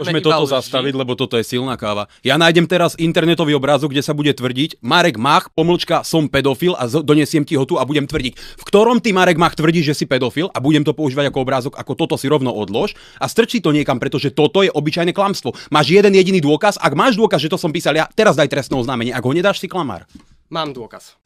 Môžeme toto zastaviť, lebo toto je silná káva. Ja nájdem teraz internetový obrázok, kde sa bude tvrdiť Marek Mach, / som pedofil a donesiem ti ho tu a budem tvrdiť. V ktorom ty, Marek Mach, tvrdíš, že si pedofil a budem to používať ako obrázok, ako toto si rovno odlož a strčí to niekam, pretože toto je obyčajné klamstvo. Máš jeden jediný dôkaz, ak máš dôkaz, že to som písal ja, teraz daj trestné oznámenie, ak ho nedáš, si klamár. Mám dôkaz.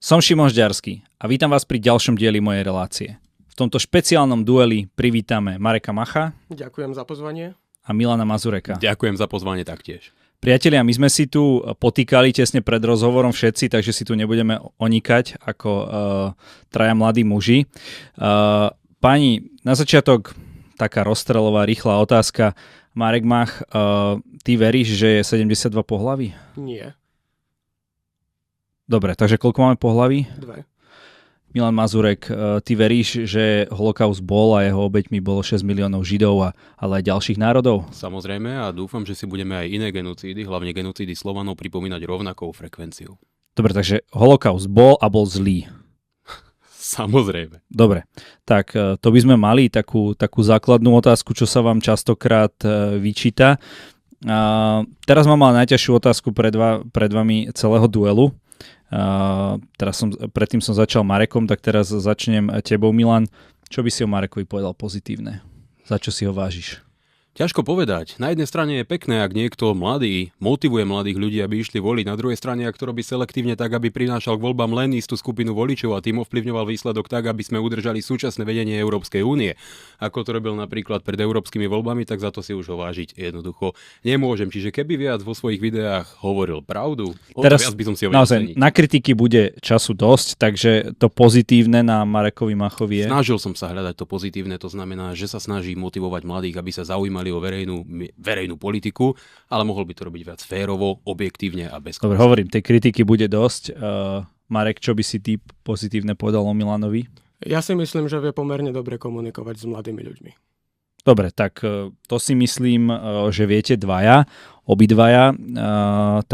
Som Šimon Žďarský a vítam vás pri ďalšom dieli mojej relácie. V tomto špeciálnom dueli privítame Mareka Macha. Ďakujem za pozvanie. A Milana Mazureka. Ďakujem za pozvanie taktiež. Priatelia, my sme si tu potýkali tesne pred rozhovorom všetci, takže si tu nebudeme onikať ako traja mladí muži. Pani, na začiatok taká rozstrelová, rýchla otázka. Marek Mach, ty veríš, že je 72 pohlaví? Nie. Dobre, takže koľko máme pohlaví? 2. Milan Mazurek, ty veríš, že holokaust bol a jeho obeťmi bolo 6 miliónov Židov, ale aj ďalších národov? Samozrejme a dúfam, že si budeme aj iné genocídy, hlavne genocídy Slovanov, pripomínať rovnakou frekvenciou. Dobre, takže holokaust bol a bol zlý. Samozrejme. Dobre, tak to by sme mali takú základnú otázku, čo sa vám častokrát vyčíta. Teraz mám ale najťažšiu otázku pred vami celého duelu. Predtým som začal Marekom, tak teraz začnem tebou, Milan. Čo by si o Marekovi povedal pozitívne? Za čo si ho vážiš? Ťažko povedať. Na jednej strane je pekné, ak niekto mladý motivuje mladých ľudí, aby išli voliť. Na druhej strane, ak to robí selektívne tak, aby prinášal k voľbám len istú skupinu voličov a tým ovplyvňoval výsledok tak, aby sme udržali súčasné vedenie Európskej únie. Ako to robil napríklad pred európskymi voľbami, tak za to si už ho vážiť jednoducho nemôžem. Čiže keby viac vo svojich videách hovoril pravdu, teraz viac by som si ho naozaj, na kritiky bude času dosť, takže to pozitívne na Marekovi Machovi je. Snažil som sa hľadať to pozitívne, to znamená, že sa snaží motivovať mladých, aby sa zaujímali o verejnú politiku, ale mohol by to robiť viac férovo, objektívne a bez. Dobre, hovorím, tej kritiky bude dosť. Marek, čo by si ty pozitívne povedal o Milanovi? Ja si myslím, že vie pomerne dobre komunikovať s mladými ľuďmi. Dobre, tak to si myslím, že viete obidvaja,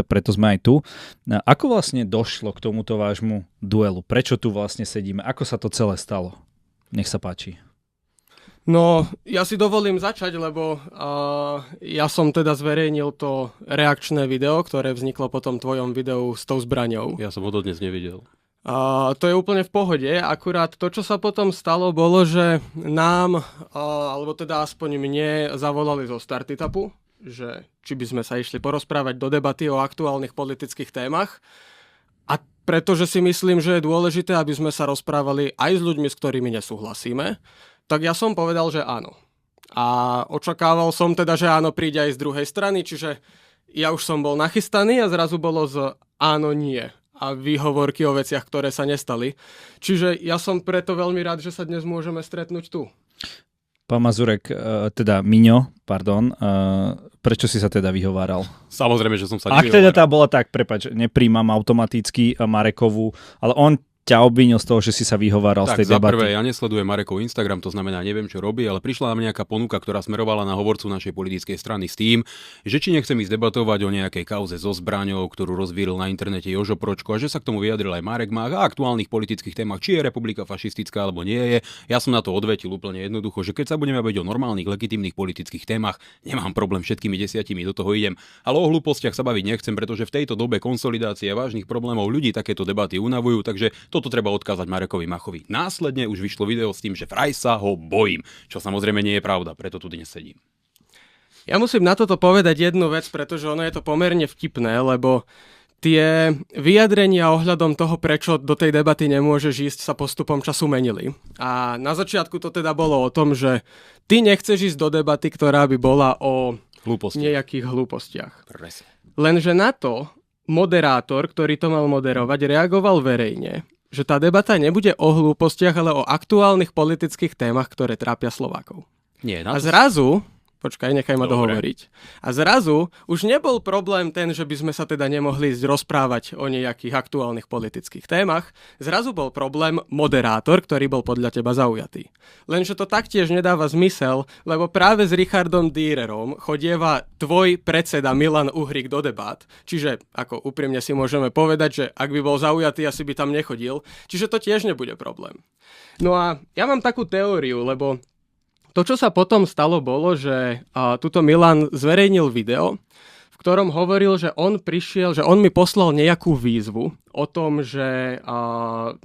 preto sme aj tu. Ako vlastne došlo k tomuto vášmu duelu? Prečo tu vlastne sedíme? Ako sa to celé stalo? Nech sa páči. No, ja si dovolím začať, lebo ja som teda zverejnil to reakčné video, ktoré vzniklo po tom tvojom videu s tou zbraňou. Ja som ho dodnes nevidel. To je úplne v pohode, akurát to, čo sa potom stalo, bolo, že nám, alebo teda aspoň mne, zavolali zo Startitapu, že či by sme sa išli porozprávať do debaty o aktuálnych politických témach. A pretože si myslím, že je dôležité, aby sme sa rozprávali aj s ľuďmi, s ktorými nesúhlasíme, tak ja som povedal, že áno. A očakával som teda, že áno príde aj z druhej strany, čiže ja už som bol nachystaný a zrazu bolo z áno, nie. A výhovorky o veciach, ktoré sa nestali. Čiže ja som preto veľmi rád, že sa dnes môžeme stretnúť tu. Pán Mazurek, teda Miňo, pardon, prečo si sa teda vyhováral? Samozrejme, že som sa nevyhováral. Ak teda tá bola tak, prepáč, nepríjmam automaticky Marekovú, ale on ťa obvinil z toho, že si sa vyhováral z tej debaty. Tak, za prvé, ja nesledujem Marekov Instagram, to znamená, neviem, čo robí, ale prišla nám nejaká ponuka, ktorá smerovala na hovorcu našej politickej strany s tým, že či nechcem ísť debatovať o nejakej kauze so zbraňou, ktorú rozvíril na internete Jožo Pročko, a že sa k tomu vyjadril aj Marek Mach a aktuálnych politických témach, či je republika fašistická alebo nie je. Ja som na to odvetil úplne jednoducho, že keď sa budeme baviť o normálnych, legitímnych politických témach, nemám problém všetkými 10 do toho idem, ale o hlúpostiach sa baviť nechcem, pretože v tejto dobe konsolidácie vážnych problémov ľudí takéto debaty unavujú, takže toto treba odkázať Marekovi Machovi. Následne už vyšlo video s tým, že vraj sa ho bojím, čo samozrejme nie je pravda, preto tu dnes sedím. Ja musím na toto povedať jednu vec, pretože ono je to pomerne vtipné, lebo tie vyjadrenia ohľadom toho, prečo do tej debaty nemôžeš ísť, sa postupom času menili. A na začiatku to teda bolo o tom, že ty nechceš ísť do debaty, ktorá by bola o nejakých hlúpostiach. Presne. Lenže na to moderátor, ktorý to mal moderovať, reagoval verejne, že tá debata nebude o hlúpostiach, ale o aktuálnych politických témach, ktoré trápia Slovákov. Nie, a zrazu počkaj, nechaj ma dohovoriť. A zrazu už nebol problém ten, že by sme sa teda nemohli ísť rozprávať o nejakých aktuálnych politických témach. Zrazu bol problém moderátor, ktorý bol podľa teba zaujatý. Lenže to taktiež nedáva zmysel, lebo práve s Richardom Dürerom chodieva tvoj predseda Milan Uhrík do debát. Čiže, ako úprimne si môžeme povedať, že ak by bol zaujatý, asi by tam nechodil. Čiže to tiež nebude problém. No a ja mám takú teóriu, lebo to, čo sa potom stalo, bolo, že tuto Milan zverejnil video, v ktorom hovoril, že on mi poslal nejakú výzvu o tom, že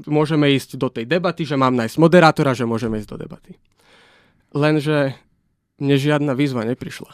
môžeme ísť do tej debaty, že mám nájsť moderátora, že môžeme ísť do debaty. Lenže mne žiadna výzva neprišla.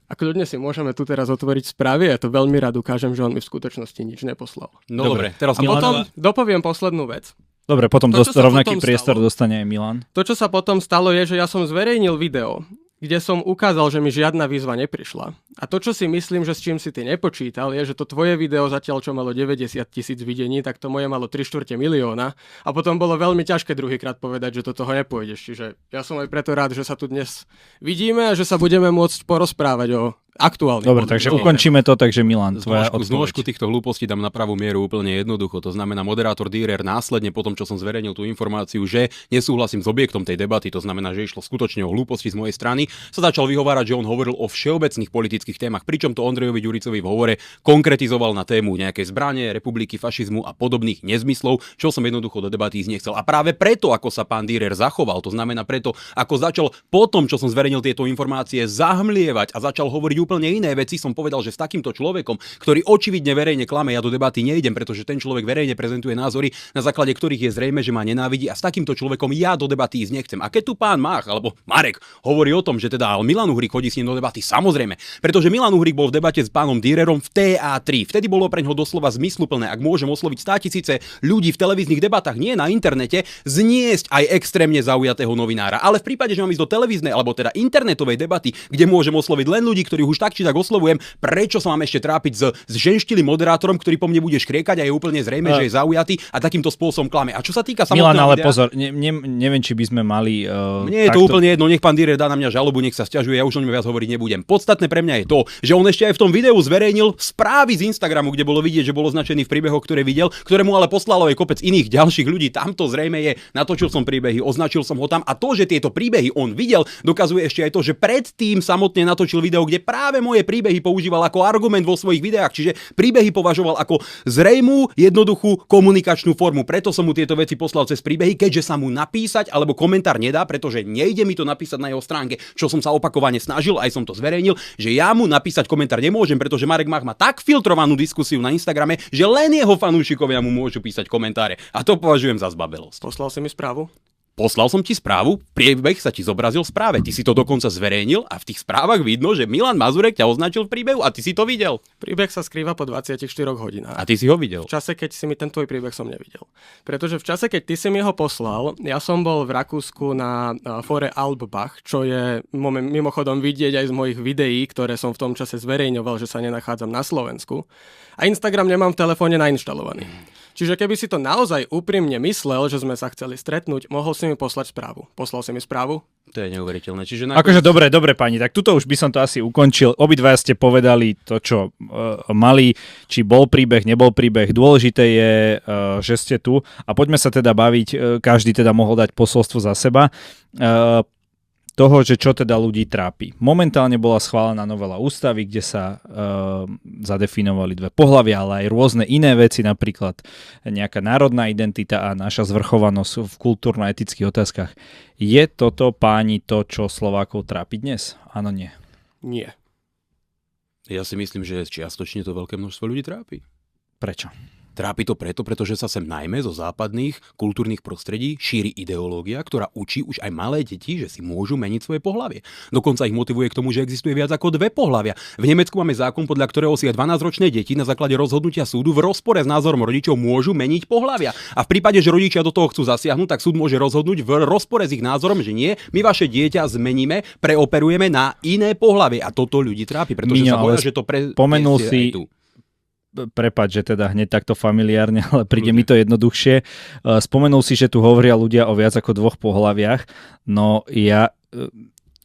A kľudne si môžeme tu teraz otvoriť správy, ja to veľmi rád ukážem, že on mi v skutočnosti nič neposlal. No dobre, teraz a potom dopoviem poslednú vec. Dobre, potom rovnaký priestor dostane aj Milan. To, čo sa potom stalo, je, že ja som zverejnil video, kde som ukázal, že mi žiadna výzva neprišla. A to, čo si myslím, že s čím si ty nepočítal, je, že to tvoje video zatiaľ, čo malo 90 000 videní, tak to moje malo 3/4 milióna. A potom bolo veľmi ťažké druhýkrát povedať, že do toho nepôjdeš. Čiže ja som aj preto rád, že sa tu dnes vidíme a že sa budeme môcť porozprávať o aktuálnych. Dobre, takže ukončíme to, takže Milan, tvoja Znožku týchto hlúpostí dám na pravú mieru úplne jednoducho. To znamená, moderátor Dürer následne po tom, čo som zverejnil tú informáciu, že nesúhlasím s objektom tej debaty, to znamená, že išlo skutočne o hlúposti z mojej strany, sa začal vyhovárať, že on hovoril o všeobecných politických témach, pričom to Ondrejovi Ďuricovi v hovore konkretizoval na tému nejakej zbrane, republiky, fašizmu a podobných nezmyslov, čo som jednoducho do debaty ísť nechcel. A práve preto, ako sa pán Dürer zachoval, to znamená preto, ako začal po tom, čo som zverejnil tieto informácie, zahmlievať a začal hovoriť úplne iné veci, som povedal, že s takýmto človekom, ktorý očividne verejne klame, ja do debaty nejdem, pretože ten človek verejne prezentuje názory, na základe ktorých je zrejme, že ma nenávidí, a s takýmto človekom ja do debaty ísť nechcem. A keď tu pán Mach alebo Marek hovorí o tom, že teda Milan Uhrík chodí s ním do debaty, samozrejme, pretože Milan Uhrík bol v debate s pánom Dürerom v TA3. Vtedy bolo pre ňoho doslova zmysluplné, ak môžem osloviť 100 000 ľudí v televíznych debatách, nie na internete, zniesť aj extrémne zaujatého novinára. Ale v prípade, že mám ísť do televíznej alebo teda internetovej debaty, kde môžem osloviť len ľudí, ktorých už tak či tak oslovujem, prečo sa mám ešte trápiť s ženštilým moderátorom, ktorý po mne bude škriekať a je úplne zrejme, že je zaujatý a takýmto spôsobom klame. A čo sa týka samotného Milan, ale videa, pozor, neviem, či by sme mali mne je to úplne jedno, nech pán Dürer dá na mňa žalobu, nech sa sťažuje, ja už o ňom viac hovoriť nebudem. Podstatné pre mňa je to, že on ešte aj v tom videu zverejnil správy z Instagramu, kde bolo vidieť, že bol označený v príbehoch, ktoré videl, ktorému ale poslalo aj kopec iných ďalších ľudí. Tamto zrejme je, natočil som príbehy, označil som ho tam, a to, že tieto príbehy on videl, dokazuje ešte aj to, že predtým samotne natočil video, kde práve moje príbehy používal ako argument vo svojich videách, čiže príbehy považoval ako zrejmú, jednoduchú komunikačnú formu. Preto som mu tieto veci poslal cez príbehy, keďže sa mu napísať alebo komentár nedá, pretože nejde mi to napísať na jeho stránke, čo som sa opakovane snažil, aj som to zverejnil, že ja mu napísať komentár nemôžem, pretože Marek Mach má tak filtrovanú diskusiu na Instagrame, že len jeho fanúšikovia mu môžu písať komentáre. A to považujem za zbabelosť. Poslal si mi správu? Poslal som ti správu, priebeh sa ti zobrazil v správe. Ty si to dokonca zverejnil a v tých správach vidno, že Milan Mazurek ťa označil v príbehu a ty si to videl. Príbeh sa skrýva po 24 hodinách. A ty si ho videl. V čase, keď si mi ten tvoj príbeh som nevidel. Pretože v čase, keď ty si mi ho poslal, ja som bol v Rakúsku na fóre Alpbach, čo je mimochodom vidieť aj z mojich videí, ktoré som v tom čase zverejňoval, že sa nenachádzam na Slovensku. A Instagram nemám v telefóne nainštalovaný. Čiže keby si to naozaj úprimne myslel, že sme sa chceli stretnúť, mohol si mi poslať správu. Poslal si mi správu? To je neuveriteľné. Čiže akože dobre pani, tak tuto už by som to asi ukončil. Obidvaja ste povedali to, čo mali, či bol príbeh, nebol príbeh. Dôležité je, že ste tu, a poďme sa teda baviť, každý teda mohol dať posolstvo za seba. Toho, že čo teda ľudí trápi. Momentálne bola schválená novela ústavy, kde sa zadefinovali dve pohlavia, ale aj rôzne iné veci, napríklad nejaká národná identita a naša zvrchovanosť v kultúrno-etických otázkach. Je toto, páni, to, čo Slovákov trápi dnes? Áno, nie? Nie. Ja si myslím, že čiastočne to veľké množstvo ľudí trápi. Prečo? Trápi to preto, pretože sa sem najmä zo západných kultúrnych prostredí šíri ideológia, ktorá učí už aj malé deti, že si môžu meniť svoje pohlavie. Dokonca ich motivuje k tomu, že existuje viac ako dve pohlavia. V Nemecku máme zákon, podľa ktorého si aj 12-ročné deti na základe rozhodnutia súdu v rozpore s názorom rodičov môžu meniť pohlavia. A v prípade, že rodičia do toho chcú zasiahnuť, tak súd môže rozhodnúť v rozpore s ich názorom, že nie, my vaše dieťa zmeníme, preoperujeme na iné pohlavie. A toto ľudí trápi, pretože sa boja, že to spomenul si prepáč, že teda hneď takto familiárne, ale príde mi to jednoduchšie. Spomenul si, že tu hovoria ľudia o viac ako dvoch pohlaviach, no ja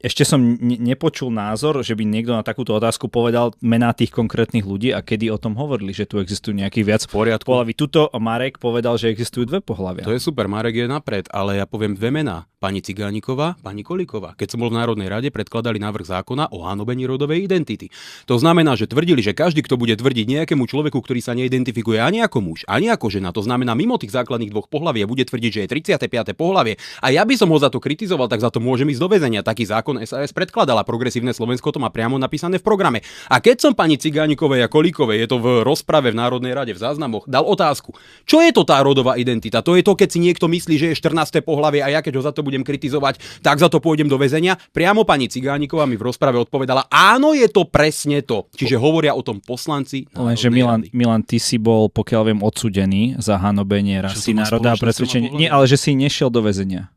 ešte som nepočul názor, že by niekto na takúto otázku povedal mená tých konkrétnych ľudí a kedy o tom hovorili, že tu existujú nejakých viac pohlaví. Tuto Marek povedal, že existujú dve pohlavia. To je super, Marek je napred, ale ja poviem dve mená. Pani Cigániková, pani Kolíková. Keď som bol v Národnej rade, predkladali návrh zákona o hanobení rodovej identity. To znamená, že tvrdili, že každý, kto bude tvrdiť nejakému človeku, ktorý sa neidentifikuje ani ako muž, ani ako žena, to znamená mimo tých základných dvoch pohlaví a bude tvrdiť, že je 35. pohlavie a ja by som ho za to kritizoval, tak za to môžem ísť do väzenia. Taký zákon SAS predkladala. Progresívne Slovensko to má priamo napísané v programe. A keď som pani Cigánikovej a Kolíkovej, je to v rozprave v Národnej rade v záznamoch, dal otázku. Čo je to tá rodová identita? To je to, keď si niekto myslí, že je 14. pohlavie a ja keď ho za to budem kritizovať, tak za to pôjdem do väzenia. Priamo pani Cigániková mi v rozprave odpovedala: "Áno, je to presne to." Čiže hovoria o tom poslanci. Lenže Milan, ty si bol, pokiaľ viem, odsúdený za hanobenie rasy, národa a presvedčenie. Nie, ale že si nešiel do väzenia.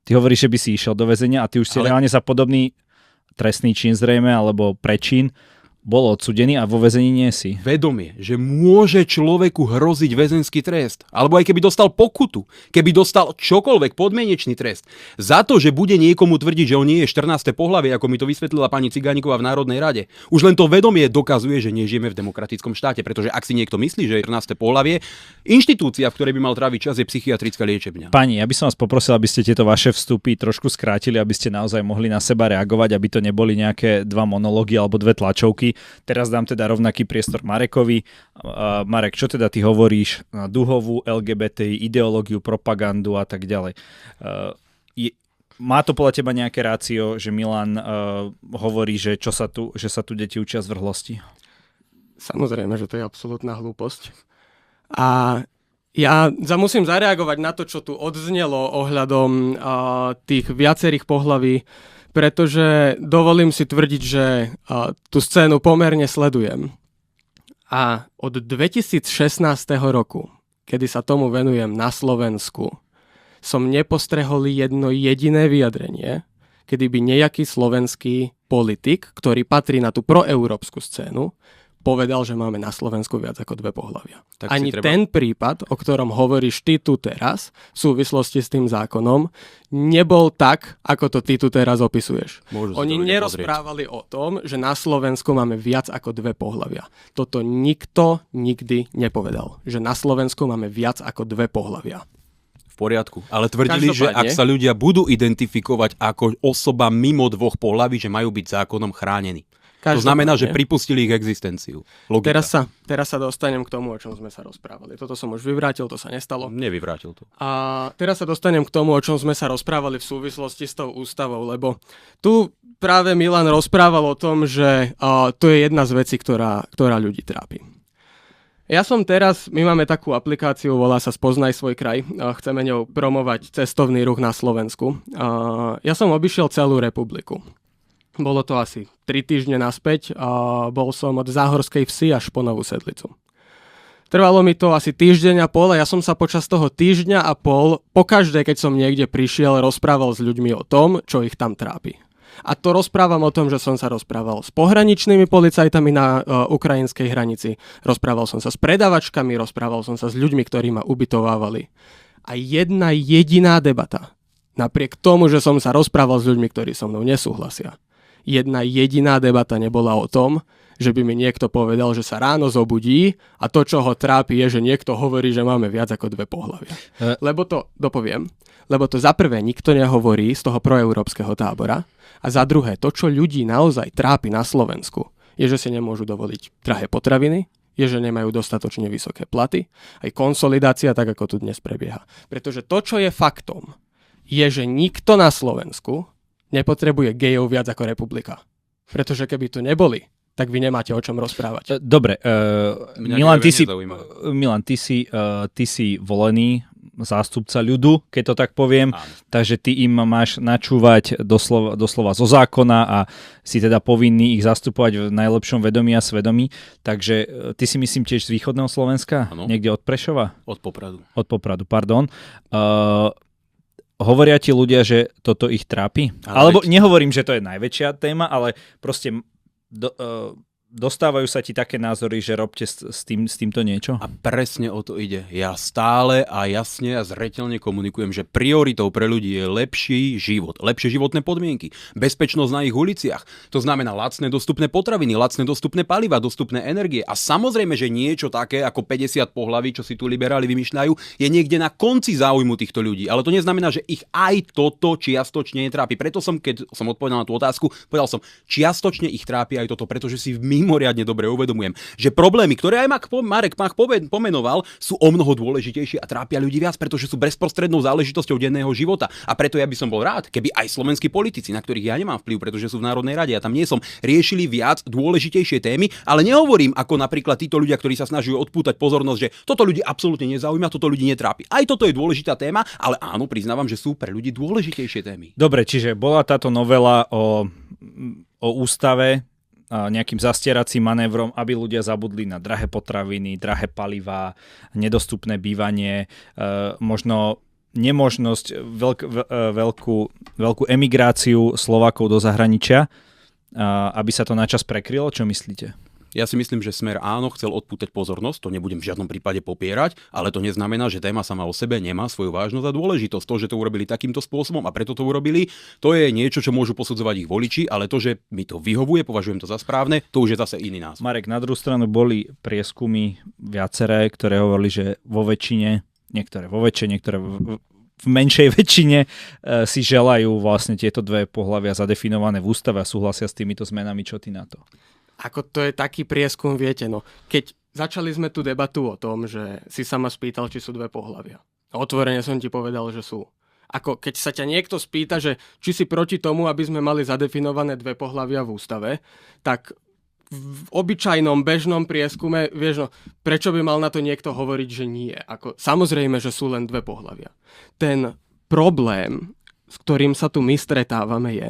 Ty hovoríš, že by si išiel do väzenia a ty už si reálne za podobný trestný čin zrejme, alebo prečin bol odsúdený a vo väzení nie si. Vedomie, že môže človeku hroziť väzenský trest, alebo aj keby dostal pokutu, keby dostal čokoľvek, podmienečný trest, za to, že bude niekomu tvrdiť, že on nie je 14. pohlavie, ako mi to vysvetlila pani Cigániková v Národnej rade. Už len to vedomie dokazuje, že nežijeme v demokratickom štáte, pretože ak si niekto myslí, že je 14. pohlavie, inštitúcia, v ktorej by mal tráviť čas, je psychiatrická liečebňa. Pani, ja by som vás poprosil, aby ste tieto vaše vstupy trošku skrátili, aby ste naozaj mohli na seba reagovať, aby to neboli nejaké dva monológy alebo dve tlačovky. Teraz dám teda rovnaký priestor Marekovi. Marek, čo teda ty hovoríš na duhovú, LGBTI, ideológiu, propagandu a tak ďalej? Má to podľa teba nejaké rácio, že Milan hovorí, že sa tu deti učia zvrhlosti? Samozrejme, že to je absolútna hlúposť. A ja musím zareagovať na to, čo tu odznelo ohľadom tých viacerých pohlaví, pretože dovolím si tvrdiť, že tú scénu pomerne sledujem. A od 2016 roku, kedy sa tomu venujem na Slovensku, som nepostrehol jedno jediné vyjadrenie, kedy by nejaký slovenský politik, ktorý patrí na tú proeurópsku scénu, povedal, že máme na Slovensku viac ako dve pohlavia. Ani ten prípad, o ktorom hovoríš ty tu teraz, v súvislosti s tým zákonom, nebol tak, ako to ty tu teraz opisuješ. Oni nerozprávali o tom, že na Slovensku máme viac ako dve pohlavia. Toto nikto nikdy nepovedal, že na Slovensku máme viac ako dve pohlavia. V poriadku. Ale tvrdili, že ak sa ľudia budú identifikovať ako osoba mimo dvoch pohlaví, že majú byť zákonom chránení. To znamená, že pripustili ich existenciu. Logika. Teraz sa dostanem k tomu, o čom sme sa rozprávali. Toto som už vyvrátil, to sa nestalo. Nevyvrátil to. A teraz sa dostanem k tomu, o čom sme sa rozprávali v súvislosti s tou ústavou, lebo tu práve Milan rozprával o tom, že to je jedna z vecí, ktorá ľudí trápi. My máme takú aplikáciu, volá sa Spoznaj svoj kraj. Chceme ňou promovať cestovný ruch na Slovensku. Ja som obišiel celú republiku. Bolo to asi 3 týždne naspäť a bol som od Záhorskej vsi až po Novú Sedlicu. Trvalo mi to asi týždeň a pol a ja som sa počas toho týždňa a pol, pokaždé, keď som niekde prišiel, rozprával s ľuďmi o tom, čo ich tam trápi. A to rozprávam o tom, že som sa rozprával s pohraničnými policajtami na ukrajinskej hranici, rozprával som sa s predavačkami, rozprával som sa s ľuďmi, ktorí ma ubytovávali. A jedna jediná debata, napriek tomu, že som sa rozprával s ľuďmi, ktorí so mnou nesúhlasia, jedna jediná debata nebola o tom, že by mi niekto povedal, že sa ráno zobudí a to, čo ho trápi, je, že niekto hovorí, že máme viac ako dve pohlavia. Lebo to za prvé nikto nehovorí z toho proeurópskeho tábora a za druhé, to, čo ľudí naozaj trápi na Slovensku, je, že si nemôžu dovoliť drahé potraviny, je, že nemajú dostatočne vysoké platy, aj konsolidácia, tak ako tu dnes prebieha. Pretože to, čo je faktom, je, že nikto na Slovensku nepotrebuje gejov viac ako republika. Pretože keby tu neboli, tak vy nemáte o čom rozprávať. Dobre, Milan, ty si volený zástupca ľudu, keď to tak poviem, takže ty im máš načúvať doslova zo zákona a si teda povinný ich zastupovať v najlepšom vedomí a svedomí. Takže ty si myslím tiež z východného Slovenska? Ano. Niekde od Prešova? Od Popradu. Od Popradu, pardon. Hovoria ti ľudia, že toto ich trápi? Alebo nehovorím, že to je najväčšia téma, ale proste dostávajú sa ti také názory, že robte s týmto niečo? A presne o to ide. Ja stále a jasne a zreteľne komunikujem, že prioritou pre ľudí je lepší život, lepšie životné podmienky, bezpečnosť na ich uliciach. To znamená lacné dostupné potraviny, lacné dostupné paliva, dostupné energie. A samozrejme, že niečo také ako 50 pohlaví, čo si tu liberáli vymýšľajú, je niekde na konci záujmu týchto ľudí. Ale to neznamená, že ich aj toto čiastočne netrápi. Preto som, keď som odpovedal na tú otázku, povedal som, čiastočne ich trápi aj toto, pretože si mimoriadne dobre uvedomujem, že problémy, ktoré aj Marek Mach pomenoval, sú o mnoho dôležitejšie a trápia ľudí viac, pretože sú bezprostrednou záležitosťou denného života. A preto ja by som bol rád, keby aj slovenskí politici, na ktorých ja nemám vplyv, pretože sú v Národnej rade, ja tam nie som, riešili viac dôležitejšie témy, ale nehovorím ako napríklad títo ľudia, ktorí sa snažia odpútať pozornosť, že toto ľudí absolútne nezaujíma, toto ľudí netrápi. Aj toto je dôležitá téma, ale áno, priznávam, že sú pre ľudí dôležitejšie témy. Dobre, čiže bola táto novela o ústave nejakým zastieracím manévrom, aby ľudia zabudli na drahé potraviny, drahé palivá, nedostupné bývanie, možno nemožnosť, veľkú emigráciu Slovákov do zahraničia, aby sa to načas prekrylo. Čo myslíte? Ja si myslím, že Smer áno, chcel odpútať pozornosť, to nebudem v žiadnom prípade popierať, ale to neznamená, že téma sama o sebe nemá svoju vážnosť a dôležitosť. To, že to urobili takýmto spôsobom a preto to urobili, to je niečo, čo môžu posudzovať ich voliči, ale to, že mi to vyhovuje, považujem to za správne, to už je zase iný názor. Marek, na druhú stranu boli prieskumy viaceré, ktoré hovorili, že vo väčšine, niektoré v menšej väčšine si želajú vlastne tieto dve pohlavia zadefinované v ústave a súhlasia s týmito zmenami. Čo ty na to? Ako to je taký prieskum, viete, no. Keď začali sme tú debatu o tom, že si sa ma spýtal, či sú dve pohlavia. Otvorene som ti povedal, že sú. Ako keď sa ťa niekto spýta, že či si proti tomu, aby sme mali zadefinované dve pohlavia v ústave, tak v obyčajnom, bežnom prieskume, vieš, no, prečo by mal na to niekto hovoriť, že nie? Ako, samozrejme, že sú len dve pohlavia. Ten problém, s ktorým sa tu my stretávame, je,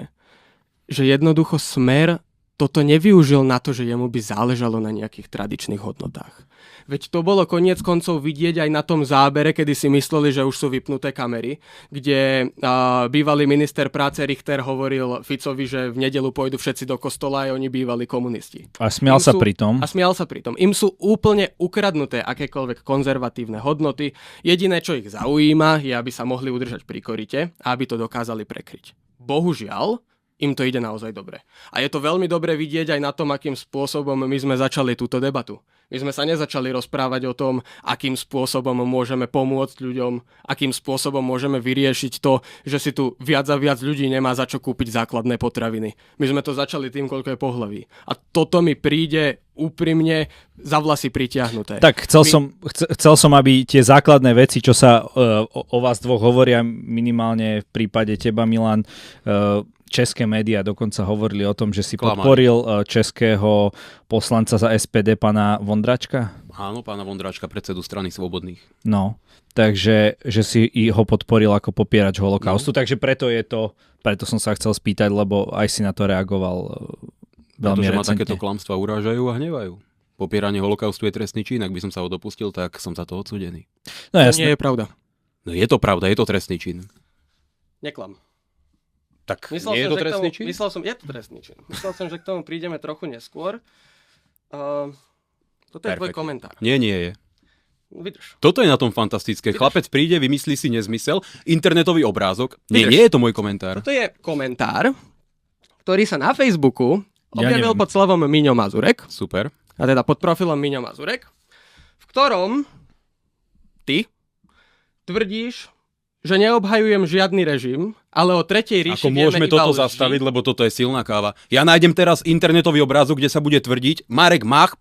že jednoducho Smer toto nevyužil na to, že jemu by záležalo na nejakých tradičných hodnotách. Veď to bolo koniec koncov vidieť aj na tom zábere, kedy si mysleli, že už sú vypnuté kamery, kde bývalý minister práce Richter hovoril Ficovi, že v nedeľu pôjdu všetci do kostola aj oni bývalí komunisti. A smial sa pri tom. Im sú úplne ukradnuté akékoľvek konzervatívne hodnoty. Jediné, čo ich zaujíma, je, aby sa mohli udržať pri korite a aby to dokázali prekryť. Bohužiaľ, im to ide naozaj dobre. A je to veľmi dobre vidieť aj na tom, akým spôsobom my sme začali túto debatu. My sme sa nezačali rozprávať o tom, akým spôsobom môžeme pomôcť ľuďom, akým spôsobom môžeme vyriešiť to, že si tu viac a viac ľudí nemá za čo kúpiť základné potraviny. My sme to začali tým, koľko je pohlaví. A toto mi príde úprimne za vlasy pritiahnuté. Tak chcel som, aby tie základné veci, čo sa o vás dvoch hovoria, minimálne v prípade teba, Milan, české médiá dokonca hovorili o tom, že si podporil českého poslanca za SPD, pána Vondračka? Áno, pána Vondračka, predsedu strany Svobodných. No, takže že si ho podporil ako popierač holokaustu, takže preto som sa chcel spýtať, lebo aj si na to reagoval veľmi recentne. Pretože ma takéto klamstvá urážajú a hnevajú. Popieranie holokaustu je trestný čin, ak by som sa ho dopustil, tak som za to odsúdený. No jasne. Nie je pravda. No je to pravda, je to trestný čin. Neklam. Tak nie je to trestný čin? Je to trestný čin. Myslel som, že k tomu prídeme trochu neskôr. Toto je tvoj komentár. Nie je. Vydrž. Toto je na tom fantastické. Chlapec príde, vymyslí si nezmysel, internetový obrázok. Nie je to môj komentár. Toto je komentár, ktorý sa na Facebooku objavil pod slovom Miňo Mazurek. Super. A teda pod profilom Miňo Mazurek, v ktorom ty tvrdíš, že neobhajujem žiadny režim, ale o Tretej ríši vieme môžeme iba toto lži. zastaviť, lebo toto je silná káva. Ja nájdem teraz internetový obrázok, kde sa bude tvrdiť Marek Mach,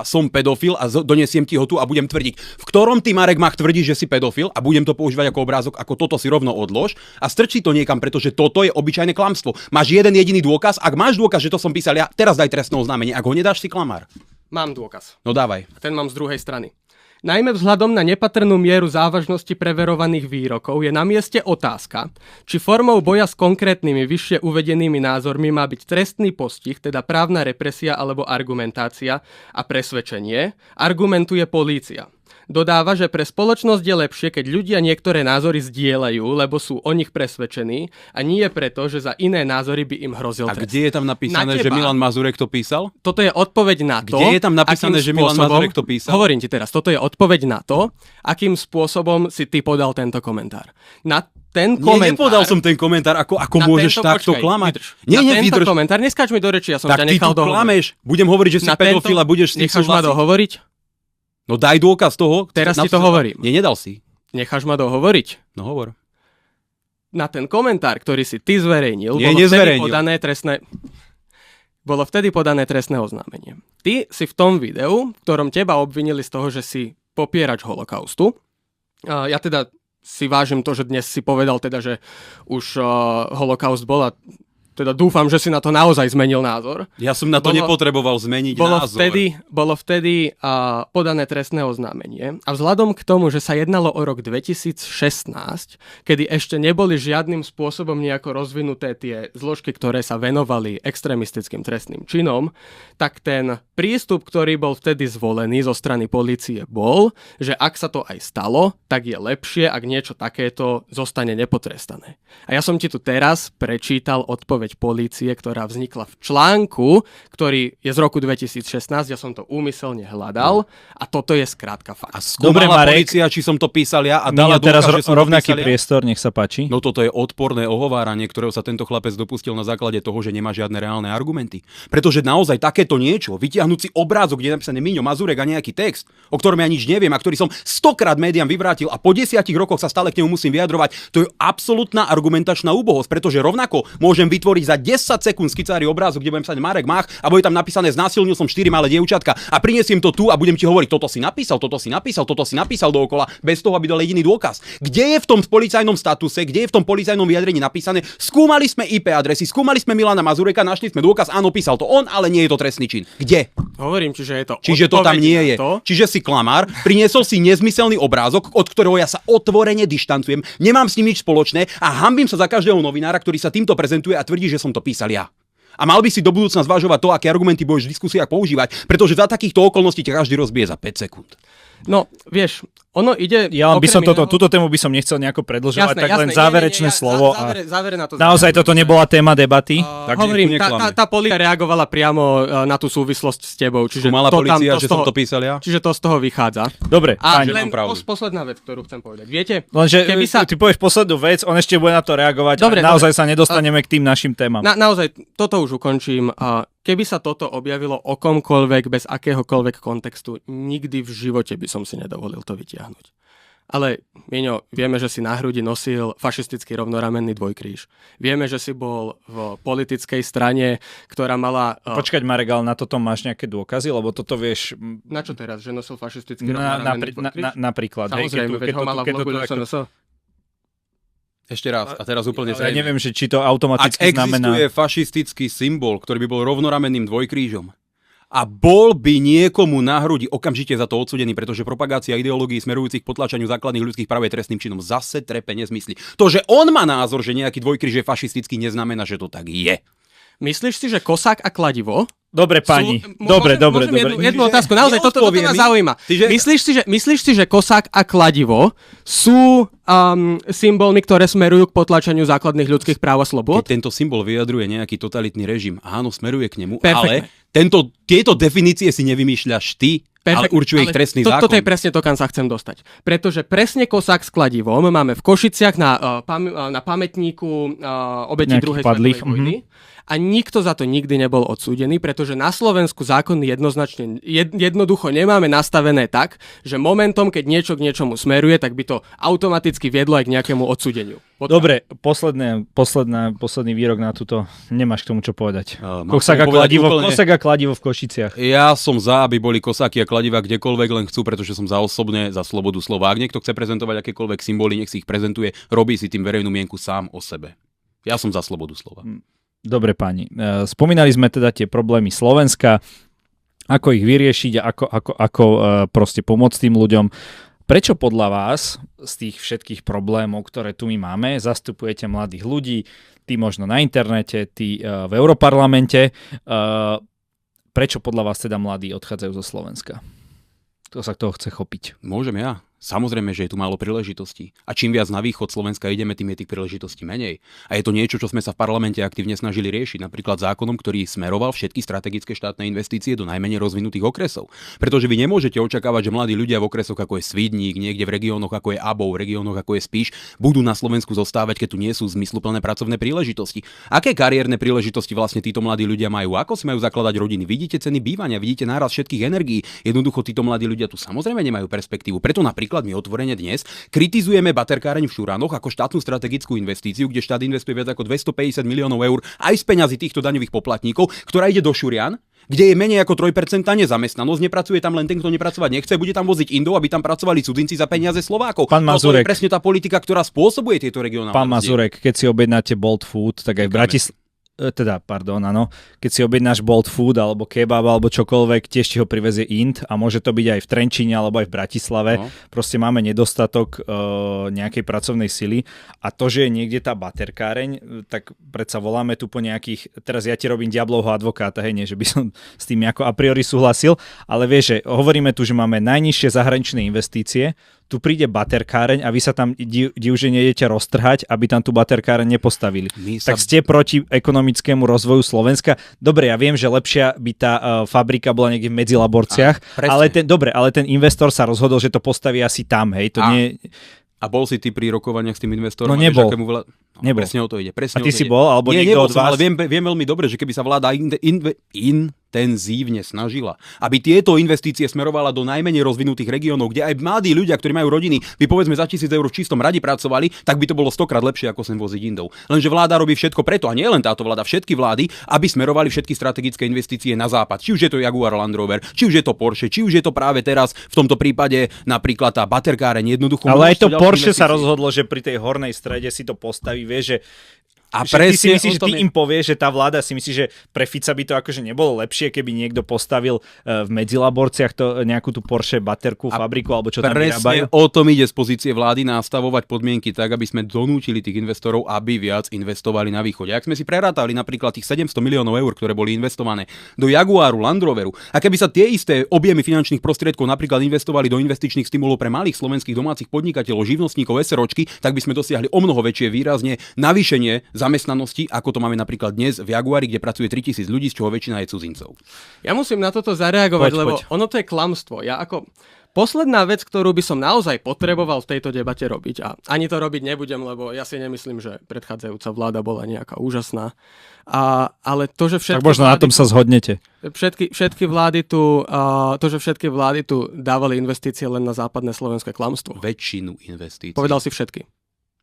som pedofil a donesiem ti ho tu a budem tvrdiť. V ktorom ty, Marek Mach, tvrdíš, že si pedofil a budem to používať ako obrázok, ako toto si rovno odlož a strčí to niekam, pretože toto je obyčajné klamstvo. Máš jeden jediný dôkaz, ak máš dôkaz, že to som písal ja, teraz daj trestné oznámenie, ak ho nedáš, si klamár. Mám dôkaz. No dávaj. Ten mám z druhej strany. Najmä vzhľadom na nepatrnú mieru závažnosti preverovaných výrokov je na mieste otázka, či formou boja s konkrétnymi vyššie uvedenými názormi má byť trestný postih, teda právna represia alebo argumentácia a presvedčenie, argumentuje polícia. Dodáva, že pre spoločnosť je lepšie, keď ľudia niektoré názory zdieľajú, lebo sú o nich presvedčení a nie preto, že za iné názory by im hrozil A trest. kde je tam napísané, že Milan Mazurek to písal? Toto je odpoveď na to, Kde je tam napísané, akým že Milan Mazurek to písal? Hovorím ti teraz, toto je odpoveď na to, akým spôsobom si ty podal tento komentár. Na ten komentár... Nepodal som ten komentár, ako môžeš takto klamať. Tento komentár, neskáč mi do reči, ja som ťa nechal dohovoriť. Tak ty tu klameš, budem hovoriť, že si pedofil a budeš s tým Necháš ma súhlasiť. dohovoriť? No daj dôkaz toho. Teraz ti to hovorím. Nie, nedal si. Necháš ma dohovoriť? No hovor. Na ten komentár, ktorý si ty zverejnil, bolo vtedy podané trestné oznámenie. Ty si v tom videu, v ktorom teba obvinili z toho, že si popierač holokaustu. Ja teda si vážim to, že dnes si povedal teda, že už holokaust bol a teda dúfam, že si na to naozaj zmenil názor. Ja som na to nepotreboval zmeniť názor. Bolo vtedy podané trestné oznámenie a vzhľadom k tomu, že sa jednalo o rok 2016, kedy ešte neboli žiadnym spôsobom nejako rozvinuté tie zložky, ktoré sa venovali extrémistickým trestným činom, tak ten prístup, ktorý bol vtedy zvolený zo strany polície bol, že ak sa to aj stalo, tak je lepšie, ak niečo takéto zostane nepotrestané. A ja som ti tu teraz prečítal odpoveď polície, ktorá vznikla v článku, ktorý je z roku 2016, ja som to úmyselne hľadal a toto je skrátka fakt. A skúmala polícia, či som to písal ja a dala teraz dôkaz, že som rovnaký to písal priestor, nech sa páči. No toto je odporné ohováranie, ktorého sa tento chlapec dopustil na základe toho, že nemá žiadne reálne argumenty. Pretože naozaj takéto niečo, vytiahnuť si obrázok, kde je napísané Miňo Mazurek a nejaký text, o ktorom ja nič neviem a ktorý som 100-krát médiám vyvrátil a po 10 rokoch sa stále k nemu musím vyjadrovať, to je absolútna argumentačná úbohosť, pretože rovnako môžem vytvoriť za 10 sekúnd skicári obrázok, kde budem písať Marek Mach a bude tam napísané znásilnil som 4 malé dievčatka a prinesiem to tu a budem ti hovoriť toto si napísal dookola bez toho, aby dal jediný dôkaz. Kde je v tom policajnom statuse, kde je v tom policajnom vyjadrení napísané skúmali sme IP adresy, skúmali sme Milana Mazureka, našli sme dôkaz, áno, písal to on, ale nie je to trestný čin. Kde? Hovorím ti, že je to Čiže to tam nie je. Čiže si klamár, priniesol si nezmyselný obrázok, od ktorého ja sa otvorene dištancujem, nemám s ním nič spoločné a hanbím sa za každého novinára, ktorý sa týmto prezentuje a tvrdí, že som to písal ja. A mal by si do budúcna zvažovať to, aké argumenty budeš v diskusiách používať, pretože za takýchto okolností ťa každý rozbije za 5 sekúnd. No, vieš, ono ide... Ja by som túto tému by som nechcel nejako predĺžovať, tak len záverečné slovo. Závere na to. Naozaj toto nebola téma debaty. Hovorím, tá polícia reagovala priamo na tú súvislosť s tebou. Čiže mala to polícia, že som to písal ja? Čiže to z toho vychádza. Dobre, a páni. len posledná vec, ktorú chcem povedať. Viete, lenže ty povieš poslednú vec, on ešte bude na to reagovať. Dobre, naozaj sa nedostaneme k tým našim témam. Naozaj, toto už ukončím. Keby sa toto objavilo o komkoľvek, bez akéhokoľvek kontextu, nikdy v živote by som si nedovolil to vytiahnuť. Ale, Miňo, vieme, že si na hrudi nosil fašistický rovnoramenný dvojkríž. Vieme, že si bol v politickej strane, ktorá mala... Počkať, Marek, ale na toto máš nejaké dôkazy? Lebo toto vieš... Na čo teraz? Že nosil fašistický rovnoramenný dvojkríž? Napríklad. Samozrejme, veď ho mala v logu SNS. Ešte raz, a teraz úplne ja neviem, že či to automaticky znamená... Ak existuje fašistický symbol, ktorý by bol rovnoramenným dvojkrížom a bol by niekomu na hrudi okamžite za to odsudený, pretože propagácia ideológií smerujúcich k potlačaniu základných ľudských práv je trestným činom. Zase trepe nezmysly. To, že on má názor, že nejaký dvojkríž je fašistický, neznamená, že to tak je. Myslíš si, že Kosák a Kladivo... Dobre, pani. Dobre. Jednu otázku, naozaj, toto ma zaujíma. Myslíš si, že Kosák a Kladivo sú symbolmi, ktoré smerujú k potlačaniu základných ľudských práv a slobôd? Keď tento symbol vyjadruje nejaký totalitný režim, áno, smeruje k nemu, perfektne. Ale tieto definície si nevymýšľaš ty, ale určuje ich trestný zákon. Toto je presne to, kam sa chcem dostať. Pretože presne Kosák s Kladivom máme v Košiciach na pamätníku obetí druhej svetovej vojny. A nikto za to nikdy nebol odsúdený, pretože na Slovensku zákony jednoducho nemáme nastavené tak, že momentom, keď niečo k niečomu smeruje, tak by to automaticky viedlo aj k nejakému odsúdeniu. Dobre, posledný výrok na túto. Nemáš k tomu čo povedať. Kosák a Kladivo v Košiciach. Ja som za, aby boli kosáky a kladiva kdekoľvek len chcú, pretože som za osobne za slobodu slova. Ak niekto chce prezentovať akékoľvek symboly, nech si ich prezentuje, robí si tým verejnú mienku sám o sebe. Ja som za slobodu slova. Dobre, páni. Spomínali sme teda tie problémy Slovenska, ako ich vyriešiť a ako proste pomôcť tým ľuďom. Prečo podľa vás z tých všetkých problémov, ktoré tu my máme, zastupujete mladých ľudí, tí možno na internete, tí v Europarlamente, prečo podľa vás teda mladí odchádzajú zo Slovenska? kto sa toho chce chopiť. Môžem ja. Samozrejme, že je tu málo príležitostí. A čím viac na východ Slovenska ideme, tým je tých príležitostí menej. A je to niečo, čo sme sa v parlamente aktívne snažili riešiť, napríklad zákonom, ktorý smeroval všetky strategické štátne investície do najmenej rozvinutých okresov. Pretože vy nemôžete očakávať, že mladí ľudia v okresoch ako je Svidník, niekde v regiónoch ako je Abov, v regiónoch ako je Spiš, budú na Slovensku zostávať, keď tu nie sú zmysluplné pracovné príležitosti. Aké kariérne príležitosti vlastne títo mladí ľudia majú? Ako si majú zakladať rodiny? Vidíte ceny bývania, vidíte nárast všetkých energií. Jednoducho títo mladí ľudia tu samozrejme nemajú perspektívu. Preto napríklad my otvorene dnes kritizujeme baterkáreň v Šuranoch ako štátnu strategickú investíciu, kde štát investuje viac ako 250 miliónov eur aj z peňazí týchto daňových poplatníkov, ktorá ide do Šurian, kde je menej ako 3% nezamestnanosť, nepracuje tam len ten, kto nepracovať nechce, bude tam voziť Indov, aby tam pracovali cudzinci za peniaze Slovákov. Pán Mazurek, to je presne tá politika, ktorá spôsobuje tieto regionálne. Pán Mazurek, keď si objednáte Bolt Food, tak aj v Bratislave keď si objednáš Bolt Food alebo kebab alebo čokoľvek, tiež ti ho privezie Ind a môže to byť aj v Trenčíne alebo aj v Bratislave. No. Proste máme nedostatok nejakej pracovnej sily a to, že je niekde tá baterkáreň, tak predsa voláme tu po nejakých, teraz ja ti robím diablovho advokáta, hej, nie, že by som s tým ako a priori súhlasil, ale vieš, že hovoríme tu, že máme najnižšie zahraničné investície, tu príde baterkáreň a vy sa tam divže nejdete roztrhať, aby tam tú baterkáreň nepostavili. Tak ste proti ekonomickému rozvoju Slovenska. Dobre, ja viem, že lepšia by tá fabrika bola niekde v Medzilaborciach, ale ten investor sa rozhodol, že to postaví asi tam, hej, to nie... A bol si ty pri rokovaniach s tým investorom? No nebol. Nebol. Presne o to ide. A ty si bol? Alebo niekto od vás? Ale viem veľmi dobre, že keby sa vláda intenzívne snažila, aby tieto investície smerovala do najmenej rozvinutých regiónov, kde aj mladí ľudia, ktorí majú rodiny, by povedzme za 1,000 eur v čistom radi pracovali, tak by to bolo 100-krát lepšie, ako sem voziť Indov. Lenže vláda robí všetko preto, a nie len táto vláda, všetky vlády, aby smerovali všetky strategické investície na západ. Či už je to Jaguar Land Rover, či už je to Porsche, či už je to práve teraz v tomto prípade napríklad tá baterkáreň jednoducho. Ale aj to Porsche sa rozhodlo, že pri tej hornej strede si to postaví, vieš, že a ty si myslíš, že ty im povieš, že tá vláda si myslí, že pre Fica by to akože nebolo lepšie, keby niekto postavil v Medzilaborciach nejakú tú Porsche baterku, fabriku, alebo čo tam vyrábajú? Presne o tom ide z pozície vlády nastavovať podmienky tak, aby sme donútili tých investorov, aby viac investovali na východe. Ak sme si prerátali napríklad tých 700 miliónov eur, ktoré boli investované do Jaguaru, Land Roveru, a keby sa tie isté objemy finančných prostriedkov napríklad investovali do investičných stimulov pre malých slovenských domácich podnikateľov, živnostníkov, SROčky, tak by sme dosiahli omnoho väčšie výrazne navýšenie zamestnanosti, ako to máme napríklad dnes v Jaguari, kde pracuje 3000 ľudí, z čoho väčšina je cudzincov. Ja musím na toto zareagovať, lebo ono to je klamstvo. Posledná vec, ktorú by som naozaj potreboval v tejto debate robiť, a ani to robiť nebudem, lebo ja si nemyslím, že predchádzajúca vláda bola nejaká úžasná. Ale to, že všetky... Tak možno na tom sa zhodnete. Všetky vlády tu dávali investície len na západné slovenské klamstvo. Väčšinu investícií. Povedal si všetky.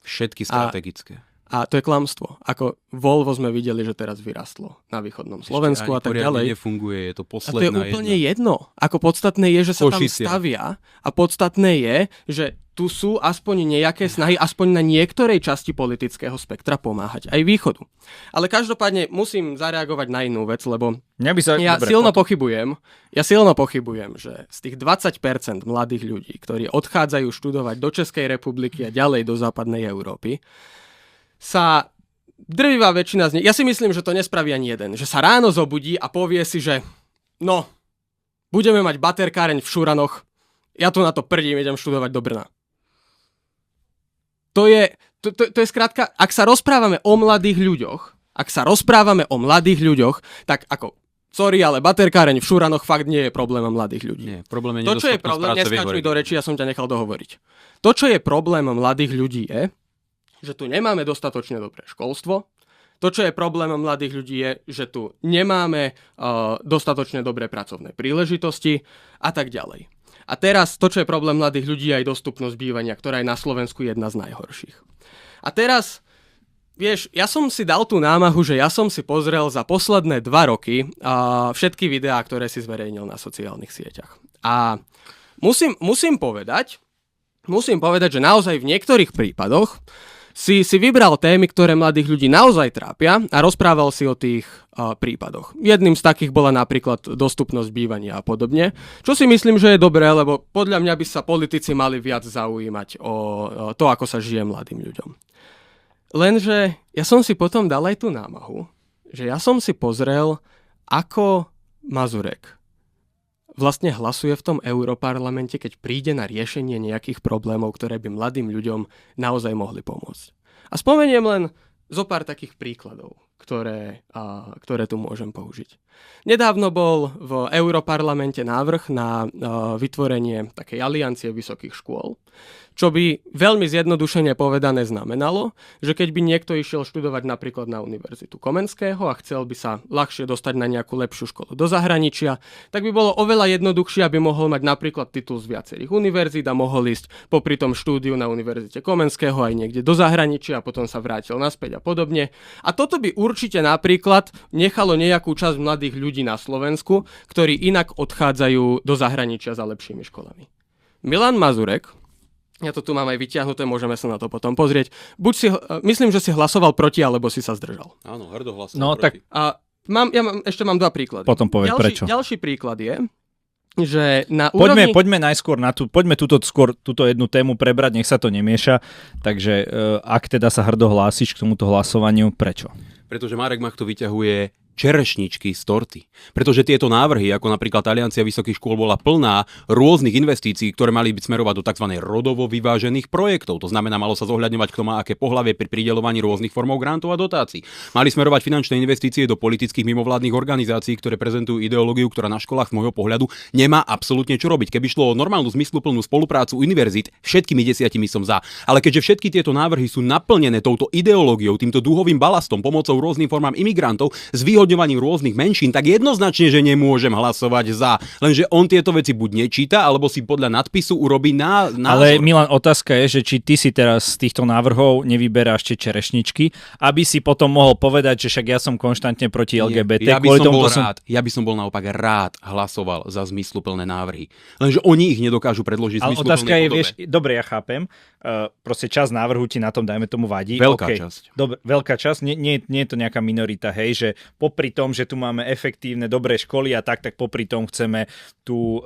Všetky strategické. A to je klamstvo. Ako Volvo sme videli, že teraz vyrastlo na východnom Slovensku a tak ďalej. Nefunguje, je to posledná. A to je úplne jedno. Ako podstatné je, že sa tam stavia, a podstatné je, že tu sú aspoň nejaké snahy, aspoň na niektorej časti politického spektra pomáhať aj východu. Ale každopádne musím zareagovať na inú vec, lebo ja silno pochybujem, že z tých 20% mladých ľudí, ktorí odchádzajú študovať do Českej republiky a ďalej do západnej Európy, sa drvivá väčšina z nich, ja si myslím, že to nespraví ani jeden, že sa ráno zobudí a povie si, že budeme mať baterkáreň v Šuranoch, ja tu na to prdím, idem študovať do Brna. To je skrátka, ak sa rozprávame o mladých ľuďoch, tak ako, sorry, ale baterkáreň v Šuranoch fakt nie je problém mladých ľudí. Nie, problém je to, čo je problém, neskáč mi do reči, ja som ťa nechal dohovoriť. To, čo je problém mladých ľudí je, že tu nemáme dostatočne dobré školstvo. To, čo je problémom mladých ľudí, je, že tu nemáme dostatočne dobré pracovné príležitosti a tak ďalej. A teraz to, čo je problém mladých ľudí, je aj dostupnosť bývania, ktorá je na Slovensku jedna z najhorších. A teraz, vieš, ja som si dal tú námahu, že ja som si pozrel za posledné 2 roky všetky videá, ktoré si zverejnil na sociálnych sieťach. A musím povedať, že naozaj v niektorých prípadoch si vybral témy, ktoré mladých ľudí naozaj trápia a rozprával si o tých prípadoch. Jedným z takých bola napríklad dostupnosť bývania a podobne, čo si myslím, že je dobré, lebo podľa mňa by sa politici mali viac zaujímať o to, ako sa žije mladým ľuďom. Lenže ja som si potom dal aj tú námahu, že ja som si pozrel, ako Mazurek vlastne hlasuje v tom Europarlamente, keď príde na riešenie nejakých problémov, ktoré by mladým ľuďom naozaj mohli pomôcť. A spomeniem len zo pár takých príkladov, ktoré tu môžem použiť. Nedávno bol v Europarlamente návrh na vytvorenie takej aliancie vysokých škôl, čo by veľmi zjednodušene povedané znamenalo, že keď by niekto išiel študovať napríklad na Univerzitu Komenského a chcel by sa ľahšie dostať na nejakú lepšiu školu do zahraničia, tak by bolo oveľa jednoduchšie, aby mohol mať napríklad titul z viacerých univerzít a mohol ísť popri tom štúdiu na Univerzite Komenského aj niekde do zahraničia a potom sa vrátil naspäť a podobne. A toto by určite napríklad nechalo nejakú časť mladých ľudí na Slovensku, ktorí inak odchádzajú do zahraničia za lepšími školami. Milan Mazurek, ja to tu mám aj vyťahnuté, môžeme sa na to potom pozrieť. Myslím, že si hlasoval proti, alebo si sa zdržal. Áno, hrdo hlasoval no, proti. Tak... A ešte mám dva príklady. Potom povedz prečo. Ďalší príklad je, že na úrovni... Poďme najskôr poďme túto jednu tému prebrať, nech sa to nemieša. Takže ak teda sa hrdo hlásiš k tomuto hlasovaniu, prečo? Pretože Marek Mach to vyťahuje čerešničky z torty. Pretože tieto návrhy, ako napríklad Aliancia vysokých škôl, bola plná rôznych investícií, ktoré mali byť smerovať do tzv. Rodovo vyvážených projektov. To znamená, malo sa zohľadňovať, kto má aké pohlavie pri prideľovaní rôznych formov grantov a dotácií. Mali smerovať finančné investície do politických mimovládnych organizácií, ktoré prezentujú ideológiu, ktorá na školách z môjho pohľadu nemá absolútne čo robiť. Keby šlo o normálnu zmysluplnú spoluprácu univerzít, všetkými 10 som za. Ale keďže všetky tieto návrhy sú naplnené touto ideológiou, týmto dúhovým balastom, pomocou rôznym formám imigrantov, zvýhodňovaním rôznych menšín, tak jednoznačne, že nemôžem hlasovať za. Lenže on tieto veci buď nečíta, alebo si podľa nadpisu urobí názor. Ale Milan, otázka je, že či ty si teraz z týchto návrhov nevyberáš tie čerešničky, aby si potom mohol povedať, že však ja som konštantne proti LGBT. Ja by som bol naopak rád hlasoval za zmysluplné návrhy. Lenže oni ich nedokážu predložiť v zmysluplnej otázka je, podobe. vieš, dobre, ja chápem, proste časť návrhu ti na tom, dajme tomu, vadí. Veľká časť. Dobre, veľká časť, nie je to nejaká minorita, hej, že popri tom, že tu máme efektívne, dobré školy a tak popri tom chceme tu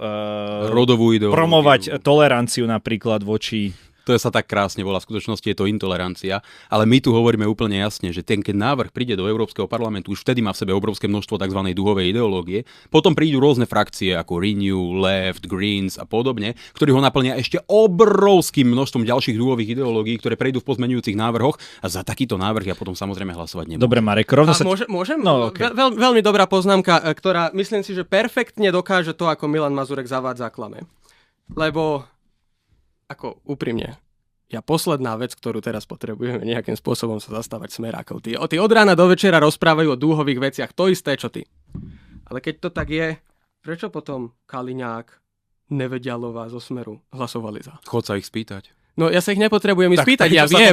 rodovú ideológiu promovať toleranciu napríklad voči... To sa tak krásne volá, v skutočnosti je to intolerancia, ale my tu hovoríme úplne jasne, že keď návrh príde do Európskeho parlamentu, už vtedy má v sebe obrovské množstvo tzv. Duhovej ideológie, potom prídu rôzne frakcie ako Renew, Left, Greens a podobne, ktorí ho naplnia ešte obrovským množstvom ďalších duhových ideológií, ktoré prejdú v pozmeňujúcich návrhoch a za takýto návrh ja potom samozrejme hlasovať nebudem. Dobre, Marek, rovno sa... Môžem? No, okay. Veľmi dobrá poznámka, ktorá myslím si, že perfektne dokáže to, ako Milan Mazurek zavádza klame. Lebo ako úprimne, posledná vec, ktorú teraz potrebujeme nejakým spôsobom sa zastávať smerákov. Tí od rána do večera rozprávajú o dúhových veciach, to isté, čo ty. Ale keď to tak je, prečo potom Kaliňák, Nevedialová zo Smeru hlasovali za? Chod sa ich spýtať. No ja sa ich nepotrebujem spýtať, ja viem.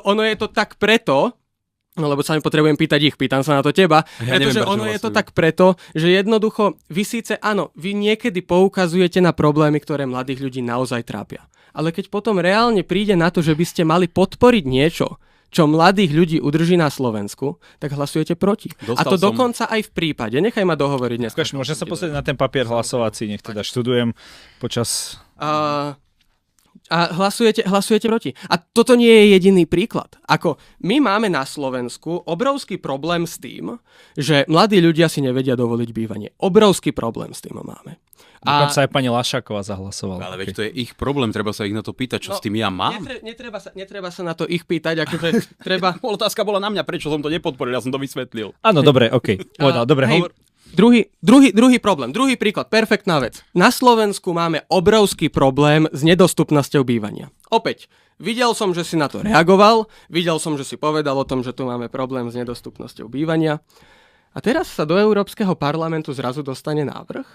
Ono je to tak preto, no lebo sa mi potrebujem pýtať ich, pýtam sa na to teba, pretože ono je to tak preto, že jednoducho vy síce áno, vy niekedy poukazujete na problémy, ktoré mladých ľudí naozaj trápia. Ale keď potom reálne príde na to, že by ste mali podporiť niečo, čo mladých ľudí udrží na Slovensku, tak hlasujete proti. Dokonca aj v prípade, nechaj ma dohovoriť dnes. Môžem sa pozrieť na ten papier hlasovací, nech teda študujem počas... A hlasujete proti. A toto nie je jediný príklad. Ako my máme na Slovensku obrovský problém s tým, že mladí ľudia si nevedia dovoliť bývanie. Obrovský problém s tým máme. Dokonca aj pani Lašáková zahlasovala. Ale veď to je ich problém, treba sa ich na to pýtať, čo s tým ja mám. Netreba sa na to ich pýtať, akože treba... Otázka bola na mňa, prečo som to nepodporil, ja som to vysvetlil. Áno, dobre, okej. Dobre, hovor. Druhý problém, druhý príklad, perfektná vec. Na Slovensku máme obrovský problém s nedostupnosťou bývania. Opäť, videl som, že si na to reagoval, videl som, že si povedal o tom, že tu máme problém s nedostupnosťou bývania. A teraz sa do Európskeho parlamentu zrazu dostane návrh,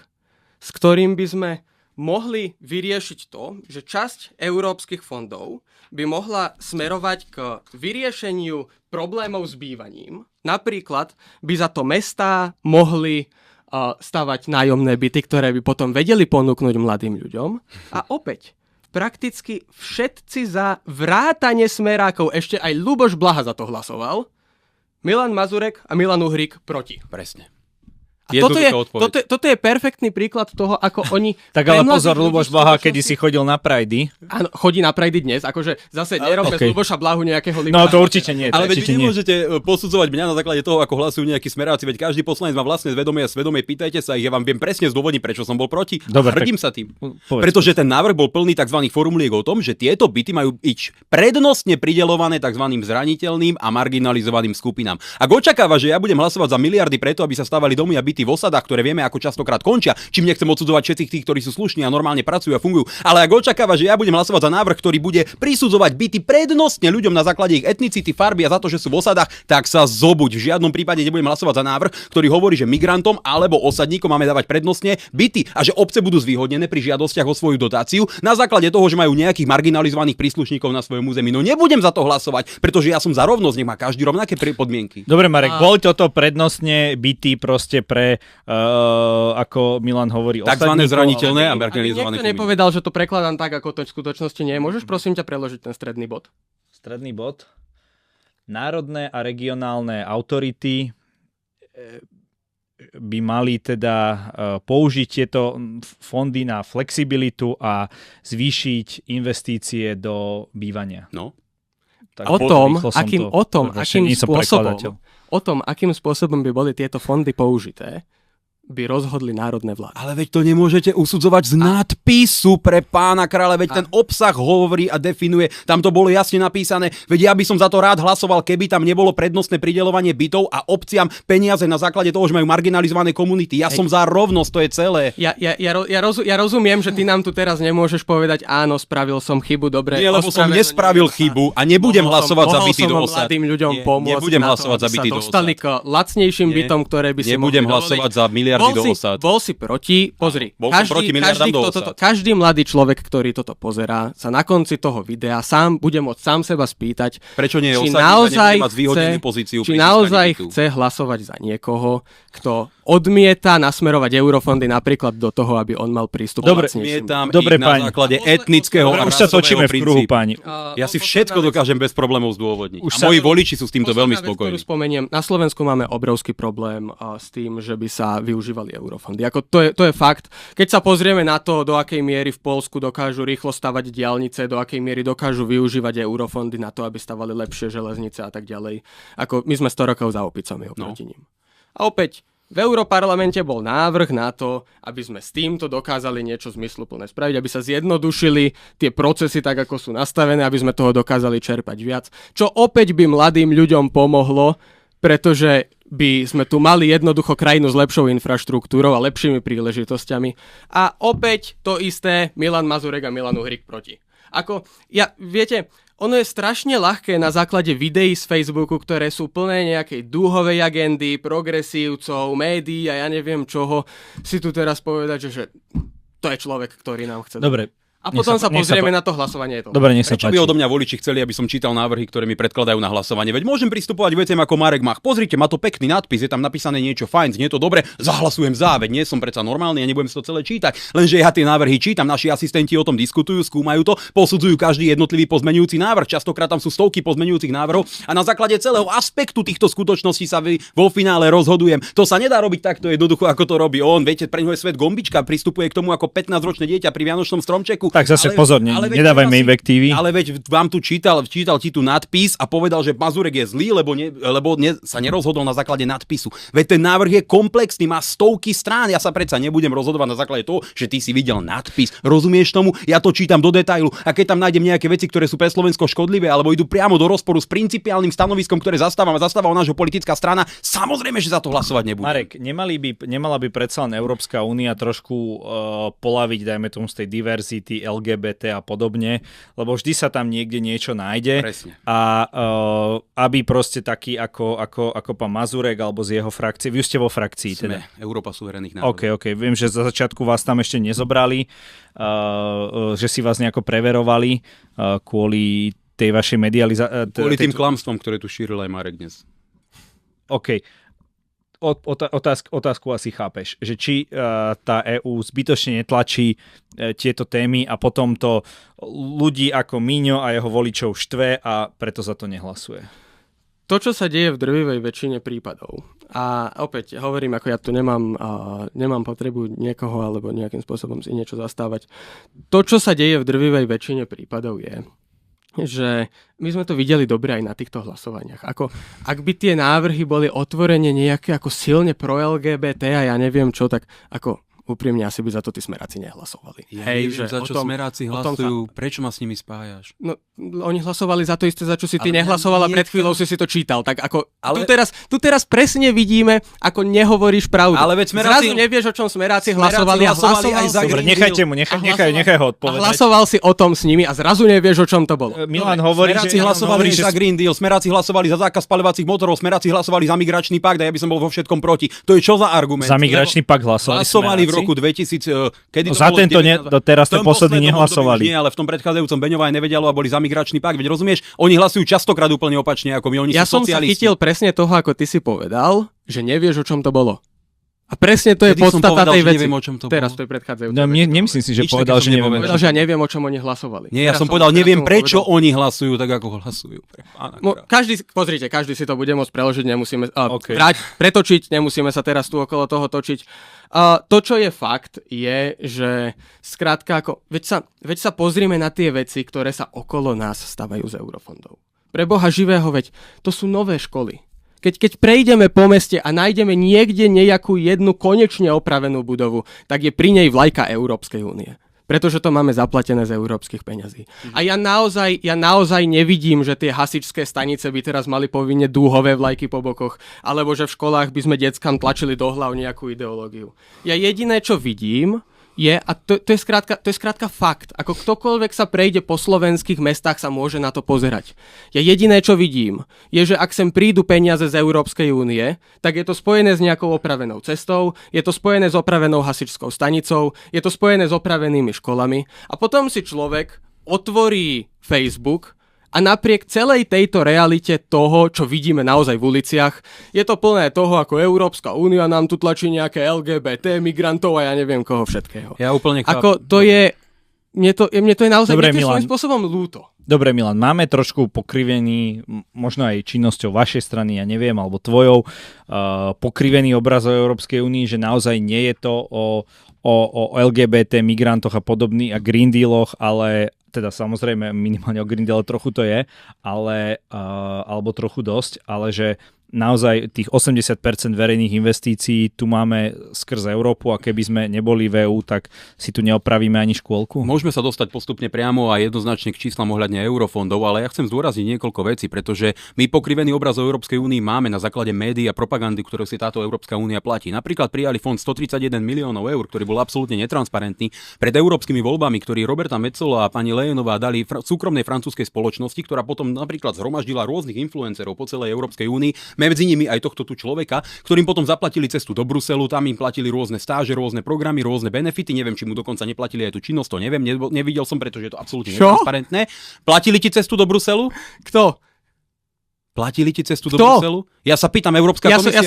s ktorým by sme mohli vyriešiť to, že časť európskych fondov by mohla smerovať k vyriešeniu problémov s bývaním. Napríklad by za to mestá mohli stavať nájomné byty, ktoré by potom vedeli ponúknuť mladým ľuďom. A opäť, prakticky všetci za vrátanie smerákov, ešte aj Ľuboš Blaha za to hlasoval, Milan Mazurek a Milan Uhrík proti. Presne. Toto je perfektný príklad toho, ako oni... Tak ale pozor, Ľuboš Blaha, kedy si chodil na Prajdy. Áno, chodí na Prajdy dnes, akože zase nerobme z Ľuboša Blahu nejakého No liberála. to určite nie. Ale veď vy nemôžete posudzovať mňa na základe toho, ako hlasujú nejakí smeráci, veď každý poslanec má vlastne svedomie, pýtajte sa ich, ja vám viem presne zdôvodniť, prečo som bol proti. Dobre, hrdím sa tým. Pretože ten návrh bol plný tzv. Formuliek o tom, že tieto byty majú byť prednostne prideľované tzv. Zraniteľným a marginalizovaným skupinám. Ak očakáva, že ja budem hlasovať za miliardy preto, aby sa stávali domy a byty v osadách, ktoré vieme, ako častokrát končia, čím nechcem odsudzovať všetkých tých, ktorí sú slušní a normálne pracujú a fungujú, ale ak očakáva, že ja budem hlasovať za návrh, ktorý bude prisudzovať byty prednostne ľuďom na základe ich etnicity, farby a za to, že sú v osadách, tak sa zobuď. V žiadnom prípade nebudem hlasovať za návrh, ktorý hovorí, že migrantom alebo osadníkom máme dávať prednostne byty a že obce budú zvýhodnené pri žiadostiach o svoju dotáciu na základe toho, že majú nejakých marginalizovaných príslušníkov na svojom území. No nebudem za to hlasovať, pretože ja som za rovnosť, nech má každý rovnaké podmienky. Dobre, Marek, boli toto prednostne byty proste pre, ako Milan hovorí, takzvané zraniteľné a marginalizované. Niekto nepovedal, že to prekladám tak, ako to v skutočnosti nie je. Môžeš prosím ťa preložiť ten stredný bod? Stredný bod. Národné a regionálne autority by mali teda použiť tieto fondy na flexibilitu a zvýšiť investície do bývania. No. Tak akým spôsobom by boli tieto fondy použité, by rozhodli národné vlády. Ale veď to nemôžete usudzovať z nadpisu pre pána kráľa, veď ten obsah hovorí a definuje. Tam to bolo jasne napísané. Veď ja by som za to rád hlasoval, keby tam nebolo prednostné prideľovanie bytov a obciam peniaze na základe toho, že majú marginalizované komunity. Ja som za rovnosť, to je celé. Ja rozumiem, že ty nám tu teraz nemôžeš povedať, áno, spravil som chybu, dobre. Nie, lebo som nespravil chybu a nebudem hlasovať za byty do osad. Mladým ľuďom pomôcť. Nebudem hlasovať za byty do osad. Dostali k lacnejším bytom, ktoré by si nebudem hlasovať za miliardy do osad. Bol si proti, pozri. Každý mladý človek, ktorý toto pozerá, sa na konci toho videa bude môcť sám seba spýtať, prečo nie je či naozaj chce hlasovať za niekoho, kto odmieta nasmerovať eurofondy napríklad do toho, aby on mal prístup k lacnejším. Dobre, na základe etnického a už sa točíme v kruhu, páni. Ja si všetko dokážem bez problémov zdôvodniť. A moji voliči sú s týmto veľmi spokojní. Na Slovensku máme obrovský problém s tým, že by sa využívali eurofondy. To je fakt. Keď sa pozrieme na to, do akej miery v Poľsku dokážu rýchlo stavať diaľnice, do akej miery dokážu využívať eurofondy na to, aby stavali lepšie železnice a tak ďalej. My sme 100 rokov za opicami oproti nim. A opäť, v Europarlamente bol návrh na to, aby sme s týmto dokázali niečo zmysluplné spraviť, aby sa zjednodušili tie procesy tak, ako sú nastavené, aby sme toho dokázali čerpať viac. Čo opäť by mladým ľuďom pomohlo, pretože by sme tu mali jednoducho krajinu s lepšou infraštruktúrou a lepšími príležitosťami. A opäť to isté Milan Mazurek a Milan Uhrík proti. Viete, ono je strašne ľahké na základe videí z Facebooku, ktoré sú plné nejakej dúhovej agendy, progresívcov, médií a ja neviem čoho, si tu teraz povedať, že to je človek, ktorý nám chce. Dobre. A potom sa pozrieme na to hlasovanie. Dobre, nech sa páči. Prečo by odo mňa voliči chceli, aby som čítal návrhy, ktoré mi predkladajú na hlasovanie? Veď môžem pristupovať veciam ako Marek Mach. Pozrite, má to pekný nadpis, je tam napísané niečo fajn, znie to dobre, zahlasujem za, veď nie som predsa normálny a nebudem si to celé čítať. Lenže ja tie návrhy čítam, naši asistenti o tom diskutujú, skúmajú to, posudzujú každý jednotlivý pozmeňujúci návrh. Častokrát tam sú stovky pozmeňujúcich návrhov a na základe celého aspektu týchto skutočností sa vo finále rozhodujem. To sa nedá robiť takto jednoducho, ako to robí on. Viete, pre ňoho je svet gombička, pristupuje k tomu ako 15-ročné dieťa pri vianočnom stromčeku. Tak zase pozor. Nedávajme invektívy. Ale veď vám tu čítal ti tu nadpis a povedal, že Mazurek je zlý, lebo sa nerozhodol na základe nadpisu. Veď ten návrh je komplexný, má stovky strán. Ja sa predsa nebudem rozhodovať na základe toho, že ty si videl nadpis. Rozumieš tomu? Ja to čítam do detailu a keď tam nájdem nejaké veci, ktoré sú pre Slovensko škodlivé alebo idú priamo do rozporu s principiálnym stanoviskom, ktoré zastáva nášho politická strana, samozrejme, že za to hlasovať nebudem. Marek, nemala by predsa len Európska únia trošku polaviť, dajme tomu z tej diverzity LGBT a podobne, lebo vždy sa tam niekde niečo nájde. Presne. A aby proste taký ako pán Mazurek alebo z jeho frakcie, vy ste vo frakcii Sme, teda. Európa suverénnych národov. OK, viem, že za začiatku vás tam ešte nezobrali, že si vás nejako preverovali kvôli tej vašej medializácii. Kvôli tým klamstvom, ktoré tu šíril aj Marek dnes. OK. Otázku asi chápeš, že či tá EÚ zbytočne netlačí tieto témy a potom to ľudí ako Míňo a jeho voličov štve a preto za to nehlasuje. to, čo sa deje v drvivej väčšine prípadov, a opäť hovorím, ako ja tu nemám potrebu niekoho alebo nejakým spôsobom si niečo zastávať. To, čo sa deje v drvivej väčšine prípadov je, že my sme to videli dobre aj na týchto hlasovaniach. Ak by tie návrhy boli otvorene nejaké ako silne pro LGBT a ja neviem čo, tak ako úprimne asi by za to tí smeráci nehlasovali. Ja neviem, za čo smeráci hlasujú, prečo ma s nimi spájaš? No, oni hlasovali za to isté, za čo si ty nehlasoval a pred chvíľou si to čítal. Tak ako, tu teraz presne vidíme, ako nehovoríš pravdu. Ale veď smeráci... Zrazu nevieš, o čom smeráci hlasovali aj za Dobre, nechaj ho odpovedať. A hlasoval si o tom s nimi a zrazu nevieš, o čom to bolo. Milan hovorí, že hlasovali za Green Deal, smeráci hlasovali za zákaz spaľovacích motorov, smeráci hlasovali za migračný pakt a ja by som bol vo všetkom proti. To je čo za argument? Za migračný pakt hlasovali v roku 2000, kedy to za bolo tento teraz to posledný nehlasovali. Nie, ale v tom predchádzajúcom Beňová aj nevedelo a boli za migračný pakt. Veď rozumieš, oni hlasujú častokrát úplne opačne ako my, oni sú socialisti. Ja som sa chytil presne toho, ako ty si povedal, že nevieš, o čom to bolo. A presne to je podstata tej veci. Teraz to je predchádzajúce. No, nemyslím si, že povedal, že neviem. Povedal, že ja neviem, o čom oni hlasovali. Nie, ja som povedal, neviem, prečo oni hlasujú tak, ako hlasujú. Každý si to bude môcť preložiť, nemusíme pretočiť, nemusíme sa teraz tu okolo toho točiť. To, čo je fakt, je, že skrátka, veď sa pozrime na tie veci, ktoré sa okolo nás stavajú z eurofondov. Pre Boha živého, veď to sú nové školy. Keď prejdeme po meste a nájdeme niekde nejakú jednu konečne opravenú budovu, tak je pri nej vlajka Európskej únie. Pretože to máme zaplatené z európskych peňazí. A ja naozaj nevidím, že tie hasičské stanice by teraz mali povinne dúhové vlajky po bokoch, alebo že v školách by sme deckám tlačili do hlav nejakú ideológiu. Ja jediné, čo vidím, a to je skrátka fakt. Ako ktokoľvek sa prejde po slovenských mestách, sa môže na to pozerať. Ja jediné, čo vidím, je, že ak sem prídu peniaze z Európskej únie, tak je to spojené s nejakou opravenou cestou, je to spojené s opravenou hasičskou stanicou, je to spojené s opravenými školami a potom si človek otvorí Facebook a napriek celej tejto realite toho, čo vidíme naozaj v uliciach, je to plné toho, ako Európska únia nám tu tlačí nejaké LGBT, migrantov a ja neviem koho všetkého. Ja úplne chápem. Ako to je... Mne to je naozaj svojím spôsobom ľúto. Dobre, Milan, máme trošku pokrivený, možno aj činnosťou vašej strany, ja neviem, alebo tvojou, pokrivený obraz o Európskej únii, že naozaj nie je to o LGBT, migrantoch a podobných a Green Dealoch, ale teda samozrejme minimálne o Green Deal trochu to je, ale, alebo trochu dosť, ale že naozaj tých 80% verejných investícií tu máme skrz Európu a keby sme neboli v EU, tak si tu neopravíme ani škôlku? Môžeme sa dostať postupne priamo a jednoznačne k číslam ohľadne eurofondov, ale ja chcem zdôrazniť niekoľko vecí, pretože my pokrivený obraz o Európskej únii máme na základe médií a propagandy, ktorú si táto Európska únia platí. Napríklad prijali fond 131 miliónov eur, ktorý bol absolútne netransparentný pred európskymi voľbami, ktorý Roberta Metsola a pani Leyenová dali súkromnej francúzskej spoločnosti, ktorá potom napríklad zhromaždila rôznych influencerov po celej Európskej únii. Medzi nimi aj tohto tu človeka, ktorým potom zaplatili cestu do Bruselu, tam im platili rôzne stáže, rôzne programy, rôzne benefity, neviem, či mu dokonca neplatili aj tú činnosť, to neviem, nevidel som, pretože je to absolútne netransparentné. Platili ti cestu do Bruselu? Kto? Platili ti cestu do Bruselu? Ja sa pýtam, Európska komisia...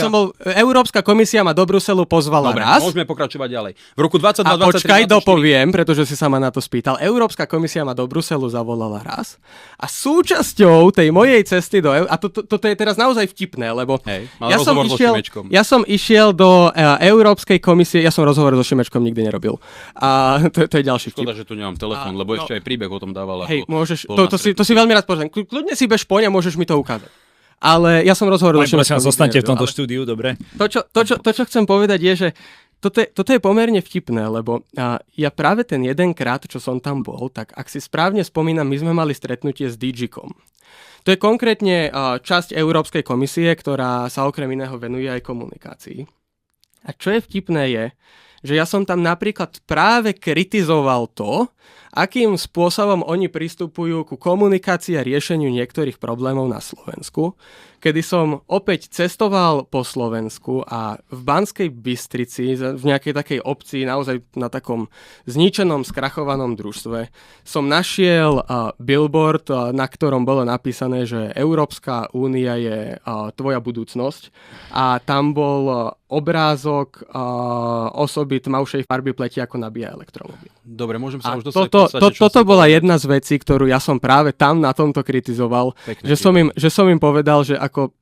Európska komisia ma do Bruselu pozvala raz. Môžeme pokračovať ďalej. V roku 2022... Počkaj, dopoviem, pretože si sa ma na to spýtal. Európska komisia ma do Bruselu zavolala raz a súčasťou tej mojej cesty do... A toto je teraz naozaj vtipné, lebo ja som išiel do Európskej komisie, ja som rozhovor so Šimečkom nikdy nerobil. A to je ďalší vtip. Škoda, že tu nemám telefón, lebo ešte aj príbeh o tom dával. Hej, môžeš, to si veľmi rád povedať. Kľudne si bež poň a môžeš mi to ukázať. Ale ja som rozhovoril... Zostaňte v tomto štúdiu, dobre? To, čo chcem povedať, je, že toto je pomerne vtipné, lebo ja práve ten jedenkrát, čo som tam bol, tak ak si správne spomínam, my sme mali stretnutie s DG-kom. To je konkrétne časť Európskej komisie, ktorá sa okrem iného venuje aj komunikácii. A čo je vtipné je, že ja som tam napríklad práve kritizoval to, akým spôsobom oni pristupujú ku komunikácii a riešeniu niektorých problémov na Slovensku, kedy som opäť cestoval po Slovensku a v Banskej Bystrici, v nejakej takej obci, naozaj na takom zničenom, skrachovanom družstve, som našiel billboard, na ktorom bolo napísané, že Európska únia je tvoja budúcnosť a tam bol obrázok osoby tmavšej farby pleti, ako nabíja elektromobil. Dobre, môžem sa už dostať Toto bola jedna z vecí, ktorú ja som práve tam na tomto kritizoval, že som im povedal, že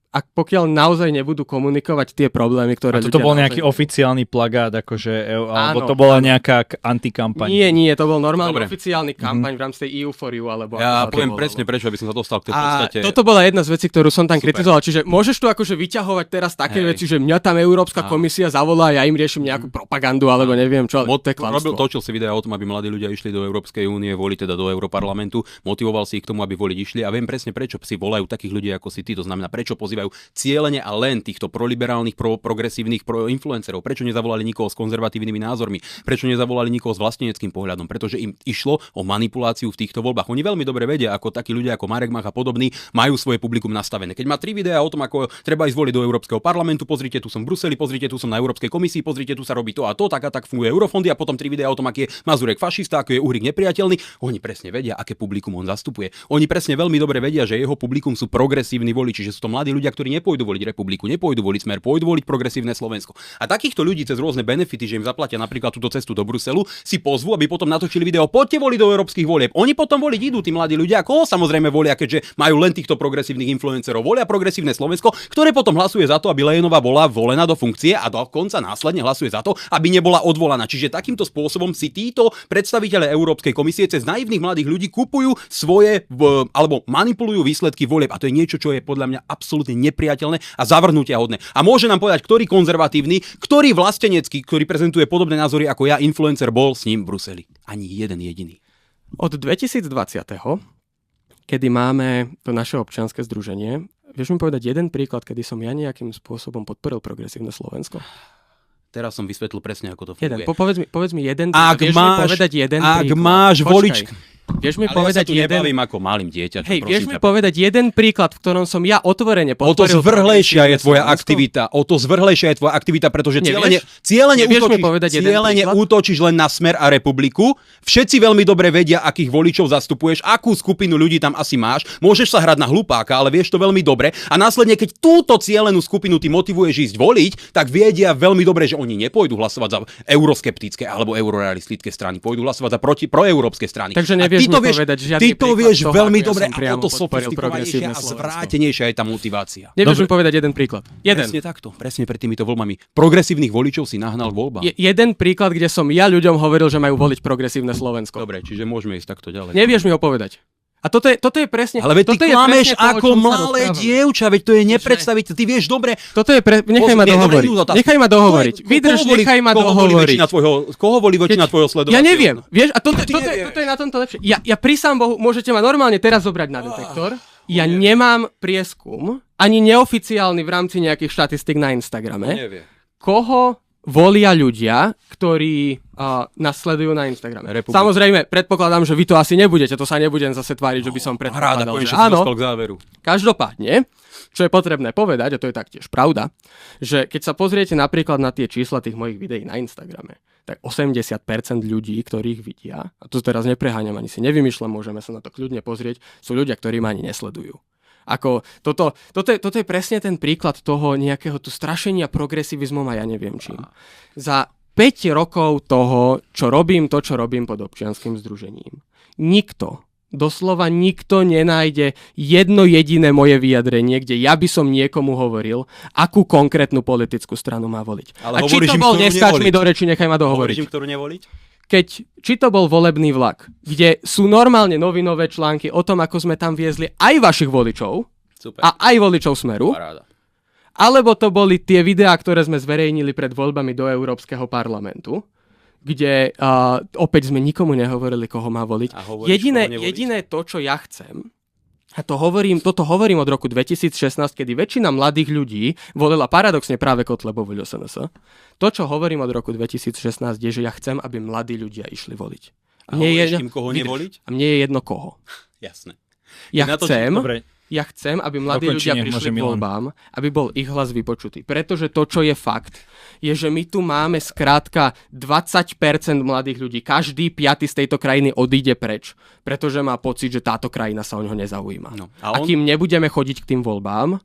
pokiaľ naozaj nebudú komunikovať tie problémy, ktoré ľudia... A toto bol nejaký oficiálny plagát, akože, alebo to bola nejaká antikampaň? Nie, to bol normálny oficiálny kampaň v rámci tej EU4U, alebo... Ja poviem presne prečo, aby som sa dostal k tej podstate. A toto bola jedna z vecí, ktorú som tam kritizoval, čiže môžeš tu akože vyťahovať teraz také veci, že mňa tam Európska komisia zavolá, ja im riešim nejakú propagandu, alebo neviem čo, ale to je klamstvo. Točil si video o tom, aby mladí ľudia išli do Európskej únie, voliť teda do Europarlamentu, motivoval si ich k tomu, aby voliť išli a viem presne prečo si volajú takých ľudí ako si ty, to znamená prečo pozývajú cielene a len týchto proliberálnych, progresívnych influencerov. Prečo nezavolali nikoho s konzervatívnymi názormi? Prečo nezavolali nikoho s vlasteneckým pohľadom? Pretože im išlo o manipuláciu v týchto voľbách. Oni veľmi dobre vedia, ako takí ľudia ako Marek Mach a podobní majú svoje publikum nastavené. Keď má 3 videá o tom, ako treba ísť voliť do Európskeho parlamentu, pozrite, tu som v Bruseli, pozrite, tu som na Európskej komisii, pozrite, tu sa robí to a to, tak a tak fungujú eurofondy a potom 3 videá o tom, aký je Mazurek fašista, ako je Uhrík nepriateľný. Oni presne vedia, aké publikum on zastupuje. Oni presne veľmi dobre vedia, že jeho publikum sú progresívni voliči, že sú to mladí ľudia, ktorí nepôjdu voliť Republiku, nepôjdu voliť Smer, pôjdu voliť progresívne Slovensko. A takýchto ľudí cez rôzne benefity, že im zaplatia napríklad túto cestu do Bruselu, si pozvú, aby potom natočili video, poďte voliť do európskych volieb. Oni potom voliť idú tí mladí ľudia, koho samozrejme volia, keďže majú len týchto progresívnych influencerov, volia progresívne Slovensko, ktoré potom hlasuje za to, aby Lejenová bola volená do funkcie a dokonca následne hlasuje za to, aby nebola odvolaná. Čiže takýmto spôsobom si títo predstavitelia Európskej komisie cez naivných mladých ľudí kupujú svoje alebo manipulujú výsledky volieb a to je niečo, čo je podľa mňa absolútne nepriateľné a zavrhnutia hodné. A môže nám povedať, ktorý konzervatívny, ktorý vlastenecký, ktorý prezentuje podobné názory ako ja, influencer, bol s ním v Bruseli. Ani jeden jediný. Od 2020., kedy máme to naše občianske združenie, vieš mi povedať jeden príklad, kedy som ja nejakým spôsobom podporil progresívne Slovensko? Teraz som vysvetlil presne, ako to funguje. Povedz mi jeden príklad. Vieš mi povedať jeden príklad? Ak máš voličku... Vieš mi ale povedať ja sa tu nebavím ako malým dieťaťom. Hej, vieš mi povedať jeden príklad, v ktorom som ja otvorene podporil... O to zvrhlejšia je tvoja aktivita. O to zvrhlejšia je tvoja aktivita, pretože cieľene útočíš len na Smer a Republiku. Všetci veľmi dobre vedia, akých voličov zastupuješ, akú skupinu ľudí tam asi máš. Môžeš sa hrať na hlupáka, ale vieš to veľmi dobre. A následne, keď túto cielenú skupinu ty motivuješ ísť voliť, tak vedia veľmi dobre, že oni nepôjdu hlasovať za euroskeptické alebo eurorealistické strany. Pôjdu hlasovať za proeurópske strany. Takže ty to vieš veľmi dobre a o to sofistikovanejšia a zvrátenejšia je tá motivácia. Nevieš mi povedať jeden príklad. Presne takto, presne pred týmito voľbami. Progresívnych voličov si nahnal voľba. Jeden príklad, kde som ja ľuďom hovoril, že majú voliť progresívne Slovensko. Dobre, čiže môžeme ísť takto ďalej. Nevieš mi ho povedať. A toto je presne... Ale veď ty klameš ako malé dievča, veď to je nepredstaviteľné. Ty vieš dobre... Nechaj ma dohovoriť. Vydrž, nechaj ma dohovoriť. Koho volí väčšina tvojho sledovateľa? Ja neviem. Vieš, a toto je na tomto lepšie. Ja prisám Bohu, môžete ma normálne teraz zobrať na detektor. Ja nemám prieskum, ani neoficiálny v rámci nejakých štatistík na Instagrame. Koho volia ľudia, ktorí nás sledujú na Instagrame. Samozrejme, predpokladám, že vy to asi nebudete, to sa nebudem zase tváriť, že by som predpokladal, že áno. Každopádne, čo je potrebné povedať, a to je taktiež pravda, že keď sa pozriete napríklad na tie čísla tých mojich videí na Instagrame, tak 80% ľudí, ktorých vidia, a to teraz nepreháňam, ani si nevymýšľam, môžeme sa na to kľudne pozrieť, sú ľudia, ktorí ma ani nesledujú. Ako toto je presne ten príklad toho nejakého tu strašenia progresivizmom a ja neviem čím. Za 5 rokov toho, čo robím pod občianskym združením, doslova nikto nenájde jedno jediné moje vyjadrenie, kde ja by som niekomu hovoril, akú konkrétnu politickú stranu má voliť. Ale a či to bol, neskáč mi do reči, nechaj ma dohovoriť. Hovoríš im, ktorú nevoliť? Či to bol volebný vlak, kde sú normálne novinové články o tom, ako sme tam viezli aj vašich voličov. Super. A aj voličov Smeru. Paráda. Alebo to boli tie videá, ktoré sme zverejnili pred voľbami do Európskeho parlamentu, kde opäť sme nikomu nehovorili, koho má voliť. Jediné to, čo ja chcem, a toto hovorím od roku 2016, kedy väčšina mladých ľudí volila paradoxne práve Kotlebovu SNS. To, čo hovorím od roku 2016, je, že ja chcem, aby mladí ľudia išli voliť. A hovoríš im, koho nevoliť? A mne je jedno koho. Jasné. Ja chcem, aby mladí ľudia prišli k voľbám, aby bol ich hlas vypočutý. Pretože to, čo je fakt, je, že my tu máme skrátka 20% mladých ľudí. Každý piaty z tejto krajiny odíde preč, pretože má pocit, že táto krajina sa o ňoho nezaujíma. No, a kým nebudeme chodiť k tým voľbám,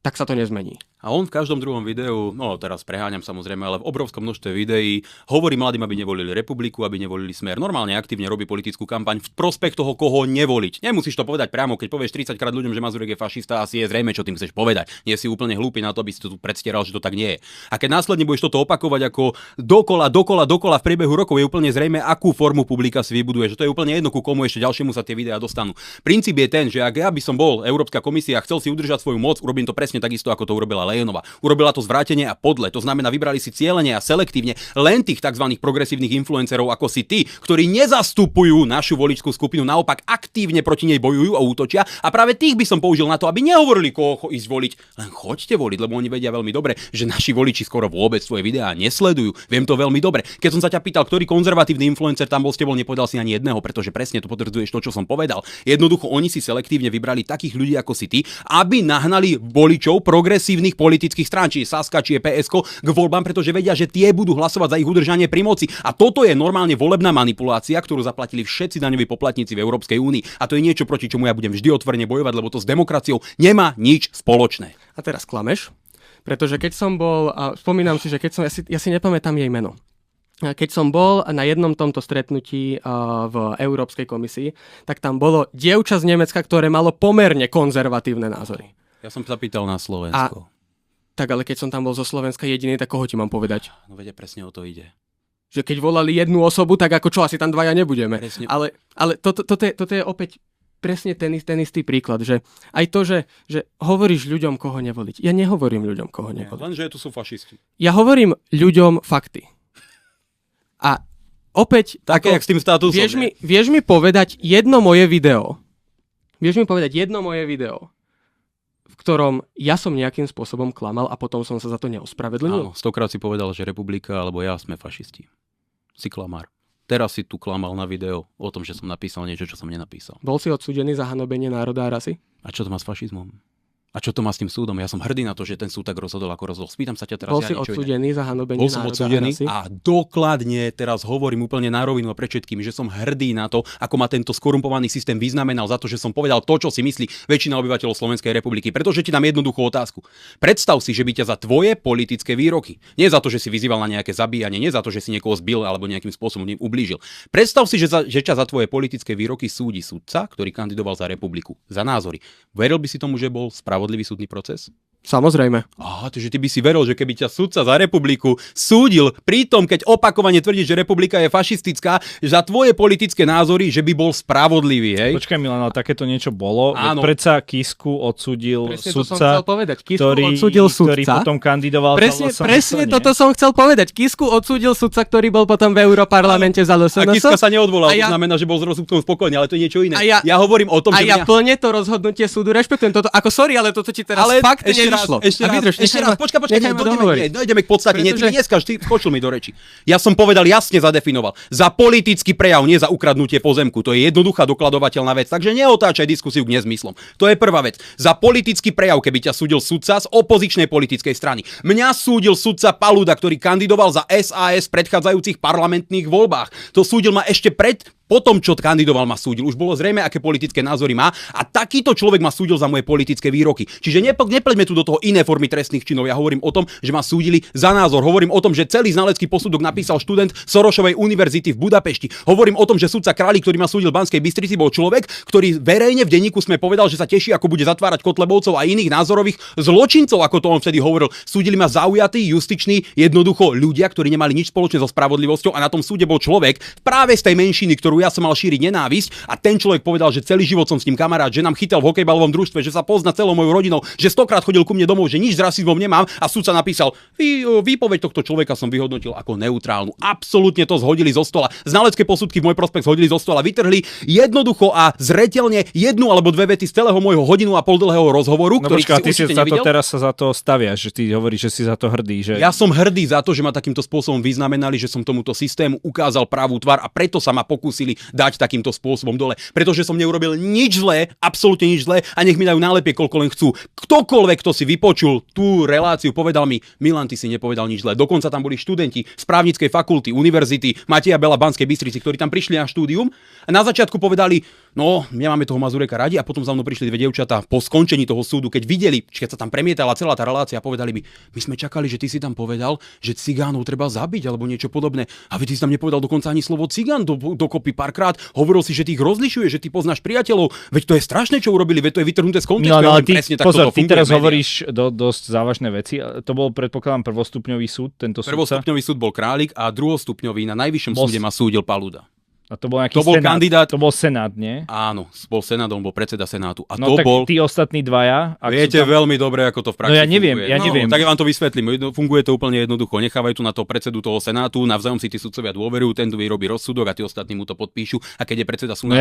tak sa to nezmení. A on v každom druhom videu, no teraz preháňam samozrejme, ale v obrovskom množstve videí hovorí mladým, aby nevolili Republiku, aby nevolili Smer. Normálne aktívne robí politickú kampaň v prospech toho, koho nevoliť. Nemusíš to povedať priamo, keď povieš 30 krát ľuďom, že Mazurek je fašista, asi je zrejme, čo tým chceš povedať. Nie si úplne hlúpy na to, aby si to tu predstieral, že to tak nie je. A keď následne budeš toto opakovať ako dokola v priebehu rokov, je úplne zrejme, akú formu publika si vybuduje, že to je úplne jedno, ku komu ešte ďalšiemu sa tie videá dostanú. Princíp je ten, že ak ja by som bol Európska komisia a chcel si udržať svoju moc, urobím to presne takisto, ako to urobila Lejonova. Urobila to zvrátenie a podle. To znamená, vybrali si cielene a selektívne len tých tzv. Progresívnych influencerov ako si ty, ktorí nezastupujú našu voličskú skupinu, naopak aktívne proti nej bojujú a útočia. A práve tých by som použil na to, aby nehovorili, koho ísť voliť. Len choďte voliť, lebo oni vedia veľmi dobre, že naši voliči skoro vôbec svoje videá nesledujú. Viem to veľmi dobre. Keď som sa ťa pýtal, ktorý konzervatívny influencer tam bol s tebou, nepovedal si ani jedného, pretože presne to potvrdzuješ to, čo som povedal. Jednoducho oni si selektívne vybrali takých ľudí ako si ty, aby nahnali voličov progresívnych politických strán, či je Saska, či je PSK, k voľbám, pretože vedia, že tie budú hlasovať za ich udržanie pri moci. A toto je normálne volebná manipulácia, ktorú zaplatili všetci daňoví poplatníci v Európskej únii. A to je niečo, proti čomu ja budem vždy otvorene bojovať, lebo to s demokraciou nemá nič spoločné. A teraz klameš, pretože keď som bol, a spomínam si, že keď som, ja si nepamätám jej meno. Keď som bol na jednom tomto stretnutí v Európskej komisii, tak tam bolo dievča z Nemecka, ktoré malo pomerne konzervatívne názory. Ja som sa pýtal na Slovensko. Tak ale keď som tam bol zo Slovenska jediný, tak koho ti mám povedať? No veď presne o to ide. Že keď volali jednu osobu, tak ako čo, asi tam dvaja nebudeme. Presne. Ale toto je opäť presne ten istý príklad, že aj to, že hovoríš ľuďom, koho nevoliť. Ja nehovorím ľuďom, koho nevoliť. Lenže tu sú fašisti. Ja hovorím ľuďom fakty. A opäť... Také, jak s tým statusom. Vieš mi povedať jedno moje video, v ktorom ja som nejakým spôsobom klamal a potom som sa za to neospravedlnil? Áno, 100-krát si povedal, že Republika alebo ja sme fašisti. Si klamár. Teraz si tu klamal na video o tom, že som napísal niečo, čo som nenapísal. Bol si odsúdený za hanobenie národa a rasy? A čo to má s fašizmom? A čo to má s tým súdom? Ja som hrdý na to, že ten súd tak rozhodol, ako rozhodol. Spýtam sa ťa teraz. Bol si odsúdený za hanobenie národa a rasy? Bol som odsúdený a dokladne teraz hovorím úplne na rovinu a pred všetkým, že som hrdý na to, ako ma tento skorumpovaný systém vyznamenal za to, že som povedal to, čo si myslí väčšina obyvateľov Slovenskej republiky. Pretože ti dám jednoduchú otázku. Predstav si, že by ťa za tvoje politické výroky, nie za to, že si vyzýval na nejaké zabíjanie, nie za to, že si niekoho zbil alebo nejakým spôsobom ublížil. Predstav si, že ťa za tvoje politické výroky súdi sudca, ktorý kandidoval za republiku, za názory. Veril by si tomu, že bol spravodlivý súdny proces? Samozrejme. Takže ty by si veril, že keby ťa sudca za republiku súdil pritom, keď opakovane tvrdíš, že republika je fašistická, za tvoje politické názory, že by bol spravodlivý, hej? Počkaj, Milan, ale takéto niečo bolo. Áno. Predsa Kisku odsúdil presne sudca, ktorý potom kandidoval Presne toto som chcel povedať. Kisku odsúdil sudca, ktorý bol potom v Europarlamente za LSNS. A Kiska sa neodvolal, to znamená, že bol s rozsudkom spokojný, ale to je niečo iné. Ja hovorím o tom, že ja plne to rozhodnutie súdu rešpektujem. Toto, ako sorry, ale toto ti teraz fakt nevyšlo. Ešte raz, počkaj, dojdeme k podstate. Nie, ty dneska ty skočil mi do reči. Ja som povedal, jasne zadefinoval. Za politický prejav, nie za ukradnutie pozemku. To je jednoduchá dokladovateľná vec. Takže neotáčaj diskusiu k nezmyslom. To je prvá vec. Za politický prejav, keby ťa súdil sudca z opozičnej politickej strany. Mňa súdil sudca Paluda, ktorý kandidoval za SAS v predchádzajúcich parlamentných voľbách. To súdil ma ešte potom, čo kandidoval, ma súdil. Už bolo zrejme, aké politické názory má. A takýto človek ma súdil za moje politické výroky. Čiže nepleďme tu do toho iné formy trestných činov. Ja hovorím o tom, že ma súdili za názor. Hovorím o tom, že celý znalecký posudok napísal študent Sorošovej univerzity v Budapešti. Hovorím o tom, že sudca Králik, ktorý ma súdil v Banskej Bystrici, bol človek, ktorý verejne v denníku Sme povedal, že sa teší, ako bude zatvárať Kotlebovcov a iných názorových zločincov, ako to on vtedy hovoril. Súdili ma zaujatí, justiční, jednoducho ľudia, ktorí nemali nič spoločné so spravodlivosťou, a na tom súde bol človek práve z tej menšiny, ktorú ja som mal šíriť nenávisť, a ten človek povedal, že celý život som s ním kamarát, že nám chytal v hokejbalovom družstve, že sa pozná celou mojou rodinou, že 100-krát chodil ku mne domov, že nič s rasizmom nemám, a sudca napísal: výpoveď tohto človeka som vyhodnotil ako neutrálnu. Absolútne to zhodili zo stola. Znalecké posudky v môj prospech zhodili zo stola, vytrhli jednoducho a zreteľne jednu alebo dve vety z celého môjho hodinu a pol dlhého rozhovoru, ktorý si určite nevidel. Teraz sa za to staviaš, že ty hovoríš, že si za to hrdý, že... Ja som hrdý za to, že ma takýmto spôsobom vyznamenali, že som tomuto systému ukázal pravú tvár, a preto sa ma pokúsili nechceli dať takýmto spôsobom dole, pretože som neurobil nič zlé, absolútne nič zlé a nech mi dajú nálepie, koľko len chcú. Ktokoľvek, kto si vypočul tú reláciu, povedal mi: Milan, ty si nepovedal nič zlé. Dokonca tam boli študenti z právnickej fakulty, univerzity Mateja Bela Banskej Bystrici, ktorí tam prišli na štúdium a na začiatku povedali: no, nemáme toho Mazureka radi, a potom za mnou prišli dve dievčatá po skončení toho súdu, keď videli, keď sa tam premietala celá tá relácia, povedali mi: my sme čakali, že ty si tam povedal, že cigánov treba zabiť alebo niečo podobné. A ty si tam nepovedal dokonca ani slovo cigán dokopy párkrát. Hovoril si, že ty ich rozlišuješ, že ty poznáš priateľov. Veď to je strašné, čo urobili, veď to je vytrhnuté z kontextu. Milan, ale ty, pozor, ty teraz média. hovoríš dosť závažné veci. To bol, predpokladám, prvostupňový súd, tento súdca. Prvostupňový súd bol Králik a druhostupňový na najvyššom súde ma súdil Paluda. A to bol nejaký to bol senát, kandidát. To bol senát, nie? Áno, bol senátom, bol predseda senátu. A no to tak bol... tí ostatní dvaja... Viete tam... veľmi dobre, ako to v praxi No ja neviem, funguje. Tak ja vám to vysvetlím. Funguje to úplne jednoducho. Nechávajú tu na to predsedu toho senátu, navzájom si tí sudcovia dôverujú, ten vyrobí rozsudok a tí ostatní mu to podpíšu. A keď je predseda senátu,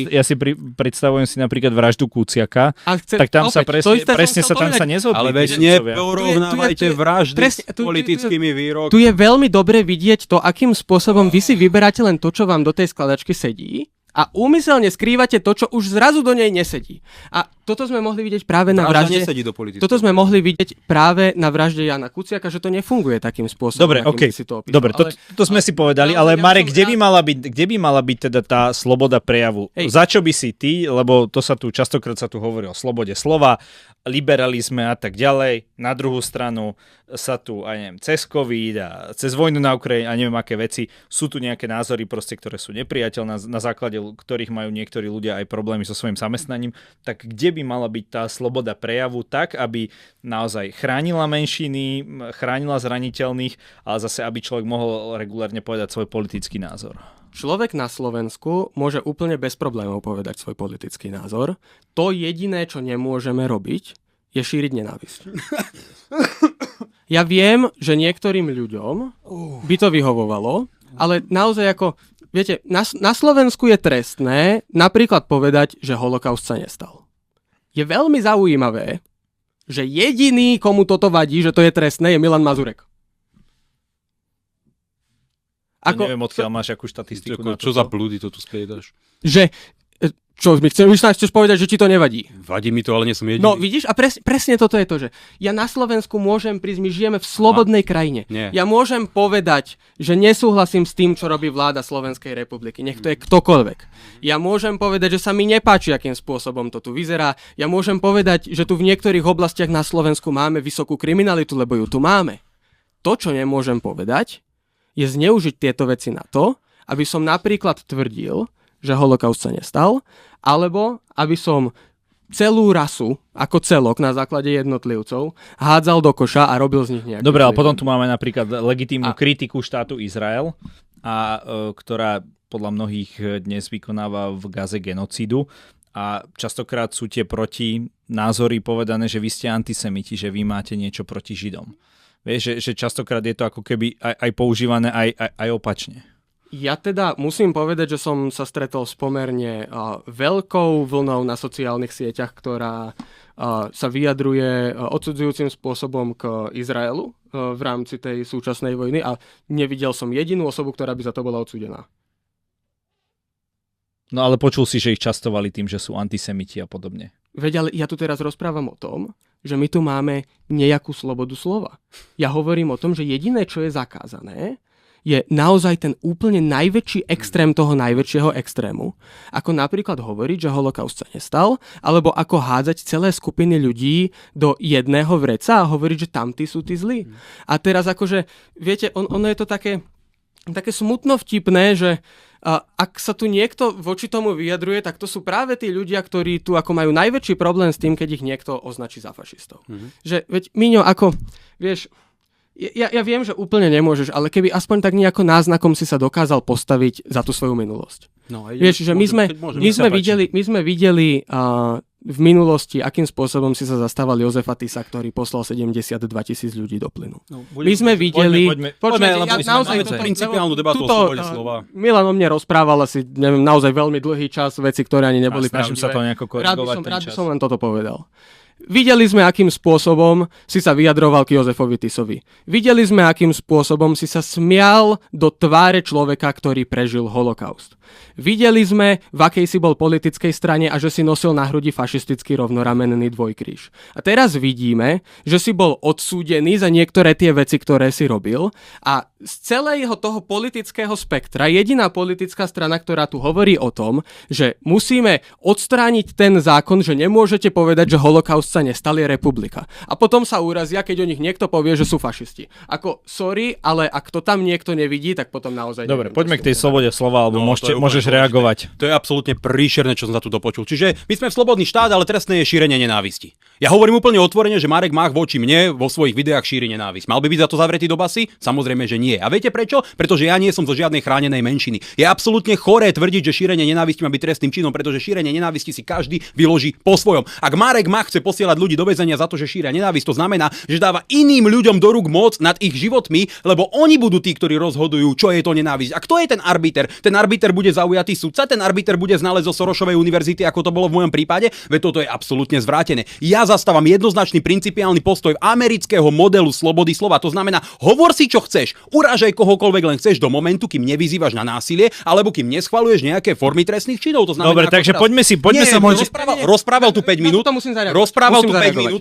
ja si predstavujem si napríklad vraždu Kuciaka, tak tam sa presne sa tam sa nezhodli. Ale veď neporovnávajte vraždy s politickými výrokmi. Tu je veľmi dobre vidieť to, akým spôsobom vy si vyberáte len to, čo vám do tej skladačky sedí. A úmyselne skrývate to, čo už zrazu do nej nesedí. A toto sme mohli vidieť práve na vražde. Toto sme mohli vidieť práve na vražde Jana Kuciaka, že to nefunguje takým spôsobom. Dobre, okej. Dobre, to sme si povedali, ale Marek, kde by mala byť teda tá sloboda prejavu? Za čo by si ty, lebo to sa tu častokrát hovorí o slobode slova, liberalizme a tak ďalej. Na druhú stranu sa tu, cez COVID a cez vojnu na Ukrajine a neviem aké veci, sú tu nejaké názory proste, ktoré sú nepriateľné, na základe ktorých majú niektorí ľudia aj problémy so svojím zamestnaním. Tak kde by mala byť tá sloboda prejavu tak, aby naozaj chránila menšiny, chránila zraniteľných, ale zase aby človek mohol regulárne povedať svoj politický názor? Človek na Slovensku môže úplne bez problémov povedať svoj politický názor. To jediné, čo nemôžeme robiť, je šíriť nenávisť. Ja viem, že niektorým ľuďom by to vyhovovalo, ale naozaj viete, na Slovensku je trestné napríklad povedať, že holokaust sa nestal. Je veľmi zaujímavé, že jediný, komu toto vadí, že to je trestné, je Milan Mazurek. Neviem, odkiaľ máš akú štatistiku. Čo za blúdy to tu skliedaš? Že, chceš povedať, že ti to nevadí? Vadí mi to, ale nie som jediný. No vidíš, a presne toto je to, že ja na Slovensku môžem prísť, my žijeme v slobodnej krajine. Nie. Ja môžem povedať, že nesúhlasím s tým, čo robí vláda Slovenskej republiky. Nech to je ktokoľvek. Ja môžem povedať, že sa mi nepáči, akým spôsobom to tu vyzerá. Ja môžem povedať, že tu v niektorých oblastiach na Slovensku máme vysokú kriminalitu, lebo ju tu máme. To, čo nemôžem povedať, je zneužiť tieto veci na to, aby som napríklad tvrdil, že holokaust sa nestal, alebo aby som celú rasu, ako celok na základe jednotlivcov, hádzal do koša a robil z nich nejaký... Dobre, ale potom tu máme napríklad legitímnu kritiku štátu Izrael, ktorá podľa mnohých dnes vykonáva v Gaze genocídu. A častokrát sú tie protinázory povedané, že vy ste antisemiti, že vy máte niečo proti Židom. Vieš, že častokrát je to ako keby aj používané aj opačne. Ja teda musím povedať, že som sa stretol s pomerne veľkou vlnou na sociálnych sieťach, ktorá sa vyjadruje odsudzujúcim spôsobom k Izraelu v rámci tej súčasnej vojny a nevidel som jedinú osobu, ktorá by za to bola odsúdená. No ale počul si, že ich častovali tým, že sú antisemiti a podobne. Veď ale ja tu teraz rozprávam o tom, že my tu máme nejakú slobodu slova. Ja hovorím o tom, že jediné, čo je zakázané, je naozaj ten úplne najväčší extrém toho najväčšieho extrému. Ako napríklad hovoriť, že holokaust sa nestal, alebo ako hádzať celé skupiny ľudí do jedného vreca a hovoriť, že tamtí sú tí zlí. A teraz akože, viete, ono je to také smutno vtipné, že ak sa tu niekto voči tomu vyjadruje, tak to sú práve tí ľudia, ktorí tu ako majú najväčší problém s tým, keď ich niekto označí za fašistov. Že, veď Miňo, vieš, ja viem, že úplne nemôžeš, ale keby aspoň tak nejako náznakom si sa dokázal postaviť za tú svoju minulosť. No, vieš, že my sme videli v minulosti, akým spôsobom si sa zastával Jozefa Tisa, ktorý poslal 72 000 ľudí do plynu. No, my sme videli... Poďme, naozaj principiálnu debatu o slobode slova. Milan o mne rozprával asi, neviem, naozaj veľmi dlhý čas, veci, ktoré ani neboli pravdivé. Snažím sa to nejako korigovať rád by som len toto povedal. Videli sme, akým spôsobom si sa vyjadroval k Jozefovi Tisovi. Videli sme, akým spôsobom si sa smial do tváre človeka, ktorý prežil holokaust. Videli sme, v akej si bol politickej strane a že si nosil na hrudi fašistický rovnoramenný dvojkríž. A teraz vidíme, že si bol odsúdený za niektoré tie veci, ktoré si robil a z celého toho politického spektra jediná politická strana, ktorá tu hovorí o tom, že musíme odstrániť ten zákon, že nemôžete povedať, že holokaust sa nestal, je Republika. A potom sa urazia, keď o nich niekto povie, že sú fašisti. Ako, sorry, ale ak to tam niekto nevidí, tak potom naozaj... Dobre, poďme k tej slobode slova, alebo môžeš reagovať. To je absolútne príšerné, čo som za tu dopočul. Čiže my sme slobodný štát, ale trestné je šírenie nenávisti. Ja hovorím úplne otvorene, že Marek Mach voči mne vo svojich videách šíri nenávisť. Mal by byť za to zavretý do basy? Samozrejme, že nie. A viete prečo? Pretože ja nie som zo žiadnej chránenej menšiny. Je absolútne choré tvrdiť, že šírenie nenávisti má byť trestným činom, pretože šírenie nenávisti si každý vyloží po svojom. Ak Marek Mach chce posielať ľudí do väzenia za to, že šíria nenávisť, to znamená, že dáva iným ľuďom do rúk moc nad ich životmi, lebo oni budú tí, ktorí rozhodujú, čo je to nenávisť. A kto je ten arbiter? Ten arbiter bude zaujatý sudca, ten arbiter bude znalec zo Sorošovej univerzity, ako to bolo v mojom prípade, veď toto je absolútne zvrátené. Ja zastávam jednoznačný principiálny postoj amerického modelu slobody slova. To znamená, hovor si čo chceš, urážaj kohokoľvek len chceš do momentu, kým nevyzývaš na násilie, alebo kým neschvaľuješ nejaké formy trestných činov. To znamená, dobre, takže poďme sa rozprával tu 5 minút.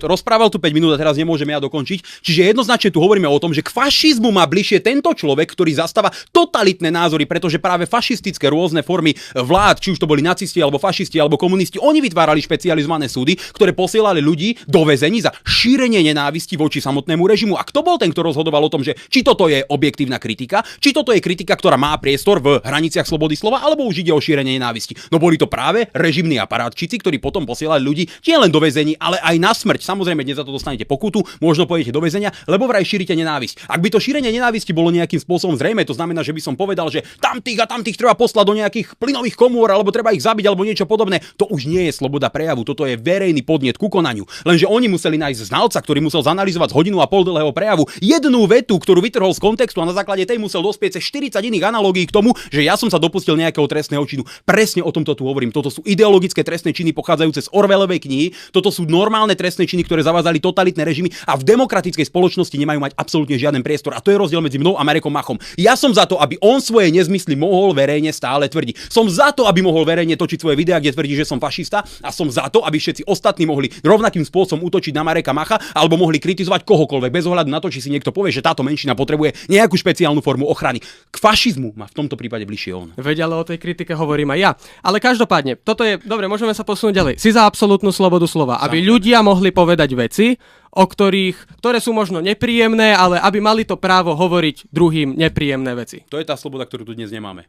Rozprával tu 5 minút a teraz nemôžem ja dokončiť. Čiže jednoznačne tu hovoríme o tom, že k fašizmu má bližšie tento človek, ktorý zastáva totalitné názory, pretože práve fašistické rôzne formy vlád, či už to boli nacisti alebo fašisti alebo komunisti, oni vytvárali špecializované súdy, ktoré posielali ľudí do väzení za šírenie nenávisti voči samotnému režimu. A kto bol ten, kto rozhodoval o tom, že či toto je objektívna kritika, či toto je kritika, ktorá má priestor v hraniciach slobody slova, alebo už ide o šírenie nenávisti. No boli to práve režimní aparátčici, ktorí potom posielali ľudí nie len do väzení, ale aj na smrť. Samozrejme, dnes za to dostanete pokutu, možno pôjdete do väzenia, lebo vraj šírite nenávisť. Ak by to šírenie nenávisti bolo nejakým spôsobom zrejme, to znamená, že by som povedal, že tamtých a tamtých treba poslať do nejakých plynových komôr, alebo treba ich zabiť, alebo niečo podobné. To už nie je sloboda prejavu, toto je verejný podnet ku konaniu. Lenže oni museli nájsť znalca, ktorý musel zanalyzovať z hodinu a pol dlhého prejavu jednu vetu, ktorú vytrhol z kontextu a na základe tej musel dospieť cez 40 iných analógií k tomu, že ja som sa dopustil nejakého trestného činu. Presne o tomto tu hovorím. Toto sú ideologické trestné činy pochádzajúce z Orwellovej knihy. Toto sú normálne trestné činy, ktoré zavádzali totalitné režimy a v demokratickej spoločnosti nemajú mať absolútne žiaden priestor. A to je rozdiel medzi mnou a Marekom Machom. Ja som za to, aby on svoje nezmysly mohol verejne stále tvrdiť. Som za to, aby mohol verejne točiť svoje videá, kde tvrdí, že som fašista, a som za to, aby všetci ostatní mohli rovnakým spôsobom útočiť na Mareka Macha alebo mohli kritizovať kohokoľvek bez ohľadu na to, či si niekto povie, že táto menšina potrebuje nejakú špeciálnu formu ochrany. K fašizmu má v tomto prípade bližšie on. Veď ale o tej kritike hovorím aj ja. Ale každopádne, toto je dobre, môžeme sa posunúť ďalej. Si za absolútnu slobodu slova, aby ľudia mohli povedať veci, ktoré sú možno nepríjemné, ale aby mali to právo hovoriť druhým nepríjemné veci. To je tá sloboda, ktorú tu dnes nemáme.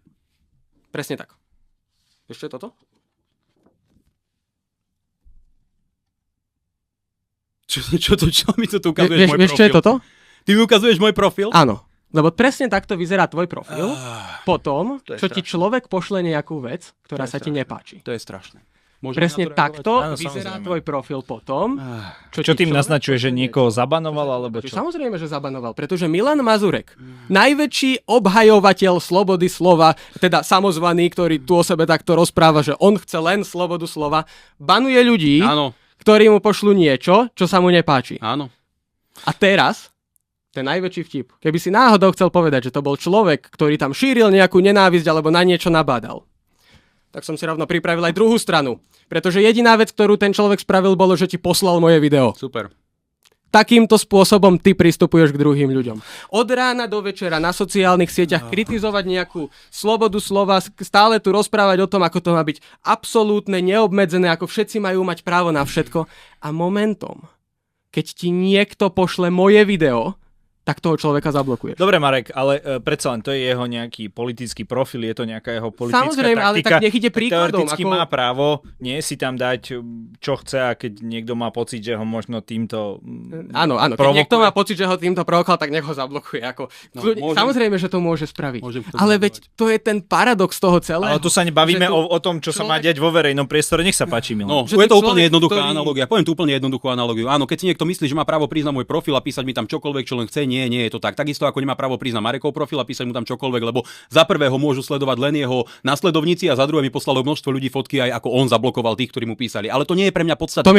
Presne tak. Ešte toto? Čo mi to tu ukazuješ môj profil? Vieš, čo je toto? Ty mi ukazuješ môj profil? Áno. Lebo presne takto vyzerá tvoj profil potom, čo ti človek pošle nejakú vec, ktorá sa ti nepáči. To je strašné. Presne takto vyzerá tvoj profil potom. Čo tým naznačuje, že niekoho zabanoval, alebo čo? Samozrejme, že zabanoval, pretože Milan Mazurek, najväčší obhajovateľ slobody slova, teda samozvaný, ktorý tu o sebe takto rozpráva, že on chce len slobodu slova, banuje ľudí, ktorí mu pošlú niečo, čo sa mu nepáči. Áno. A teraz, ten najväčší vtip, keby si náhodou chcel povedať, že to bol človek, ktorý tam šíril nejakú nenávisť alebo na niečo nabádal, tak som si rovno pripravil aj druhú stranu. Pretože jediná vec, ktorú ten človek spravil, bolo, že ti poslal moje video. Super. Takýmto spôsobom ty pristupuješ k druhým ľuďom. Od rána do večera na sociálnych sieťach kritizovať nejakú slobodu slova, stále tu rozprávať o tom, ako to má byť absolútne neobmedzené, ako všetci majú mať právo na všetko. A momentom, keď ti niekto pošle moje video, tak toho človeka zablokuješ. Dobre, Marek, ale predsa len to je jeho nejaký politický profil, je to nejaká jeho politická Samozrejme, taktika. Ale tak nech ide príkladom. Teoreticky má právo, nie si tam dať, čo chce, a keď niekto má pocit, že ho možno týmto Áno, keď niekto má pocit, že ho týmto provokal, tak nech ho zablokuje. Samozrejme, že to môže spraviť. Ale veď to je ten paradox toho celého. Ale tu sa nebavíme o tom, čo sa má diať vo verejnom priestore. Nech sa páči, Milan. No, je to úplne jednoduchá analogia. Poviem tu úplne jednoduchú analogiu. Áno, keď si niekto myslí, že má právo prísť na môj profil a písať mi tam čokoľvek, čo len chce, nie je to tak. Takisto ako nemá právo prísť na Marekov profil a písať mu tam čokoľvek, lebo za prvého môžu sledovať len jeho nasledovníci a za druhé mi poslalo množstvo ľudí fotky aj ako on zablokoval tých, ktorí mu písali. Ale to nie je pre mňa podstatné.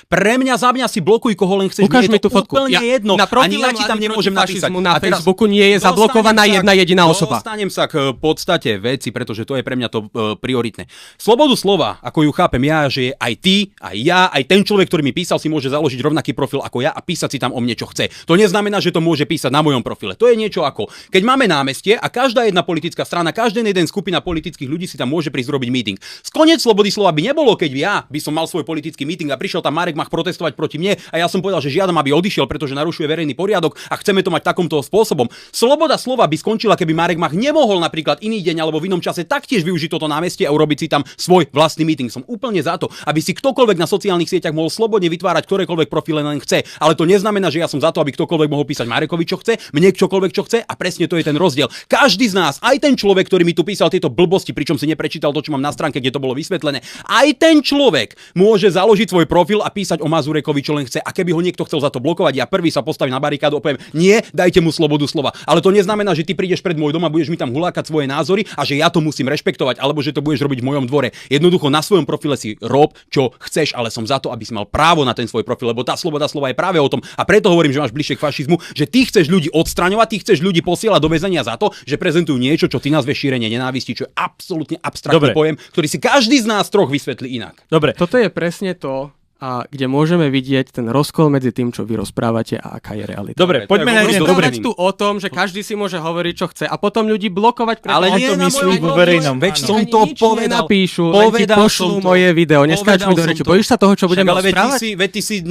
Pre mňa za mňa si blokuj koho len chceš. Ukáž mi tú fotku. Úplne jedno. Ani ja ti tam nemôžem napísať. Na Facebooku nie je zablokovaná jedna jediná osoba. Dostanem sa k podstate veci, pretože to je pre mňa to prioritné. Slobodu slova, ako ju chápem ja, že aj ty, aj ja, aj ten človek, ktorý mi písal, si môže založiť rovnaký profil ako ja a písať si tam o mne, čo chce. To neznamená, že to môže písať na mojom profile. To je niečo ako, keď máme námestie a každá jedna politická strana, každá jedna skupina politických ľudí si tam môže prísť robiť meeting. Koniec slobody slova by nebolo, keď ja by som mal svoj politický meeting a prišiel tam Marek Mach protestovať proti mne a ja som povedal, že žiadam, aby odišiel, pretože narušuje verejný poriadok a chceme to mať takomto spôsobom. Sloboda slova by skončila, keby Marek Mach nemohol napríklad iný deň alebo v inom čase taktiež využiť toto námestie a urobiť si tam svoj vlastný meeting. Som úplne za to, aby si ktokoľvek na sociálnych sieťach mohol slobodne vytvárať ktorékoľvek profile len chce, ale to neznamená, že ja som za to, aby ktokoľvek mohol písať Marekovi čo chce, mne čokoľvek čo chce a presne to je ten rozdiel. Každý z nás, aj ten človek, ktorý mi tu písal tieto blbosti, pričom si neprečítal to, čo mám na stránke, kde to bolo vysvetlené, aj ten človek môže založiť svoj profil a písať o Mazurekovi čo len chce. A keby ho niekto chcel za to blokovať, ja prvý sa postavím na barikádu a poviem: "Nie, dajte mu slobodu slova." Ale to neznamená, že ty prídeš pred môj dom a budeš mi tam hulákať svoje názory a že ja to musím rešpektovať, alebo že to budeš robiť v mojom dvore. Jednoducho na svojom profile si rob čo chceš, ale som za to, aby si mal právo na ten svoj profil, lebo tá sloboda slova je práve o tom. A preto hovorím, že máš bližšie k fašizmu, že ty chceš ľudí odstraňovať, ty chceš ľudí posielať do väzenia za to, že prezentujú niečo, čo ty nazveš šírenie nenávisti, čo je absolútne abstraktný pojem, ktorý si každý z nás troch vysvetlí inak. Dobre. Toto je presne to, a kde môžeme vidieť ten rozkol medzi tým, čo vy rozprávate a aká je realita. Dobre, poďme na jeden dobrý. Tu o tom, že každý si môže hovoriť, čo chce a potom ľudí blokovať. Ale nie to myslí vo verejnom. Veď som to povedal. Napíšu, len ti pošlú moje video. Neskáč mi do reči. Bojíš sa toho, čo budem rozprávať? Veď ty si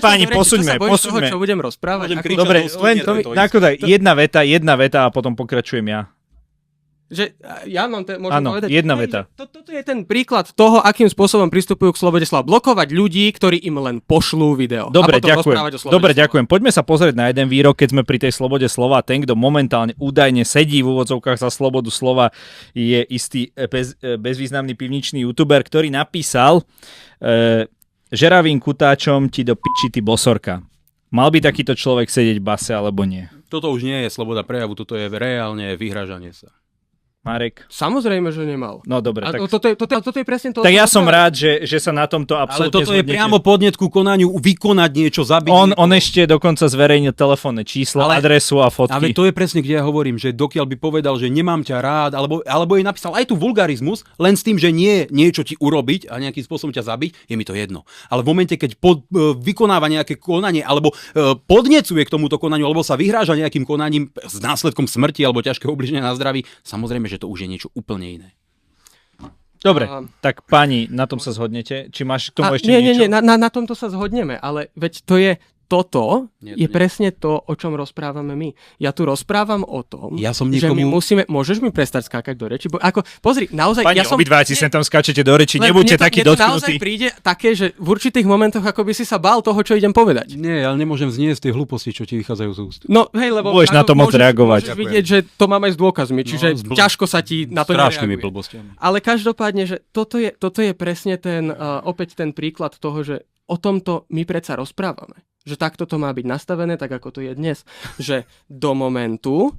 páni, posuňme. Toho, čo budem rozprávať? Dobre, len jedna veta a potom pokračujem ja. Že ja mám môžem povedať. Jedna veta. Toto je ten príklad toho, akým spôsobom pristupujú k slobode slova. Blokovať ľudí, ktorí im len pošlú video. Dobre, ďakujem. Poďme sa pozrieť na jeden výrok, keď sme pri tej slobode slova. Ten, kto momentálne údajne sedí v úvodzovkách za slobodu slova, je istý bezvýznamný pivničný youtuber, ktorý napísal: "Žeravým kutáčom ti do piči, ty bosorka." Mal by takýto človek sedieť v base alebo nie? Toto už nie je sloboda prejavu, toto je reálne vyhrážanie sa. Marek? Samozrejme, že nemal. No dobre. Tak... Toto je presne to. Tak ja som rád, že sa na tomto absolútne zhodnete. Ale toto je priamo podnet ku konaniu vykonať niečo, zabiť. On ešte dokonca zverejnil telefónne číslo, adresu a fotky. Ale to je presne, kde ja hovorím, že dokiaľ by povedal, že nemám ťa rád, alebo jej napísal aj tu vulgarizmus, len s tým, že nie niečo ti urobiť a nejakým spôsobom ťa zabiť, je mi to jedno. Ale v momente, keď vykonáva nejaké konanie alebo podnecuje k tomuto konaniu, alebo sa vyhráža nejakým konaním s následkom smrti alebo ťažkého ubliženia na zdraví, samozrejme, že to už je niečo úplne iné. Dobre, tak páni, na tom sa zhodnete? Či máš k tomu ešte niečo? Nie, na tomto sa zhodneme, ale veď to je... Toto je presne to, o čom rozprávame my. Ja tu rozprávam o tom, že my musíme... Môžeš mi prestať skákať do reči? Pozri, naozaj... Pani, obidvaja si sem tam skáčete do reči, nebuďte takí dotknutí. Mne to naozaj príde také, že v určitých momentoch ako by si sa bál toho, čo idem povedať. Nie, ale nemôžem zniesť tie hlúposti, čo ti vychádzajú z úst. No, hej, lebo... Môžeš na to moc reagovať. Môžeš vidieť, že to mám aj s dôkazmi, čiže ťažko sa ti na to nereaguje. Blbostiami. Ale každopádne, že toto je presne opäť ten príklad toho, že o tomto my predsa rozprávame. Že takto to má byť nastavené, tak ako to je dnes. Že do momentu,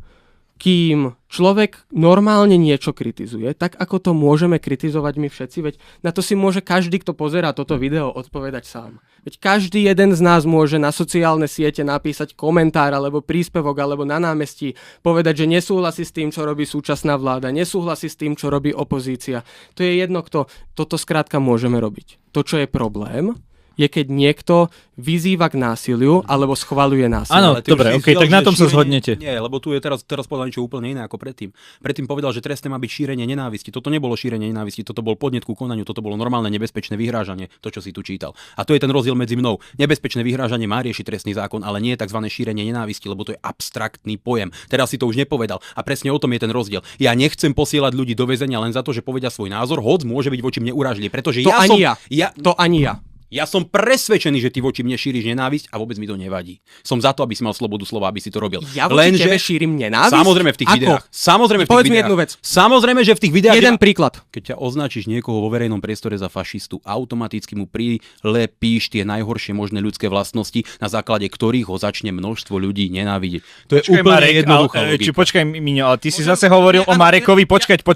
kým človek normálne niečo kritizuje, tak ako to môžeme kritizovať my všetci, veď na to si môže každý, kto pozerá toto video, odpovedať sám. Veď každý jeden z nás môže na sociálne siete napísať komentár alebo príspevok alebo na námestí povedať, že nesúhlasí s tým, čo robí súčasná vláda, nesúhlasí s tým, čo robí opozícia. To je jedno, kto toto skrátka môžeme robiť. To, čo je problém, je, keď niekto vyzýva k násiliu alebo schvaľuje násilie. Áno, dobre, okej, tak na tom sa zhodnete. Nie, lebo tu je teraz povedal niečo úplne iné ako predtým. Predtým povedal, že trestné má byť šírenie nenávisti. Toto nebolo šírenie nenávisti, toto bol podnet ku konaniu, toto bolo normálne nebezpečné vyhrážanie, to čo si tu čítal. A to je ten rozdiel medzi mnou. Nebezpečné vyhrážanie má riešiť trestný zákon, ale nie tzv. Šírenie nenávisti, lebo to je abstraktný pojem. Teraz si to už nepovedal. A presne o tom je ten rozdiel. Ja nechcem posielať ľudí do väzenia len za to, že povedia svoj názor, hoc môže byť voči mne urážlivý, pretože to ani ja. Ja som presvedčený, že ty voči mne šíriš nenávisť a vôbec mi to nevadí. Som za to, aby si mal slobodu slova, aby si to robil. Ja voči tebe šírim nenávisť? Samozrejme v tých videách. Samozrejme v tých Povedz mi videách. jednu vec. Samozrejme, že v tých videách. Jeden príklad. Keď ťa označíš niekoho vo verejnom priestore za fašistu, automaticky mu prilepíš tie najhoršie možné ľudské vlastnosti, na základe ktorých ho začne množstvo ľudí nenávidieť. To je úplne jednoduchá logika. Počkaj, Miňo, ale ty si zase hovoril o Marekovi. Počkať.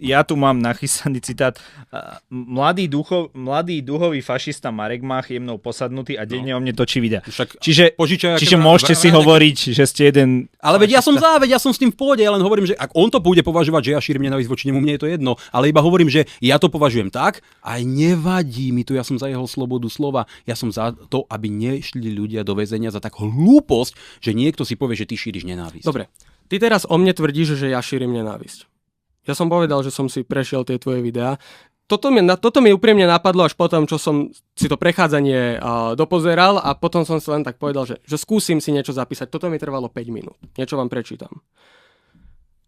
Ja tu mám nachystaný citát. Mladý duhový fašista Marek Mach je mnou posadnutý a denne o mne točí videa. Čiže môžete si hovoriť, že ste jeden... Ale veď ja som s tým v pohode, ja len hovorím, že ak on to bude považovať, že ja šírim nenávisť voči nemu, mne je to jedno, ale iba hovorím, že ja to považujem tak a nevadí mi to, ja som za jeho slobodu slova, ja som za to, aby nešli ľudia do väzenia za takú hlúposť, že niekto si povie, že ty šíriš nenávisť. Dobre, ty teraz o mne tvrdíš, že ja šírim nenávisť. Ja som povedal, že som si prešiel tie tvoje videá. Toto mi úprimne napadlo až potom, čo som si to prechádzanie dopozeral a potom som si len tak povedal, že skúsim si niečo zapísať. Toto mi trvalo 5 minút. Niečo vám prečítam.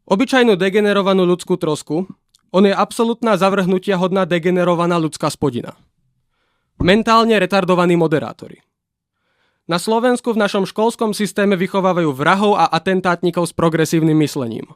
Obyčajnú degenerovanú ľudskú trosku, on je absolútna zavrhnutia hodná degenerovaná ľudská spodina. Mentálne retardovaní moderátori. Na Slovensku v našom školskom systéme vychovávajú vrahov a atentátnikov s progresívnym myslením.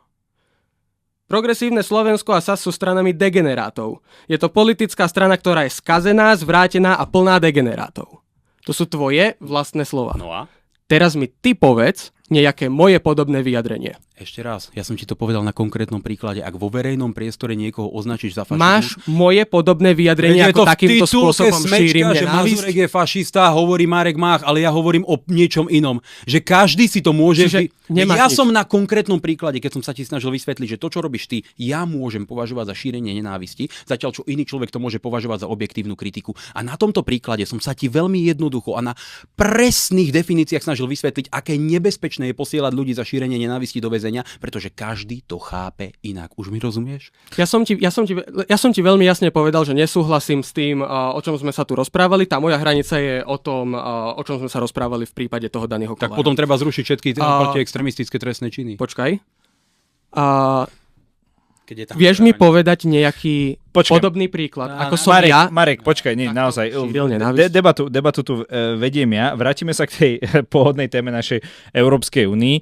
Progresívne Slovensko a SAS sú stranami degenerátov. Je to politická strana, ktorá je skazená, zvrátená a plná degenerátov. To sú tvoje vlastné slova. No a? Teraz mi ty povedz nejaké moje podobné vyjadrenie. Ešte raz, ja som ti to povedal na konkrétnom príklade. Ak vo verejnom priestore niekoho označíš za fašizmus... Máš moje podobné vyjadrenie, ako takýmto spôsobom šírim nenávisť? Že Mazurek je fašista, hovorí Marek Mach, ale ja hovorím o niečom inom. Že každý si to môže... Ja som na konkrétnom príklade, keď som sa ti snažil vysvetliť, že to, čo robíš ty, ja môžem považovať za šírenie nenávisti, zatiaľ čo iný človek to môže považovať za objektívnu kritiku. A na tomto príklade som sa ti veľmi jednoducho a na presných definíciách snažil vysvetliť, aké nebezpečné je posielať ľudí za šírenie nenávisti do väzenia, pretože každý to chápe inak. Už mi rozumieš? Ja som ti veľmi jasne povedal, že nesúhlasím s tým, o čom sme sa tu rozprávali. Tá moja hranica je o tom, o čom sme sa rozprávali v prípade toho daného Kollára. Tak potom treba zrušiť všetky protiextremistické trestné činy. Počkaj. Vieš mi povedať nejaký podobný príklad, ako som Marek, počkaj, nie, naozaj. Debatu tu vediem ja. Vrátime sa k tej pohodnej téme našej Európskej únii.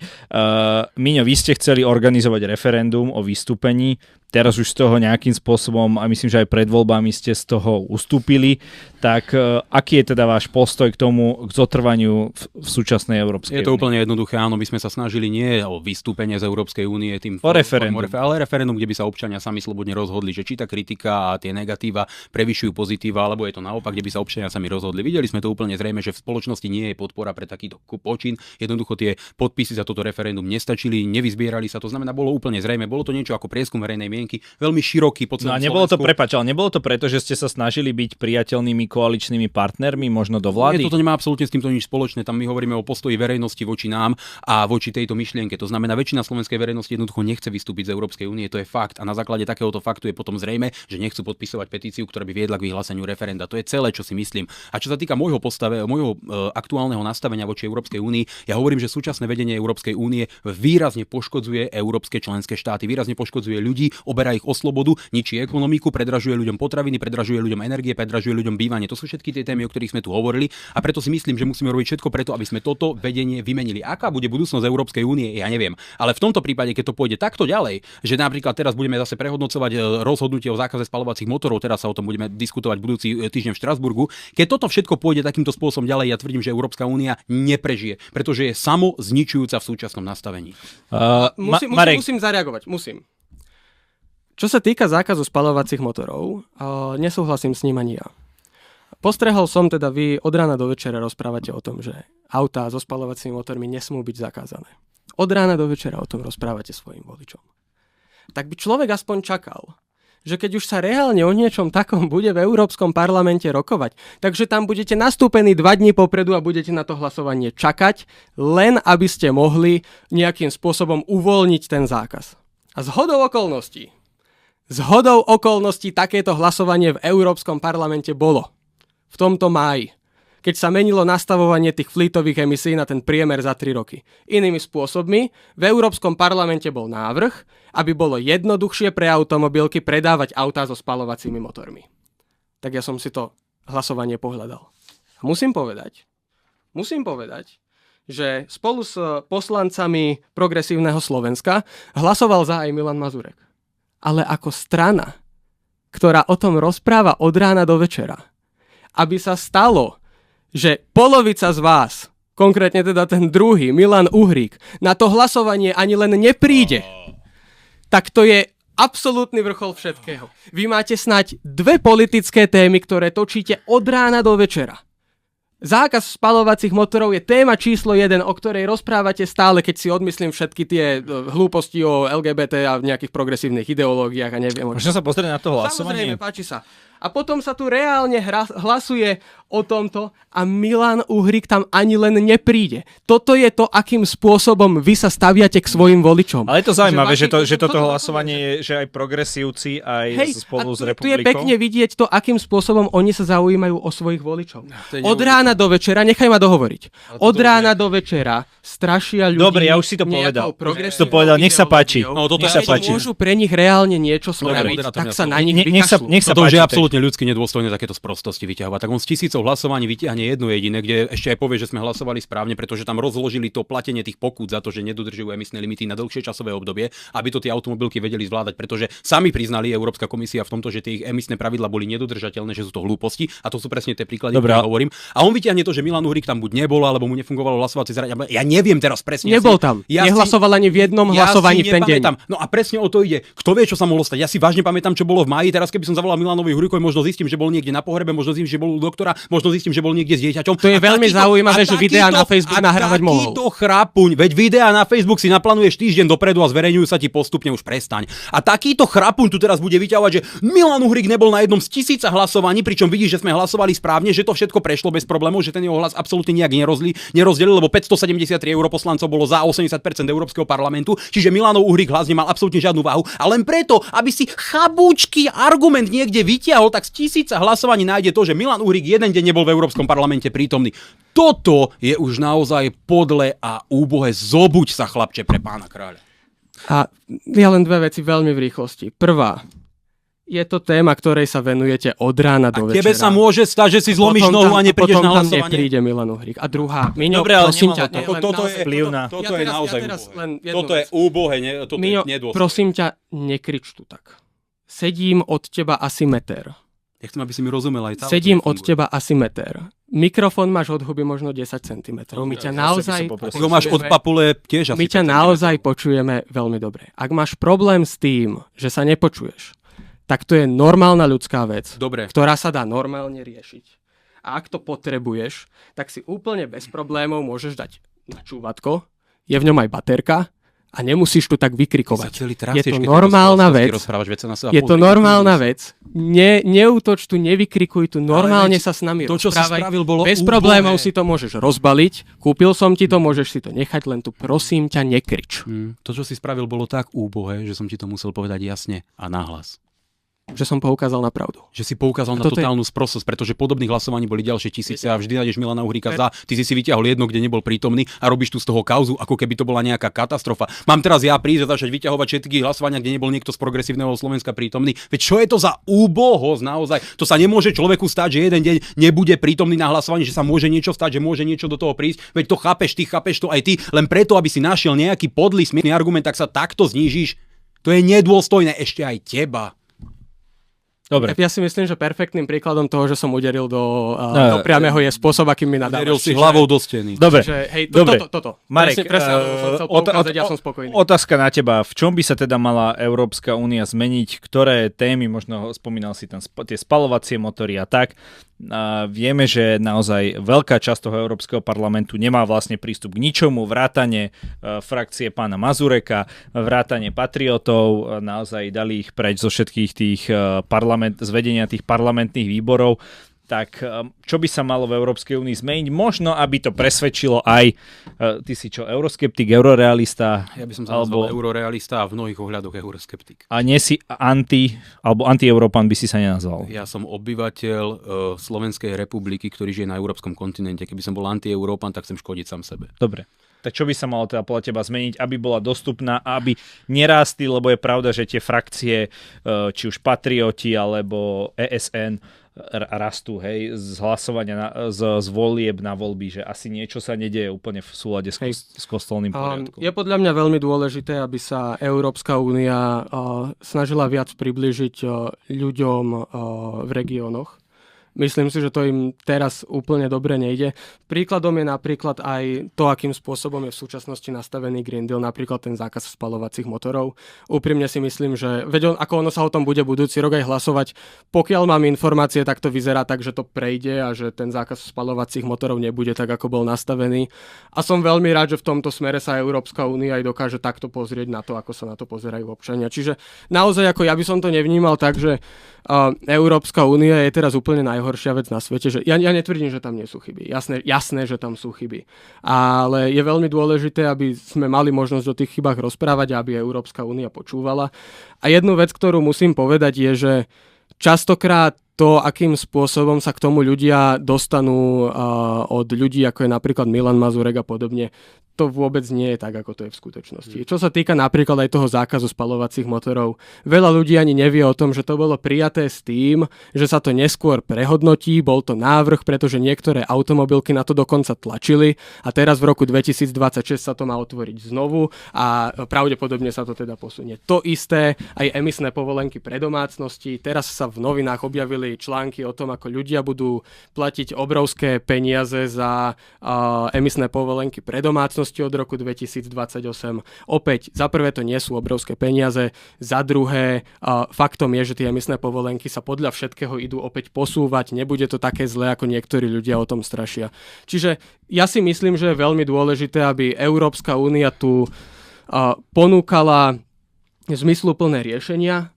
Miňo, vy ste chceli organizovať referendum o vystúpení. Teraz už z toho nejakým spôsobom, a myslím, že aj pred voľbami ste z toho ustúpili. Tak aký je teda váš postoj k tomu, k zotrvaniu v súčasnej Európskej únii? Je to úplne jednoduché, áno, my sme sa snažili nie o vystúpenie z Európskej únie, o referendum. Ale referendum, kde by sa občania sami slobodne rozhodli, že či tá kritika a tie negatíva prevyšujú pozitíva, alebo je to naopak, kde by sa občania sami rozhodli. Videli sme to úplne zrejme, že v spoločnosti nie je podpora pre takýto počin. Jednoducho tie podpisy za toto referendum nestačili, nevyzbierali sa. To znamená, bolo úplne zrejme, bolo to niečo ako prieskum verejnej mienky, veľmi široký po celom Slovensku. Nebolo to preto, že ste sa snažili byť priateľnými koaličnými partnermi možno do vlády? Toto nemá absolútne s týmto nič spoločné. Tam my hovoríme o postoji verejnosti voči nám a voči tejto myšlienke. To znamená, väčšina slovenskej verejnosti jednoducho nechce vystúpiť z Európskej únie, to je fakt. A na základe takéhoto faktu je potom zrejme, že nechcú podpisovať petíciu, ktorá by viedla k vyhláseniu referenda. To je celé, čo si myslím. A čo sa týka môjho aktuálneho nastavenia voči Európskej únii, ja hovorím, že súčasné vedenie Európskej únie výrazne poškodzuje európske členské štáty, výrazne poškodzuje ľudí, oberá ich o slobodu, ničí ekonomiku, predražuje ľuďom potraviny, predražuje ľuďom energie, predražuje ľuďom bývanie. To sú všetky tie témy, o ktorých sme tu hovorili, a preto si myslím, že musíme robiť všetko preto, aby sme toto vedenie vymenili. Aká bude budúcnosť Európskej únie, ja neviem. Ale v tomto prípade, keď to pôjde takto ďalej, že napríklad teraz budeme zase prehodnocovať rozhodnutie o zákaze spaľovacích motorov, teraz sa o tom budeme diskutovať budúci týždeň v Štrasburgu. Keď toto všetko pôjde takýmto spôsobom ďalej, ja tvrdím, že Európska únia neprežije, pretože je samozničujúca v súčasnom nastavení. Musím zareagovať, musím. Čo sa týka zákazu spaľovacích motorov, nesúhlasím s ním ani ja. Postrehol som teda, vy od rána do večera rozprávate o tom, že autá so spaľovacími motormi nesmú byť zakázané. Od rána do večera o tom rozprávate svojim voličom. Tak by človek aspoň čakal, že keď už sa reálne o niečom takom bude v Európskom parlamente rokovať, takže tam budete nastúpení 2 dní popredu a budete na to hlasovanie čakať, len aby ste mohli nejakým spôsobom uvoľniť ten zákaz. A zhodou okolností takéto hlasovanie v Európskom parlamente bolo. V tomto máji. Keď sa menilo nastavovanie tých fleetových emisí na ten priemer za 3 roky. Inými spôsobmi, v Európskom parlamente bol návrh, aby bolo jednoduchšie pre automobilky predávať autá so spaľovacími motormi. Tak ja som si to hlasovanie pohľadal. A musím povedať, že spolu s poslancami Progresívneho Slovenska hlasoval za aj Milan Mazurek. Ale ako strana, ktorá o tom rozpráva od rána do večera, aby sa stalo, že polovica z vás, konkrétne teda ten druhý, Milan Uhrík, na to hlasovanie ani len nepríde, tak to je absolútny vrchol všetkého. Vy máte snať 2 politické témy, ktoré točíte od rána do večera. Zákaz spaľovacích motorov je téma číslo 1, o ktorej rozprávate stále, keď si odmyslím všetky tie hlúposti o LGBT a nejakých progresívnych ideológiách a neviem. Môžem sa pozrieť na to hlasovanie? Samozrejme, páči sa. A potom sa tu reálne hlasuje o tomto a Milan Uhrík tam ani len nepríde. Toto je to, akým spôsobom vy sa staviate k svojim voličom. Ale je to zaujímavé, že toto hlasovanie je, že aj progresívci, aj spolu s Republikou. Tu je pekne vidieť to, akým spôsobom oni sa zaujímajú o svojich voličov. Od rána do večera, nechaj ma dohovoriť. Od rána do večera strašia ľudí. Dobre, ja už si to povedal. Nech sa páči. Môžu pre nich reálne niečo spraviť, tak sa na nich vykašľú. Nech sa páči. Absolútne ľudsky nedôstojné takéto sprostosti vyťahovať. Tak on z tisícov hlasovaní vyťahne jedno jediné, kde ešte aj povie, že sme hlasovali správne, pretože tam rozložili to platenie tých pokút za to, že nedodržujú emisné limity na dlhšie časové obdobie, aby to tie automobilky vedeli zvládať, pretože sami priznali Európska komisia v tomto, že tie ich emisné pravidlá boli nedodržateľné, že sú to hlúposti a to sú presne tie príklady, ktoré hovorím. A on vyťahne to, že Milan Uhrík tam buď nebol, alebo mu nefungovalo hlasovacie zariadenie. Ja neviem teraz presne. Nebol tam. Nehlasoval ani v jednom hlasovaní v ten deň. No a presne o to ide. Kto vie, čo sa mohlo stať? Ja si vážne pamätám, čo bolo v máji. Teraz keby som zavolal Milanovi Uhríkovi, možno zistím, že bol niekde na pohrebe, možno zistím, že bol u doktora, možno zistím, že bol niekde s dieťaťom. To je veľmi zaujímavé, že videá na Facebook nahrávať mohol. Takýto chrapuň, veď videá na Facebook si naplánuješ týždeň dopredu a zverejňujú sa ti postupne, už prestaň. A takýto chrapuň tu teraz bude vyťahovať, že Milan Uhrík nebol na jednom z 1000 hlasovaní, pričom vidíš, že sme hlasovali správne, že to všetko prešlo bez problémov, že ten jeho hlas absolútne nejak nerozdelil, lebo 573 europoslancov bolo za 80% Európskeho parlamentu, čiže Milanov Uhrík hlas nemal absolútne žiadnu váhu. A len preto, aby si chabúčky argument niekde vytiahol, tak z 1000 hlasovaní nájde to, že Milan Uhrík jeden deň nebol v Európskom parlamente prítomný. Toto je už naozaj podle a úbohé. Zobuď sa, chlapče, pre pána kráľa. A ja len 2 veci veľmi v rýchlosti. Prvá, je to téma, ktorej sa venujete od rána do večera. A tebe sa môže stať, že si zlomíš nohu a neprídeš na hlasovanie. Potom tam nepríde Milan Uhrík. A druhá, Miňo, dobre, ale prosím ťa. Toto je vplyvná. Toto je naozaj úbohé. Toto je úbohé, toto je nedôstojné. Prosím ťa, nekrič tu tak. Sedím od teba asi meter. Ja chcem, aby si mi rozumel aj. Sedím od teba asi meter. Mikrofón máš od huby možno 10 cm. My ťa naozaj... Ho máš od papule tiež asi. My ťa naozaj počujeme veľmi dobre. Ak máš problém s tým, že sa nepočuješ, tak to je normálna ľudská vec, ktorá sa dá normálne riešiť. A ak to potrebuješ, tak si úplne bez problémov môžeš dať načúvatko, je v ňom aj baterka, a nemusíš tu tak vykrikovať. Je to normálna vec. Je to normálna vec. Neútoč tu, nevykrikuj tu, normálne sa s nami rozprávaj. Bez problémov si to môžeš rozbaliť. Kúpil som ti to, môžeš si to nechať, len tu prosím ťa nekrič. To, čo si spravil, bolo tak úbohé, že som ti to musel povedať jasne a nahlas. Že som poukázal na pravdu. Že si poukázal na totálnu sprostosť, pretože podobných hlasovaní boli ďalšie tisíce a vždy nájdeš Milana Uhríka za. Ty si vyťahol jedno, kde nebol prítomný a robíš tu z toho kauzu, ako keby to bola nejaká katastrofa. Mám teraz ja prísť a začať vyťahovať všetky hlasovania, kde nebol niekto z progresívneho Slovenska prítomný. Veď čo je to za úbohosť naozaj? To sa nemôže človeku stať, že jeden deň nebude prítomný na hlasovaní, že sa môže niečo stať, že môže niečo do toho prísť. Veď to chápeš to aj ty, len preto, aby si našiel nejaký podlý smiešný argument, tak sa takto znížiš. To je nedôstojné ešte aj teba. Dobre. Ja si myslím, že perfektným príkladom toho, že som uderil do priamého je spôsob, akým mi nadávaš. Uderil si hlavou do steny. Dobre. Toto. Marek, ja som spokojný. Otázka na teba. V čom by sa teda mala Európska únia zmeniť? Ktoré témy, možno spomínal si tam tie spaľovacie motory a tak. Vieme, že naozaj veľká časť toho Európskeho parlamentu nemá vlastne prístup k ničomu, vrátane frakcie pána Mazureka, vrátane patriotov, naozaj dali ich preč zo všetkých tých z vedenia tých parlamentných výborov. Tak čo by sa malo v Európskej únii zmeniť? Možno, aby to presvedčilo aj, ty si čo, euroskeptik, eurorealista? Ja by som sa nazval eurorealista a v mnohých ohľadoch euroskeptik. A nie si anti-Európan by si sa nenazval? Ja som obyvateľ Slovenskej republiky, ktorý žije na európskom kontinente. Keby som bol anti-Európan, tak chcem škodiť sám sebe. Dobre. Tak čo by sa malo teda podľa teba zmeniť, aby bola dostupná a aby nerástli, lebo je pravda, že tie frakcie, či už Patrioti alebo ESN, rastú, hej, z hlasovania, z volieb na voľby, že asi niečo sa nedieje úplne v súlade s kostolným poriadkom. Je podľa mňa veľmi dôležité, aby sa Európska únia snažila viac priblížiť ľuďom v regiónoch. Myslím si, že to im teraz úplne dobre nejde. Príkladom je napríklad aj to, akým spôsobom je v súčasnosti nastavený Green Deal, napríklad ten zákaz spaľovacích motorov. Úprimne si myslím, že ako ono sa o tom bude budúci rok aj hlasovať, pokiaľ mám informácie, tak to vyzerá tak, že to prejde a že ten zákaz spaľovacích motorov nebude tak, ako bol nastavený. A som veľmi rád, že v tomto smere sa Európska únia aj dokáže takto pozrieť na to, ako sa na to pozerajú občania. Čiže naozaj, ako ja by som to nevnímal tak, že Európska únia je teraz úplne najhoršia vec na svete, že ja netvrdím, že tam nie sú chyby. Jasné, že tam sú chyby. Ale je veľmi dôležité, aby sme mali možnosť o tých chybách rozprávať a aby Európska únia počúvala. A jednu vec, ktorú musím povedať, je, že častokrát to, akým spôsobom sa k tomu ľudia dostanú od ľudí, ako je napríklad Milan Mazurek a podobne, to vôbec nie je tak, ako to je v skutočnosti. Čo sa týka napríklad aj toho zákazu spaľovacích motorov, veľa ľudí ani nevie o tom, že to bolo prijaté s tým, že sa to neskôr prehodnotí, bol to návrh, pretože niektoré automobilky na to dokonca tlačili a teraz v roku 2026 sa to má otvoriť znovu a pravdepodobne sa to teda posunie. To isté aj emisné povolenky pre domácnosti. Teraz sa v novinách objavili články o tom, ako ľudia budú platiť obrovské peniaze za emisné povolenky pre domácnosti od roku 2028. Opäť, za prvé to nie sú obrovské peniaze, za druhé faktom je, že tie emisné povolenky sa podľa všetkého idú opäť posúvať, nebude to také zlé, ako niektorí ľudia o tom strašia. Čiže ja si myslím, že je veľmi dôležité, aby Európska únia tu ponúkala zmysluplné riešenia.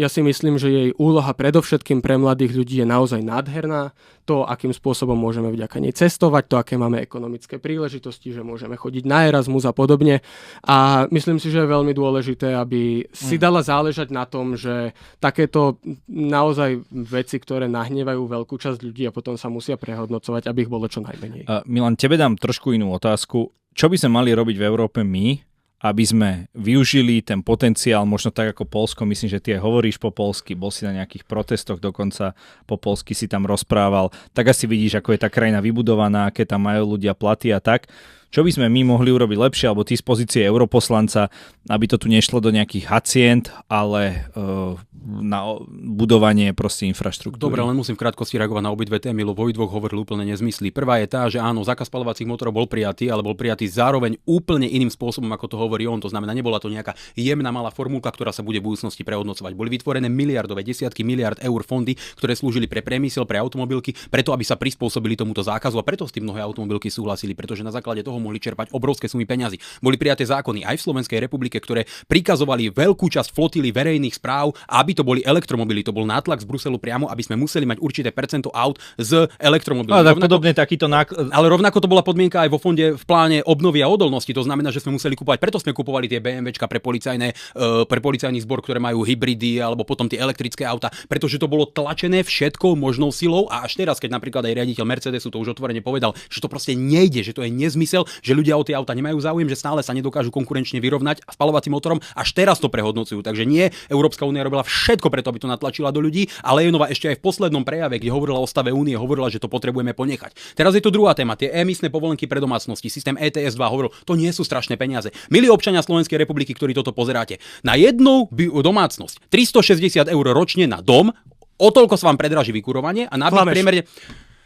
Ja si myslím, že jej úloha predovšetkým pre mladých ľudí je naozaj nádherná. To, akým spôsobom môžeme vďaka nej cestovať, to, aké máme ekonomické príležitosti, že môžeme chodiť na Erasmus a podobne. A myslím si, že je veľmi dôležité, aby si dala záležať na tom, že takéto naozaj veci, ktoré nahnevajú veľkú časť ľudí a potom sa musia prehodnocovať, aby ich bolo čo najmenej. Milan, tebe dám trošku inú otázku. Čo by sme mali robiť v Európe my, aby sme využili ten potenciál, možno tak ako Poľsko, myslím, že ty aj hovoríš po poľsky, bol si na nejakých protestoch dokonca, po poľsky si tam rozprával, tak asi vidíš, ako je tá krajina vybudovaná, aké tam majú ľudia platy a tak. Čo by sme my mohli urobiť lepšie, alebo ty z pozície europoslanca, aby to tu nešlo do nejakých hacient, ale na budovanie proste infraštruktúry. Dobre, len musím v krátkosti reagovať na obidve témy, lebo obidvoch hovorili úplne nezmysly. Prvá je tá, že áno, zákaz spaľovacích motorov bol prijatý, ale bol prijatý zároveň úplne iným spôsobom, ako to hovorí on. To znamená, nebola to nejaká jemná malá formulka, ktorá sa bude v budúcnosti prehodnocovať. Boli vytvorené miliardové, desiatky miliard eur fondy, ktoré slúžili pre priemysel, pre automobilky, preto aby sa prispôsobili tomuto zákazu a preto s tým mnohé automobilky súhlasili, pretože na základe toho mohli čerpať obrovské sumy peňazí. Boli prijaté zákony aj v Slovenskej republike, ktoré prikazovali veľkú časť flotily verejných správ, aby to boli elektromobily. To bol nátlak z Bruselu priamo, aby sme museli mať určité percento aut z elektromobilov. Ale podobne takýto ale rovnako to bola podmienka aj vo fonde v pláne obnovy a odolnosti. To znamená, že sme museli kupovať, preto sme kupovali tie BMWčka pre policajný zbor, ktoré majú hybridy alebo potom tie elektrické auta, pretože to bolo tlačené všetkou možnou silou a až teraz, keď napríklad aj riaditeľ Mercedesu to už otvorene povedal, že to proste nejde, že to je nezmysel, že ľudia o tie auta nemajú záujem, že stále sa nedokážu konkurenčne vyrovnať spaľovacím motorom, až teraz to prehodnocujú. Takže nie, Európska únia robila všetko preto, aby to natlačila do ľudí, ale Leyenová ešte aj v poslednom prejave, kde hovorila o stave únie, hovorila, že to potrebujeme ponechať. Teraz je to druhá téma, tie emisné povolenky pre domácnosti, systém ETS 2 hovoril, to nie sú strašné peniaze. Milí občania Slovenskej republiky, ktorí toto pozeráte, na jednu domácnosť 360 eur ročne na dom, o toľko sa vám predraží vykurovanie a nabyt priemerne.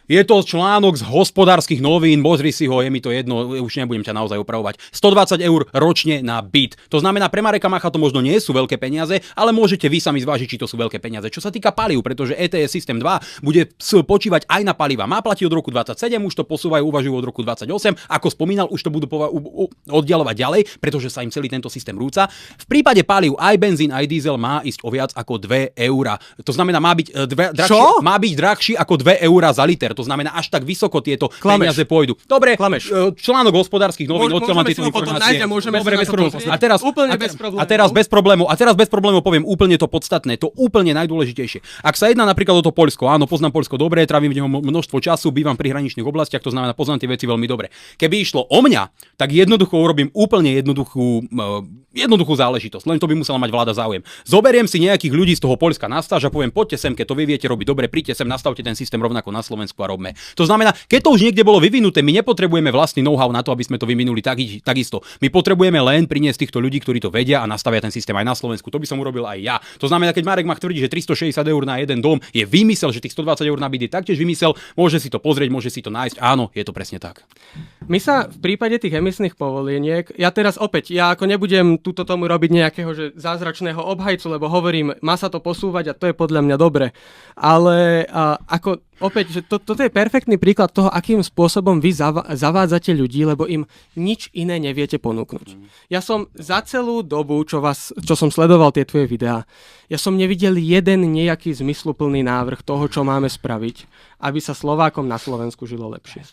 Je to článok z Hospodárskych novín, pozri si ho, je mi to jedno, už nebudem ťa naozaj opravovať. 120 eur ročne na byt. To znamená, pre Mareka Macha to možno nie sú veľké peniaze, ale môžete vy sami zvážiť, či to sú veľké peniaze. Čo sa týka palív, pretože ETS systém 2 bude počívať aj na paliva. Má platiť od roku 27, už to posúvajú, uvažujú od roku 28. Ako spomínal, už to budú oddialovať ďalej, pretože sa im celý tento systém rúca. V prípade palív aj benzín, aj diesel má ísť o viac ako 2 eurá. To znamená, má byť drahší ako 2 eurá za liter. To znamená, až tak vysoko tieto Klameš. peniaze pôjdu. Dobre, Klameš. Článok hospodárskych novín, odkiaľ mám tieto informácie. Dobre, bez problémov. A teraz bez problémov poviem úplne to podstatné, to úplne najdôležitejšie. Ak sa jedná napríklad o to Poľsko, áno, poznám Poľsko dobre, trávim v ňom množstvo času, bývam pri hraničných oblastiach, to znamená, poznám tie veci veľmi dobre. Keby išlo o mňa, tak jednoducho urobím úplne jednoduchú záležitosť, len to by musela mať vláda záujem. Zoberiem si nejakých ľudí z toho Poľska na stáž a poviem, poďte sem, keď to vy viete robiť dobre, príďte sem, nastavte ten systém rovnako na Slovensku a robme. To znamená, keď to už niekde bolo vyvinuté, my nepotrebujeme vlastný know-how na to, aby sme to vyvinuli takisto. My potrebujeme len priniesť týchto ľudí, ktorí to vedia a nastavia ten systém aj na Slovensku. To by som urobil aj ja. To znamená, keď Marek Mach tvrdí, že 360 eur na jeden dom je vymysel, že tých 120 eur na byt je taktiež vymysel, môže si to pozrieť, môže si to nájsť. Áno, je to presne tak. My sa v prípade tých emisných povoleniek, ja ako nebudem túto tomu robiť nejakého že zázračného obhajcu, lebo hovorím, má sa to posúvať a to je podľa mňa dobre. Ale ako opäť, že toto je perfektný príklad toho, akým spôsobom vy zavádzate ľudí, lebo im nič iné neviete ponúknuť. Ja som za celú dobu, čo som sledoval tie tvoje videá, ja som nevidel jeden nejaký zmysluplný návrh toho, čo máme spraviť, aby sa Slovákom na Slovensku žilo lepšie.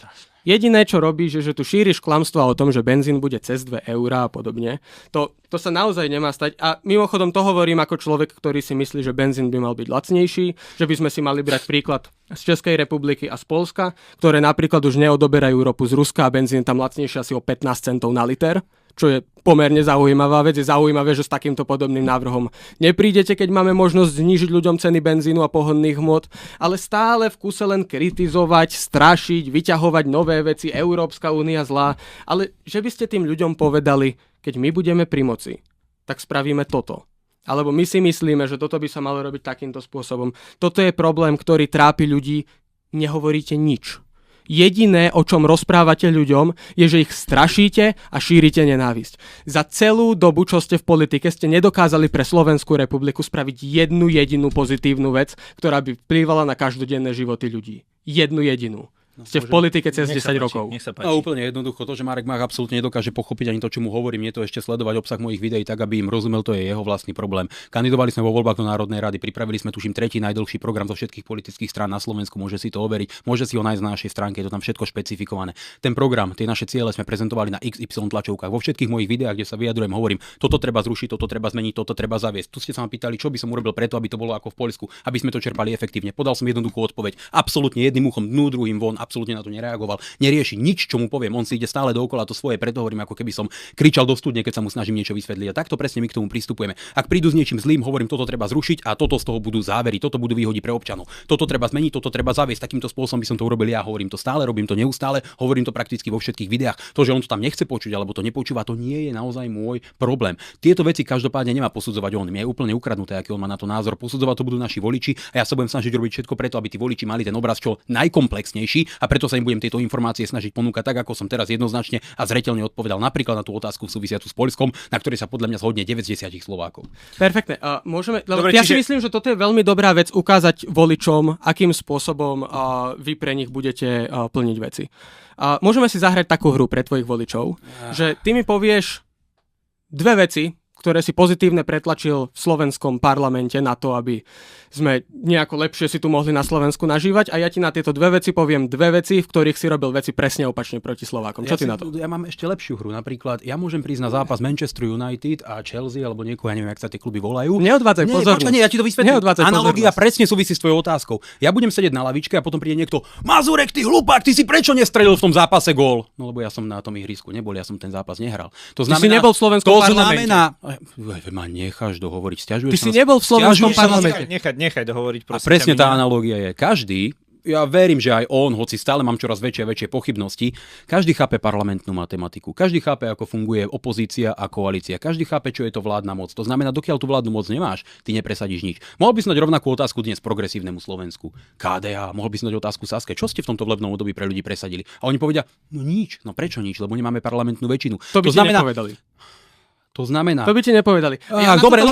Jediné, čo robíš, že tu šíriš klamstvá o tom, že benzín bude cez 2 eurá a podobne. To sa naozaj nemá stať. A mimochodom to hovorím ako človek, ktorý si myslí, že benzín by mal byť lacnejší, že by sme si mali brať príklad z Českej republiky a z Poľska, ktoré napríklad už neodoberajú ropu z Ruska a benzín tam lacnejší asi o 15 centov na liter, čo je pomerne zaujímavá vec. Je zaujímavé, že s takýmto podobným návrhom neprídete, keď máme možnosť znížiť ľuďom ceny benzínu a pohodných hmot, ale stále v kuse len kritizovať, strašiť, vyťahovať nové veci, Európska únia zlá, ale že by ste tým ľuďom povedali, keď my budeme pri moci, tak spravíme toto. Alebo my si myslíme, že toto by sa malo robiť takýmto spôsobom. Toto je problém, ktorý trápi ľudí, nehovoríte nič. Jediné, o čom rozprávate ľuďom, je, že ich strašíte a šírite nenávisť. Za celú dobu, čo ste v politike, ste nedokázali pre Slovenskú republiku spraviť jednu jedinú pozitívnu vec, ktorá by vplývala na každodenné životy ľudí. Jednu jedinú. Ste v politike cez 10 rokov. No úplne jednoducho, to, že Marek Mach absolútne nedokáže pochopiť ani to, čo mu hovorím, nie to ešte sledovať obsah mojich videí tak, aby im rozumel, to je jeho vlastný problém. Kandidovali sme vo voľbách do Národnej rady, pripravili sme tuším tretí najdlhší program zo všetkých politických strán na Slovensku, môže si to overiť, môže si ho nájsť na našej stránke, je to tam všetko špecifikované. Ten program, tie naše ciele sme prezentovali na XY tlačovkách. Vo všetkých mojich videách, kde sa vyjadrujem, hovorím, toto treba zrušiť, toto treba zmeniť, toto treba zaviesť. Tu ste sa ma pýtali, čo by som urobil preto, aby to bolo ako v Poľsku, aby sme to čerpali efektívne. Podal som jednoduchú odpoveď. Absolútne jedným uchom dnu, druhým von, absolútne na to nereagoval. Nerieši nič, čo mu poviem. On si ide stále dookola to svoje, preto hovorím, ako keby som kričal do studne, keď sa mu snažím niečo vysvetliť. A takto presne my k tomu pristupujeme. Ak prídu s niečím zlým, hovorím, toto treba zrušiť a toto z toho budú závery, toto budú výhody pre občanov. Toto treba zmeniť, toto treba zaviesť. Takýmto spôsobom by som to urobil ja. Hovorím to stále, robím to neustále, hovorím to prakticky vo všetkých videách. To, že on to tam nechce počuť alebo to nepočúva, to nie je naozaj môj problém. Tieto veci každopádne nemá posudzovať on. Mne je úplne ukradnuté, aký on má na to názor. Posudzovať to budú naši voliči a ja sa budem snažiť robiť všetko preto, aby tí voliči mali ten obraz čo najkomplexnejší a preto sa im budem tieto informácie snažiť ponúkať tak, ako som teraz jednoznačne a zreteľne odpovedal napríklad na tú otázku súvisiacu s Poľskom, na ktorej sa podľa mňa zhodne 9 z 10 Slovákov. Perfektne. Dobre, si myslím, že toto je veľmi dobrá vec ukázať voličom, akým spôsobom vy pre nich budete plniť veci. Môžeme si zahrať takú hru pre tvojich voličov, že ty mi povieš dve veci, ktoré si pozitívne pretlačil v slovenskom parlamente na to, aby sme nejako lepšie si tu mohli na Slovensku nažívať a ja ti na tieto dve veci poviem dve veci, v ktorých si robil veci presne opačne proti Slovákom. Čo ty na to? Ja mám ešte lepšiu hru. Napríklad, ja môžem prísť na zápas Manchester United a Chelsea alebo niekoho, ja neviem, jak sa tie kluby volajú. Neodvádzaj pozornosť. Ja ti to vysvetlím. Analogia presne súvisí s tvojou otázkou. Ja budem sedieť na lavičke a potom príde niekto: "Mazurek, ty hlupák, ty si prečo nestrelil v tom zápase gól?" No lebo ja som na tom ihrisku nebol, ja som ten zápas nehral. To znamená, ty si nebol v slovenskom parlamente. Ma necháš dohovoriť, sťažuješ. Ty si nebol v slovenskom parlamente. Nechaj dohovoriť, prosím. A presne tá analogia je. Ja verím, že aj on, hoci stále mám čoraz väčšie a väčšie pochybnosti, každý chápe parlamentnú matematiku, každý chápe, ako funguje opozícia a koalícia, každý chápe, čo je to vládna moc. To znamená, dokiaľ tú vládnu moc nemáš, ty nepresadíš nič. Mohol by si dať rovnakú otázku dnes progresívnemu Slovensku, KDH, mohol by si dať otázku Saske, čo ste v tomto volebnom období pre ľudí presadili? A oni povedia: "No nič, no prečo nič, lebo nemáme parlamentnú väčšinu." To znamená, nepovedali. To znamená... To by ti nepovedali. Dobre,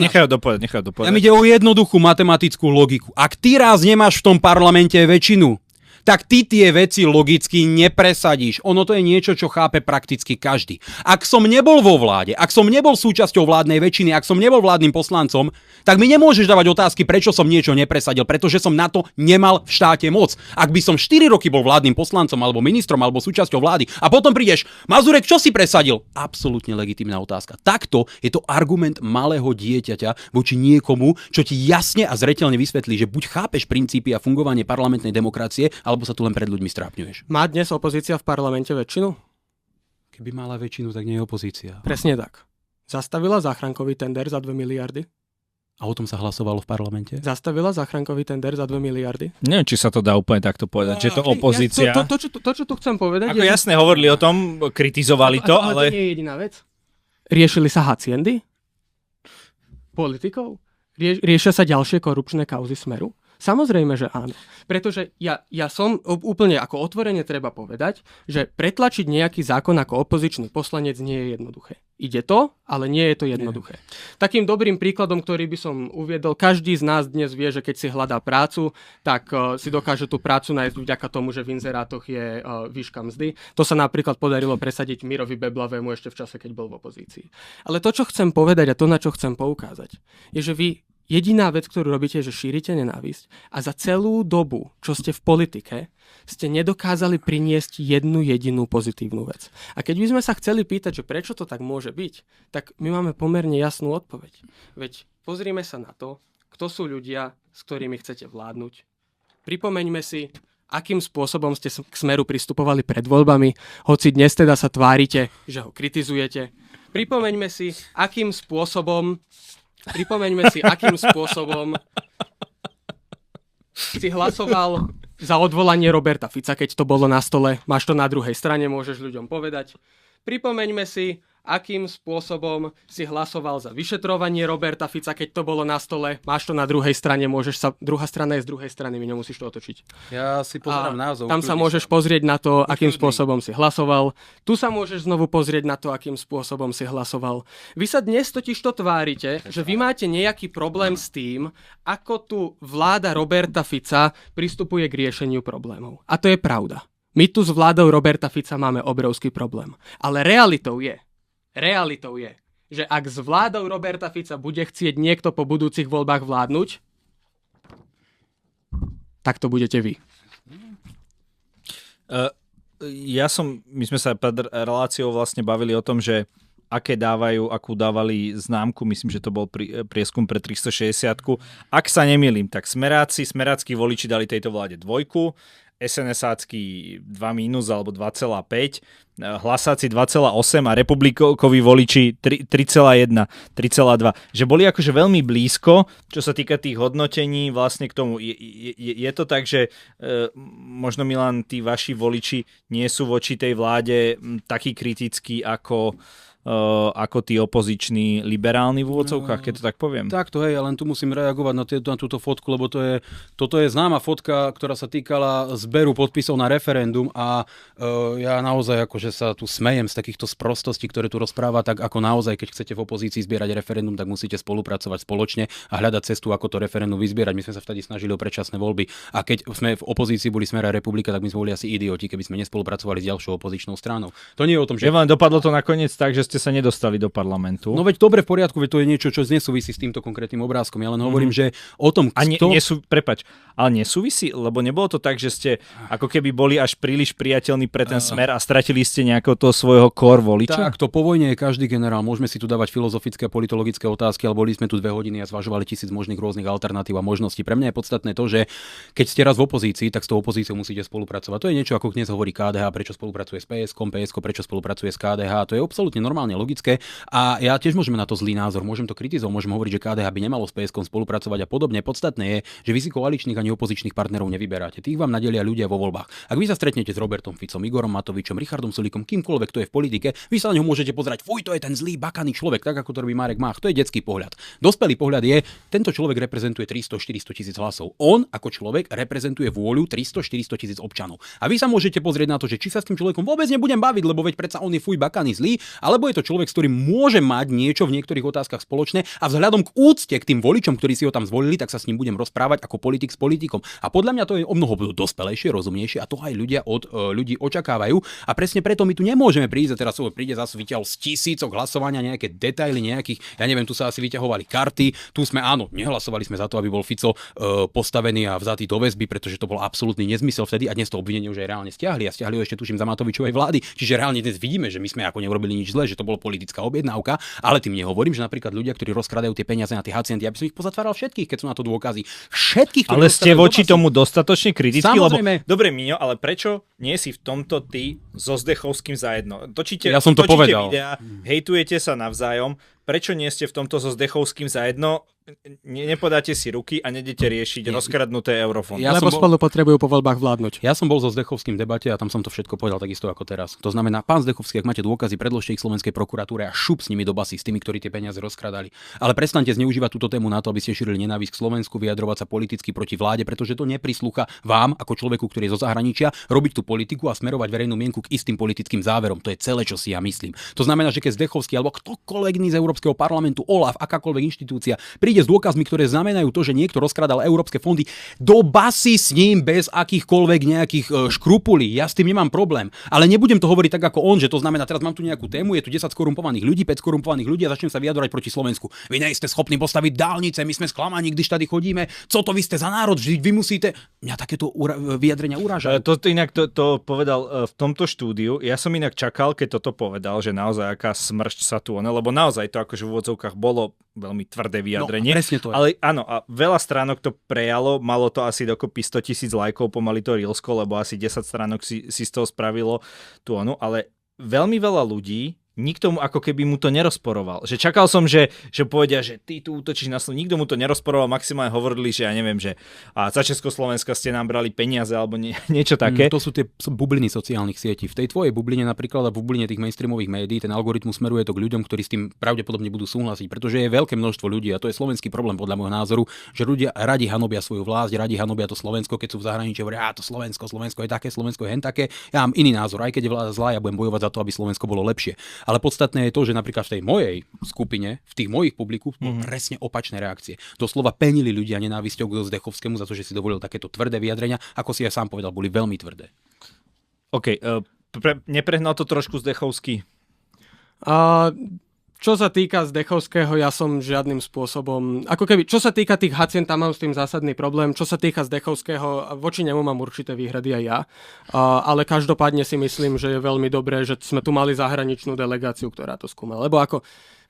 Nechaj ho dopovedať. Tam ide o jednoduchú matematickú logiku. Ak ty raz nemáš v tom parlamente väčšinu, tak ty tie veci logicky nepresadíš. Ono to je niečo, čo chápe prakticky každý. Ak som nebol vo vláde, ak som nebol súčasťou vládnej väčšiny, ak som nebol vládnym poslancom, tak mi nemôžeš dávať otázky, prečo som niečo nepresadil, pretože som na to nemal v štáte moc. Ak by som 4 roky bol vládnym poslancom alebo ministrom alebo súčasťou vlády a potom prídeš, Mazurek, čo si presadil? Absolútne legitímna otázka. Takto je to argument malého dieťaťa voči niekomu, čo ti jasne a zreteľne vysvetlí, že buď chápeš princípy a fungovanie parlamentnej demokracie, alebo sa tu len pred ľuďmi strápňuješ. Má dnes opozícia v parlamente väčšinu? Keby mala väčšinu, tak nie je opozícia. Presne tak. Zastavila záchrankový tender za 2 miliardy? A o tom sa hlasovalo v parlamente? Zastavila záchrankový tender za 2 miliardy? Neviem, či sa to dá úplne takto povedať, že to opozícia... To, čo tu chcem povedať... Ako jasne hovorili o tom, kritizovali to, ale... to nie je jediná vec. Riešili sa haciendy? Politikov? Riešia sa ďalšie korupčné kauzy Smeru? Samozrejme, že áno. Pretože ja som úplne ako otvorene treba povedať, že pretlačiť nejaký zákon ako opozičný poslanec nie je jednoduché. Ide to, ale nie je to jednoduché. Takým dobrým príkladom, ktorý by som uviedol, každý z nás dnes vie, že keď si hľadá prácu, tak si dokáže tú prácu nájsť vďaka tomu, že v inzerátoch je výška mzdy. To sa napríklad podarilo presadiť Mirovi Beblavému ešte v čase, keď bol v opozícii. Ale to, čo chcem povedať a to, na čo chcem poukázať, je, že vy jediná vec, ktorú robíte, je, že šírite nenávisť a za celú dobu, čo ste v politike, ste nedokázali priniesť jednu jedinú pozitívnu vec. A keď by sme sa chceli pýtať, že prečo to tak môže byť, tak my máme pomerne jasnú odpoveď. Veď pozrime sa na to, kto sú ľudia, s ktorými chcete vládnuť. Pripomeňme si, akým spôsobom ste k Smeru pristupovali pred voľbami, hoci dnes teda sa tvárite, že ho kritizujete. Pripomeňme si, akým spôsobom si hlasoval za odvolanie Roberta Fica, keď to bolo na stole. Máš to na druhej strane, môžeš ľuďom povedať. Pripomeňme si, akým spôsobom si hlasoval za vyšetrovanie Roberta Fica, keď to bolo na stole. Máš to na druhej strane, druhá strana je z druhej strany, my nemusíš to otočiť. Ja si pozerám názov. Tam sa môžeš pozrieť na to, akým spôsobom si hlasoval. Tu sa môžeš znovu pozrieť na to, akým spôsobom si hlasoval. Vy sa dnes totiž to tvárite, že vy máte nejaký problém s tým, ako tu vláda Roberta Fica pristupuje k riešeniu problémov. A to je pravda. My tu s vládou Roberta Fica máme obrovský problém. Ale realitou je, že ak s vládou Roberta Fica bude chcieť niekto po budúcich voľbách vládnuť, tak to budete vy. My sme sa pred reláciou vlastne bavili o tom, že akú dávali známku, myslím, že to bol prieskum pre 360. Ak sa nemýlim, tak smeráckí voliči dali tejto vláde 2, SNS-ácky 2- alebo 2,5, hlasáci 2,8 a republikoví voliči 3,1, 3,2. Že boli akože veľmi blízko, čo sa týka tých hodnotení vlastne k tomu. Je to tak, že možno, Milan, tí vaši voliči nie sú voči tej vláde takí kritickí ako tí opoziční liberálni v úvodzovkách, keď to tak poviem. Takto, hej, len tu musím reagovať na túto fotku, lebo toto je známa fotka, ktorá sa týkala zberu podpisov na referendum a ja naozaj akože sa tu smejem z takýchto sprostostí, ktoré tu rozpráva, tak ako naozaj, keď chcete v opozícii zbierať referendum, tak musíte spolupracovať spoločne a hľadať cestu, ako to referendum vyzbierať. My sme sa vtedy snažili o predčasné voľby a keď sme v opozícii boli Smer a Republika, tak my sme boli asi idioti, keby sme nespolupracovali s ďalšou opozičnou stranou. To nie je o tom, že len dopadlo to nakoniec tak, že ste sa nedostali do parlamentu. No veď dobre, v poriadku, veď to je niečo, čo nesúvisí s týmto konkrétnym obrázkom. Ja len hovorím, že o tom, ale nesúvisí, lebo nebolo to tak, že ste ako keby boli až príliš priateľní pre ten Smer a stratili ste nejakého toho svojho core voliča? Tak, to po vojne je každý generál. Môžeme si tu dávať filozofické a politologické otázky, ale boli sme tu 2 hodiny a zvažovali 1000 možných rôznych alternatív a možností. Pre mňa je podstatné to, že keď ste raz v opozícii, tak s tou opozíciou musíte spolupracovať. To je niečo, ako dnes hovorí KDH, prečo spolupracuje s PSK, prečo spolupracuje s KDH. To je absolútne normálne logické. A ja tiež môžem na to zlý názor, môžem to kritizovať, môžem hovoriť, že KDH by nemalo s PSK spolupracovať a podobne. Podstatné je, že vy si koaličných ani opozičných partnerov nevyberáte. Tých vám nadelia ľudia vo voľbách. Ak vy sa stretnete s Robertom Ficom, Igorom Matovičom, Richardom Sulíkom, kýmkoľvek to je v politike, vy sa na ňo môžete pozerať, fuj, to je ten zlý bakaný človek, tak ako to robí Marek Mach. To je detský pohľad. Dospelý pohľad je, tento človek reprezentuje 300-400 tisíc hlasov. On ako človek reprezentuje vôľu 300-400 tisíc občanov. A vy sa môžete pozrieť na to, že či sa s tým človekom vôbec nebudem baviť, lebo veď predsa on je fuj bakaný zlý, alebo je to človek, s ktorým môže mať niečo v niektorých otázkach spoločné a vzhľadom k úcte k tým voličom, ktorí si ho tam zvolili, tak sa s ním budem rozprávať ako politik s politikom. A podľa mňa to je omnoho dospelejšie, rozumnejšie a to aj ľudia od ľudí očakávajú. A presne preto my tu nemôžeme prísť a teraz príde zase vyťahol z tisícok hlasovania nejaké detaily nejakých, ja neviem, tu sa asi vyťahovali karty, tu sme áno, nehlasovali sme za to, aby bol Fico postavený a vzatý do väzby, pretože to bol absolútny nezmysel vtedy a dnes to obvinenie už aj reálne stiahli a stiahli ho ešte tuším za Matovičovej vlády. Čiže reálne dnes vidíme, že my sme ako neurobili nič zlé, že to bolo politická objednávka, ale tým nehovorím, že napríklad ľudia, ktorí rozkradajú tie peniaze na tie haciendy, aby som ich pozatváral všetkých, keď sú na to dôkazy. Všetkých, ale ste voči tomu dostatočne kritickí, lebo dobre Miňo, ale prečo nie si v tomto ty so Zdechovským zajedno? Točíte povedal. Videá, hejtujete sa navzájom, prečo nie ste v tomto so Zdechovským zajedno? Nepodáte si ruky a nedete riešiť rozkradnuté eurofondy. Lebo spolu potrebujú po voľbách vládnuť. Ja som bol so Zdechovským v debate a tam som to všetko povedal takisto ako teraz. To znamená, pán Zdechovský, ak máte dôkazy, predložte ich slovenskej prokuratúre a šup s nimi do basy s tými, ktorí tie peniaze rozkradali. Ale prestaňte zneužívať túto tému na to, aby ste šírili nenávisť k Slovensku, vyjadrovať sa politicky proti vláde, pretože to neprislúcha vám ako človeku, ktorý je zo zahraničia, robiť tú politiku a smerovať verejnú mienku k istým politickým záverom. To je celé, čo si ja myslím. To znamená, že keď Zdechovský alebo ktokoľvek z Európskeho parlamentu, OLAF, akákoľvek inštitúcia príde s dôkazmi, ktoré znamenajú to, že niekto rozkradal európske fondy do basy s ním bez akýchkoľvek nejakých škrupulí. Ja s tým nemám problém. Ale nebudem to hovoriť tak ako on, že to znamená, teraz mám tu nejakú tému, je tu 10 skorumpovaných ľudí, 5 skorumpovaných ľudí a začnem sa vyjadrovať proti Slovensku. Vy nie ste schopní postaviť dálnice, my sme sklamaní, když tady chodíme. Co to vy ste za národ? Vždy vy musíte. Mňa takéto vyjadrenia urážajú. To povedal v tomto štúdiu. Ja som inak čakal, keď toto povedal, že naozaj aká smršť sa tu lebo naozaj to akože v úvodzovkách bolo veľmi tvrdé vyjadrenie. No, presne to je. Ale áno, a veľa stránok to prejalo, malo to asi dokopy 100 000 lajkov, pomaly to Reelsko, lebo asi 10 stránok si z toho spravilo tú onu, ale veľmi veľa ľudí nikto mu ako keby mu to nerozporoval. Že čakal som, že povedia, že ty tu útočíš na Slovensko. Nikto mu to nerozporoval, maximálne hovorili, že ja neviem, že a za Československa ste nám brali peniaze alebo niečo také. To sú tie bubliny sociálnych sietí. V tej tvojej bubline napríklad a v bubline tých mainstreamových médií ten algoritmus smeruje to k ľuďom, ktorí s tým pravdepodobne budú súhlasiť, pretože je veľké množstvo ľudí a to je slovenský problém podľa môjho názoru, že ľudia radi hanobia svoju vlast, radi hanobia to Slovensko, keď sú v zahraničí, hovoria, to Slovensko je také, Slovensko je hen také. Ja mám iný názor, aj keď je vláda zlá, ja budem bojovať za to, aby Slovensko bolo lepšie. Ale podstatné je to, že napríklad v tej mojej skupine, v tých mojich publiku presne opačné reakcie. Doslova penili ľudia nenávisťou k Zdechovskému za to, že si dovolil takéto tvrdé vyjadrenia, ako si ja sám povedal, boli veľmi tvrdé. OK, neprehnal to trošku Zdechovský? Čo sa týka Zdechovského, ja som žiadnym spôsobom... čo sa týka tých hacien, tam mám s tým zásadný problém. Čo sa týka Zdechovského, voči nemu mám určité výhrady aj ja. Ale každopádne si myslím, že je veľmi dobré, že sme tu mali zahraničnú delegáciu, ktorá to skúmala. Lebo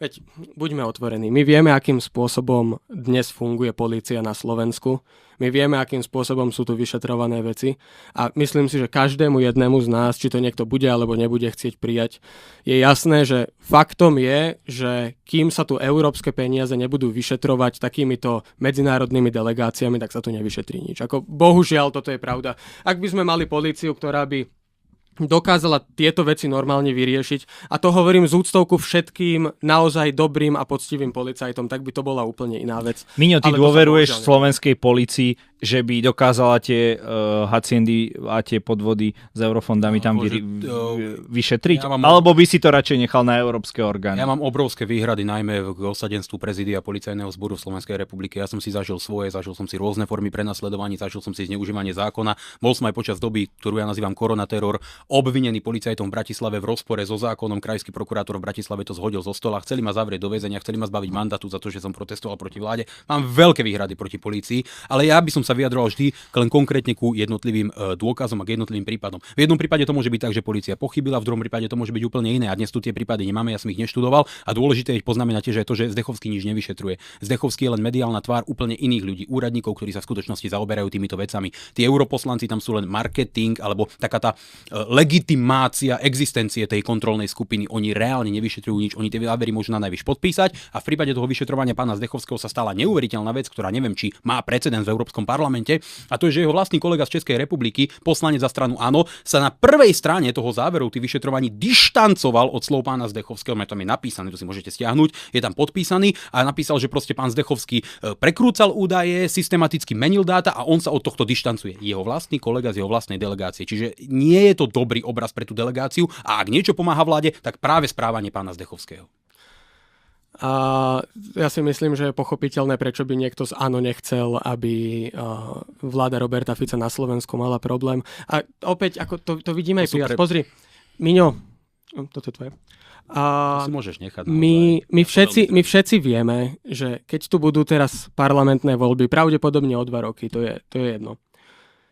veď buďme otvorení. My vieme, akým spôsobom dnes funguje polícia na Slovensku. My vieme, akým spôsobom sú tu vyšetrované veci. A myslím si, že každému jednému z nás, či to niekto bude alebo nebude chcieť prijať, je jasné, že faktom je, že kým sa tu európske peniaze nebudú vyšetrovať takýmito medzinárodnými delegáciami, tak sa tu nevyšetrí nič. Bohužiaľ, toto je pravda. Ak by sme mali políciu, ktorá by dokázala tieto veci normálne vyriešiť, a to hovorím z úctou ku všetkým naozaj dobrým a poctivým policajtom, tak by to bola úplne iná vec. Miňo, ty dôveruješ slovenskej polícii, že by dokázala tie haciendy a tie podvody s eurofondami tam vyšetriť? Alebo by si to radšej nechal na európske orgány? Ja mám obrovské výhrady, najmä k osadenstvu prezídia policajného zboru v Slovenskej republike. Ja som si zažil som si rôzne formy prenasledovaní, zažil som si zneužívanie zákona. Bol som aj počas doby, ktorú ja nazývam koronateror, obvinený policajtom v Bratislave v rozpore so zákonom. Krajský prokurátor v Bratislave to zhodil zo stola, chceli ma zavrieť do väzenia, chceli ma zbaviť mandátu za to, že som protestoval proti vláde. Mám veľké výhrady proti polícii, ale ja by som sa vyjadroval vždy len konkrétne ku jednotlivým dôkazom a k jednotlivým prípadom. V jednom prípade to môže byť tak, že polícia pochybila, v druhom prípade to môže byť úplne iné a dnes tu tie prípady nemáme, ja som ich neštudoval a dôležité je poznamenať tiež aj to, že Zdechovský nič nevyšetruje. Zdechovský je len mediálna tvár úplne iných ľudí, úradníkov, ktorí sa v skutočnosti zaoberajú týmito vecami. Tí europoslanci tam sú len marketing alebo taká tá legitimácia existencie tej kontrolnej skupiny. Oni reálne nevyšetrujú nič, oni tie závery môžu na najvyš podpísať a v prípade toho vyšetrovania pána Zdechovského sa stala neuveriteľná vec, ktorá neviem, či má precedens v Európskom parlamente, a to je, že jeho vlastný kolega z Českej republiky, poslanec za stranu Áno, sa na prvej strane toho záveru tých vyšetrovaní dištancoval od slov pána Zdechovského. Tam je napísané, to si môžete stiahnuť, je tam podpísaný a napísal, že proste pán Zdechovský prekrúcal údaje, systematicky menil dáta a on sa od tohto dištancuje. Jeho vlastný kolega z jeho vlastnej delegácie. Čiže nie je to dobrý obraz pre tú delegáciu a ak niečo pomáha vláde, tak práve správanie pána Zdechovského. A ja si myslím, že je pochopiteľné, prečo by niekto z ANO nechcel, aby vláda Roberta Fica na Slovensku mala problém. A opäť, ako to vidíme aj pri vás. Pozri, Miňo, toto je tvoje. To si môžeš nechať. My všetci vieme, že keď tu budú teraz parlamentné voľby, pravdepodobne o 2 roky, to je jedno.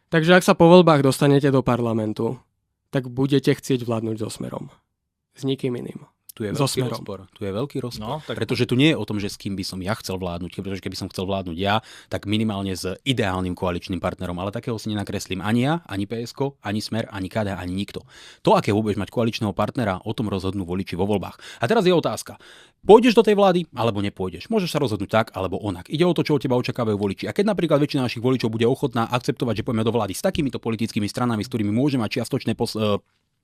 Takže ak sa po voľbách dostanete do parlamentu, tak budete chcieť vládnuť so Smerom. S nikým iným. Tu je veľký rozpor. Tu je veľký rozpor. No, pretože tu nie je o tom, že s kým by som ja chcel vládnuť, pretože keby som chcel vládnuť ja, tak minimálne s ideálnym koaličným partnerom, ale takého si nenakreslím ani ja, ani PSK, ani Smer, ani KDH, ani nikto. To, aké budeš mať koaličného partnera, o tom rozhodnú voliči vo voľbách. A teraz je otázka. Pôjdeš do tej vlády alebo nepôjdeš? Môžeš sa rozhodnúť tak alebo onak. Ide o to, čo od teba očakávajú voliči. A keď napríklad väčšina našich voličov bude ochotná akceptovať, že pôjdeme do vlády s takýmito politickými stranami, s ktorými môžeme mať čiastočné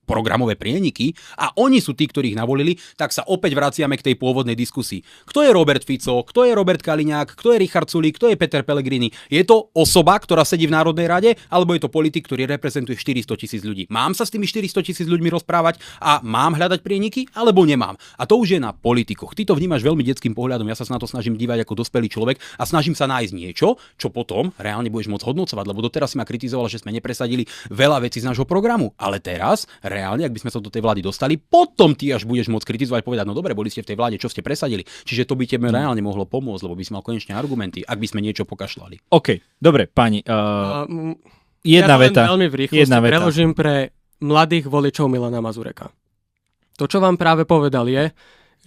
programové prieniky a oni sú tí, ktorých navolili, tak sa opäť vraciame k tej pôvodnej diskusii. Kto je Robert Fico, kto je Robert Kaliňák, kto je Richard Sulík, kto je Peter Pellegrini? Je to osoba, ktorá sedí v Národnej rade, alebo je to politik, ktorý reprezentuje 400,000 ľudí? Mám sa s tými 400,000 ľuďmi rozprávať a mám hľadať prieniky, alebo nemám? A to už je na politikoch. Ty to vnímaš veľmi detským pohľadom, ja sa na to snažím dívať ako dospelý človek a snažím sa nájsť niečo, čo potom reálne budeš môcť hodnocovať, lebo doteraz si ma kritizoval, že sme nepresadili veľa vecí z nášho programu, ale teraz reálne, ak by sme sa do tej vlády dostali, potom ty až budeš môcť kritizovať, povedať, no dobre, boli ste v tej vláde, čo ste presadili. Čiže to by tebe reálne mohlo pomôcť, lebo by si mal konečne argumenty, ak by sme niečo pokašľali. OK, dobre, pani. Jedna veta. Veľmi v rýchlosti preložím pre mladých voličov Milana Mazureka. To, čo vám práve povedal je,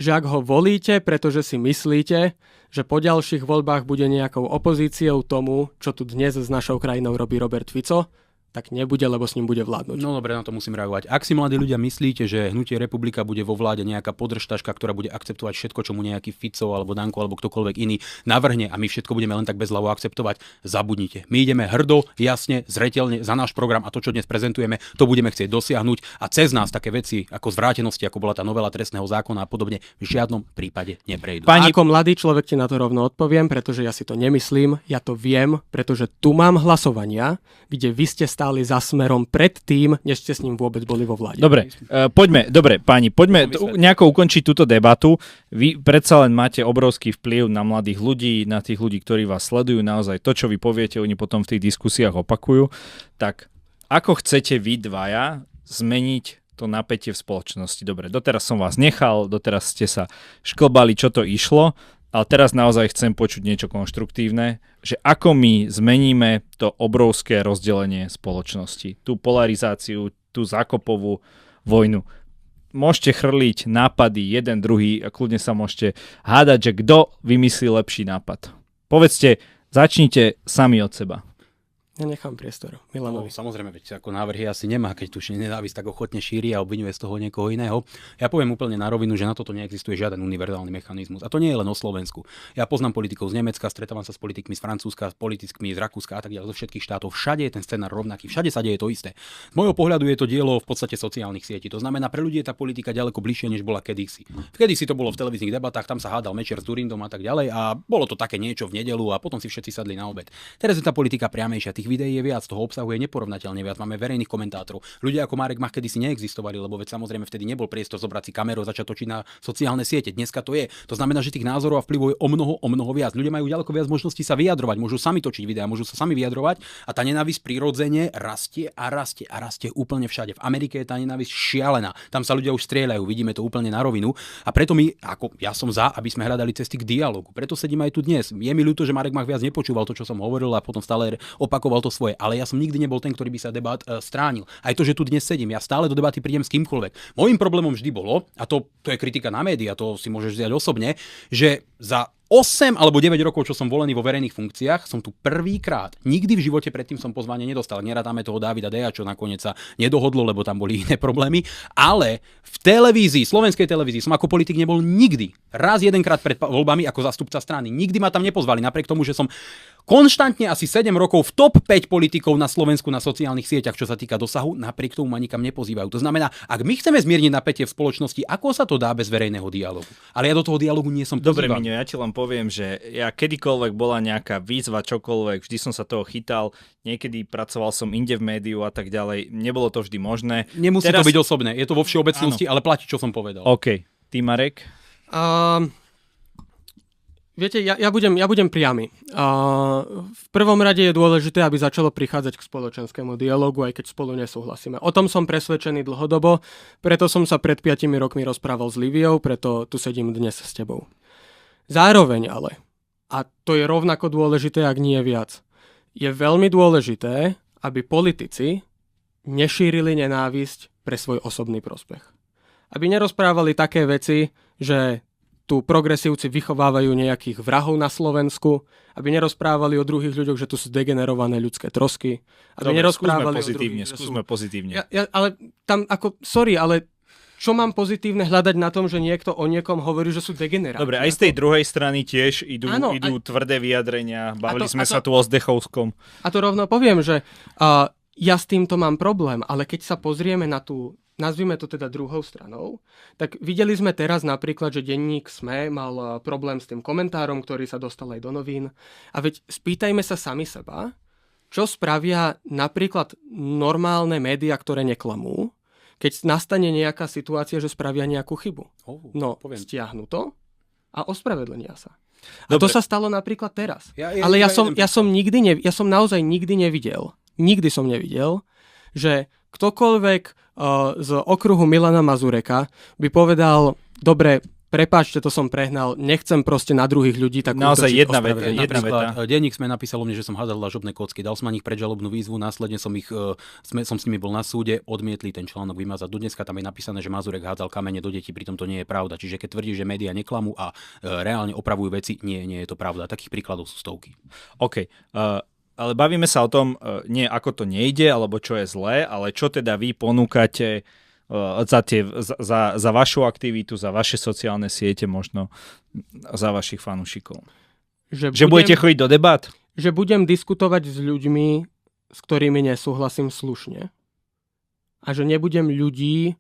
že ak ho volíte, pretože si myslíte, že po ďalších voľbách bude nejakou opozíciou tomu, čo tu dnes s našou krajinou robí Robert Fico, tak nebude, lebo s ním bude vládnuť. No dobre, na to musím reagovať. Ak si mladí ľudia myslíte, že Hnutie Republika bude vo vláde nejaká podržtaška, ktorá bude akceptovať všetko, čo mu nejaký Fico alebo Danko alebo ktokoľvek iný navrhne a my všetko budeme len tak bezhlavo akceptovať, zabudnite. My ideme hrdo, jasne, zreteľne za náš program a to, čo dnes prezentujeme, to budeme chcieť dosiahnuť a cez nás také veci ako zvrátenosti, ako bola tá novela trestného zákona a podobne, v žiadnom prípade neprejdú. Pani... Ako mladý človek ti na to rovno odpoviem, pretože ja si to nemyslím, ja to viem, pretože tu mám hlasovania, kde vy ste stáli za Smerom predtým, než ste s ním vôbec boli vo vláde. Dobre, poďme nejako ukončiť túto debatu. Vy predsa len máte obrovský vplyv na mladých ľudí, na tých ľudí, ktorí vás sledujú. Naozaj to, čo vy poviete, oni potom v tých diskusiách opakujú. Tak ako chcete vy dvaja zmeniť to napätie v spoločnosti? Dobre, doteraz som vás nechal, doteraz ste sa šklbali, čo to išlo. Ale teraz naozaj chcem počuť niečo konštruktívne, že ako my zmeníme to obrovské rozdelenie spoločnosti, tú polarizáciu, tú zákopovú vojnu. Môžete chrliť nápady jeden, druhý a kľudne sa môžete hádať, že kto vymyslí lepší nápad. Povedzte, začnite sami od seba. Ja nechám priestor Milanovi. No, samozrejme, veď ako návrhy asi nemá, keď tu nenávisť tak ochotne šíri a obviňuje z toho niekoho iného. Ja poviem úplne na rovinu, že na toto neexistuje žiaden univerzálny mechanizmus. A to nie je len o Slovensku. Ja poznám politikov z Nemecka, stretávam sa s politikmi z Francúzska, s politikmi z Rakúska a tak ďalej, zo všetkých štátov. Všade je ten scenár rovnaký, všade sa deje to isté. Z môjho pohľadu je to dielo v podstate sociálnych sietí. To znamená, pre ľudí je tá politika ďaleko bližšie, než bola kedysi. Kedysi to bolo v televíznych debatách, tam sa hádal Mečer s Durindom a tak ďalej a bolo to také niečo v nedeľu a potom si všetci sadli na obed. Teraz je tá politika priamejšia, tých videí je viac, toho obsahu je neporovnateľne viac. Máme verejných komentátorov. Ľudia ako Marek Mach kedysi neexistovali, lebo veď samozrejme vtedy nebol priestor zobrať si kameru a začať točiť na sociálne siete. Dneska to je. To znamená, že tých názorov a vplyvov je o mnoho viac. Ľudia majú ďaleko viac možností sa vyjadrovať, môžu sami točiť videá, môžu sa sami vyjadrovať a tá nenávisť prirodzene rastie a rastie úplne všade. V Amerike je tá nenávisť šialená. Tam sa ľudia už strieľajú, vidíme to úplne na rovinu a preto ja som za, aby sme hľadali cesty k dialógu. Preto sedím aj tu dnes. Je mi ľúto, že Marek Mach viac nepočúval to, čo som hovoril a potom stále opakoval to svoje, ale ja som nikdy nebol ten, ktorý by sa debat stránil. Aj to, že tu dnes sedím, ja stále do debaty prídem s kýmkoľvek. Mojím problémom vždy bolo, a to je kritika na médiá, to si môžeš vziať osobne, že za 8 alebo 9 rokov, čo som volený vo verejných funkciách, som tu prvýkrát. Nikdy v živote predtým som pozvanie nedostal. Nerátame toho Davida Deja, čo nakoniec sa nedohodlo, lebo tam boli iné problémy. Ale v televízii, slovenskej televízii, som ako politik nebol nikdy. Raz jedenkrát pred voľbami ako zástupca strany. Nikdy ma tam nepozvali, napriek tomu, že som konštantne asi 7 rokov v top 5 politikov na Slovensku na sociálnych sieťach, čo sa týka dosahu, napriek tomu ma nikam nepozývajú. To znamená, ak my chceme zmierniť napätie v spoločnosti, ako sa to dá bez verejného dialógu? Ale ja do toho dialógu nie som pozývaný. Dobre, Miňo, ja ti len poviem, že ja kedykoľvek bola nejaká výzva, čokoľvek, vždy som sa toho chytal, niekedy pracoval som inde v médiu a tak ďalej, nebolo to vždy možné. Nemusí to byť osobné, je to vo všeobecnosti, ale platí, čo som povedal. OK, ty Marek? Viete, ja budem priamy. V prvom rade je dôležité, aby začalo prichádzať k spoločenskému dialogu, aj keď spolu nesúhlasíme. O tom som presvedčený dlhodobo, preto som sa pred 5 rokmi rozprával s Liviou, preto tu sedím dnes s tebou. Zároveň ale, a to je rovnako dôležité, ak nie viac, je veľmi dôležité, aby politici nešírili nenávisť pre svoj osobný prospech. Aby nerozprávali také veci, že tu progresívci vychovávajú nejakých vrahov na Slovensku, aby nerozprávali o druhých ľuďoch, že tu sú degenerované ľudské trosky. Aby nerozprávali skúsme pozitívne. Ale tam ale čo mám pozitívne hľadať na tom, že niekto o niekom hovorí, že sú degeneráti? Dobre, aj z tej druhej strany tiež idú tvrdé vyjadrenia. Bavili sme sa tu o Zdechovskom. A to rovno poviem, že ja s týmto mám problém, ale keď sa pozrieme na tú, nazvime to teda druhou stranou, tak videli sme teraz napríklad, že denník SME mal problém s tým komentárom, ktorý sa dostal aj do novín. A veď spýtajme sa sami seba, čo spravia napríklad normálne médiá, ktoré neklamú, keď nastane nejaká situácia, že spravia nejakú chybu. Stiahnu to a ospravedlenia sa. A to sa stalo napríklad teraz. Ale ja som naozaj nikdy nevidel, že ktokoľvek z okruhu Milana Mazureka by povedal, dobre, prepáčte, to som prehnal, nechcem proste na druhých ľudí tak naozaj jedna veta. Denník SME napísal o mne, že som hádal lažobné kocky. Dal som na nich predžalobnú výzvu, následne som s nimi bol na súde, odmietli ten článok vymazať. Dodneska tam je napísané, že Mazurek hádzal kamene do detí, pritom to nie je pravda. Čiže keď tvrdí, že médiá neklamú a reálne opravujú veci, nie je to pravda. Takých príkladov sú stovky. OK. Ale bavíme sa o tom, nie ako to nejde, alebo čo je zlé, ale čo teda vy ponúkate za vašu aktivitu, za vaše sociálne siete, možno za vašich fanúšikov. Že budete chodiť do debát? Že budem diskutovať s ľuďmi, s ktorými nesúhlasím slušne. A že nebudem ľudí,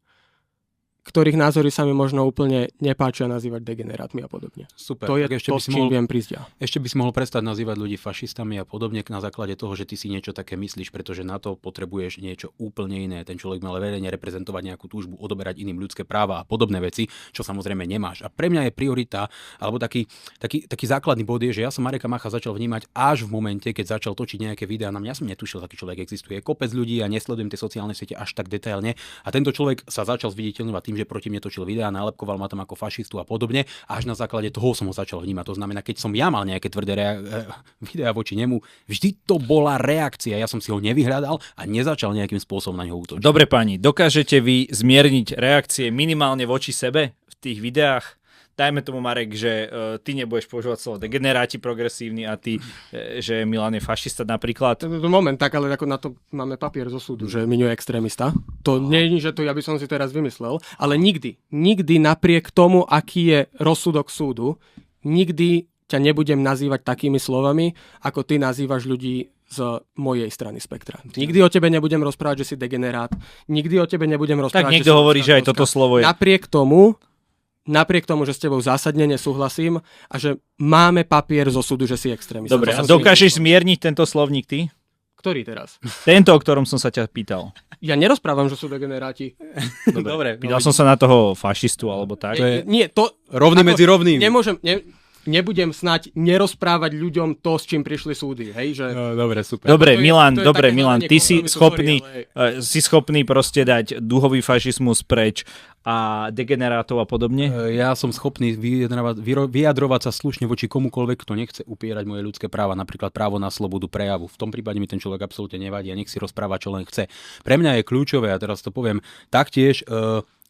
ktorých názory sa mi možno úplne nepáčia nazývať degenerátmi a podobne. Super. To je to, s čím viem prísť ja. Ešte by si mohol prestať nazývať ľudí fašistami a podobne na základe toho, že ty si niečo také myslíš, pretože na to potrebuješ niečo úplne iné. Ten človek mal verejne reprezentovať nejakú túžbu, odoberať iným ľudské práva a podobné veci, čo samozrejme nemáš. A pre mňa je priorita, alebo taký základný bod je, že ja som Mareka Macha začal vnímať až v momente, keď začal točiť nejaké videá. Na mňa som netušil, taký človek existuje. Kopec ľudí a nesledujem tie sociálne siete až tak detailne. A tento človek sa začal zviditeľňovať tým, že proti mne točil videá, nálepkoval ma tam ako fašistu a podobne, a až na základe toho som ho začal vnímať. To znamená, keď som ja mal nejaké tvrdé videá voči nemu, vždy to bola reakcia. Ja som si ho nevyhľadal a nezačal nejakým spôsobom na ňo útočiť. Dobre páni, dokážete vy zmierniť reakcie minimálne voči sebe v tých videách? Dajme tomu, Marek, že ty nebudeš používať slovo degeneráti progresívni a ty, že Milan je fašista napríklad. Moment, tak ale ako na to máme papier zo súdu, že Miňo je extrémista. To nie je, že to ja by som si teraz vymyslel, ale nikdy napriek tomu, aký je rozsudok súdu, nikdy ťa nebudem nazývať takými slovami, ako ty nazývaš ľudí z mojej strany spektra. Nikdy o tebe nebudem rozprávať, že si degenerát. Nikdy o tebe nebudem rozprávať, tak niekto hovorí, že aj toto slovo je. Napriek tomu, že s tebou zásadne nesúhlasím a že máme papier zo súdu, že si extrémista. Dobre, a dokážeš zmierniť tento slovník ty? Ktorý teraz? Tento, o ktorom som sa ťa pýtal. Ja nerozprávam, že sú degeneráti. Dobre. Pýtal som sa na toho fašistu, alebo tak. Rovný medzi rovnými. Nebudem snať nerozprávať ľuďom to, s čím prišli súdy. Hej, že... Dobre, super. Dobre, Milan, ty si schopný proste dať duhový fašizmus preč a degenerátov a podobne? Ja som schopný vyjadrovať sa slušne voči komukoľvek, kto nechce upierať moje ľudské práva, napríklad právo na slobodu prejavu. V tom prípade mi ten človek absolútne nevadí a nech si rozpráva, čo len chce. Pre mňa je kľúčové, a teraz to poviem taktiež,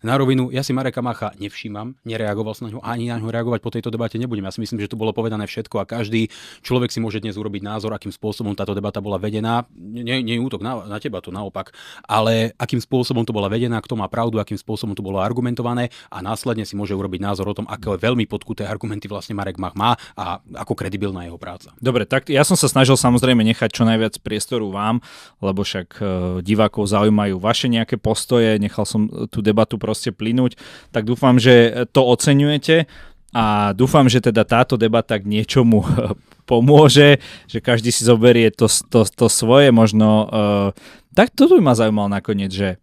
na rovinu, ja si Mareka Macha nevšímam, nereagoval som na ňo, ani na ňo reagovať po tejto debate nebudem. Ja si myslím, že tu bolo povedané všetko a každý človek si môže dnes urobiť názor, akým spôsobom táto debata bola vedená. Nie je útok na teba, to naopak, ale akým spôsobom to bola vedená, kto má pravdu, akým spôsobom to bolo argumentované, a následne si môže urobiť názor o tom, aké veľmi podkuté argumenty vlastne Marek Mach má a ako kredibilná jeho práca. Dobre, tak ja som sa snažil samozrejme nechať čo najviac priestoru vám, lebo však divákov zaujímajú vaše nejaké postoje, nechal som tú debatu proste plynúť, tak dúfam, že to oceňujete. A dúfam, že teda táto debata k niečomu pomôže, že každý si zoberie to svoje, možno. Tak toto by ma zaujímalo nakoniec, že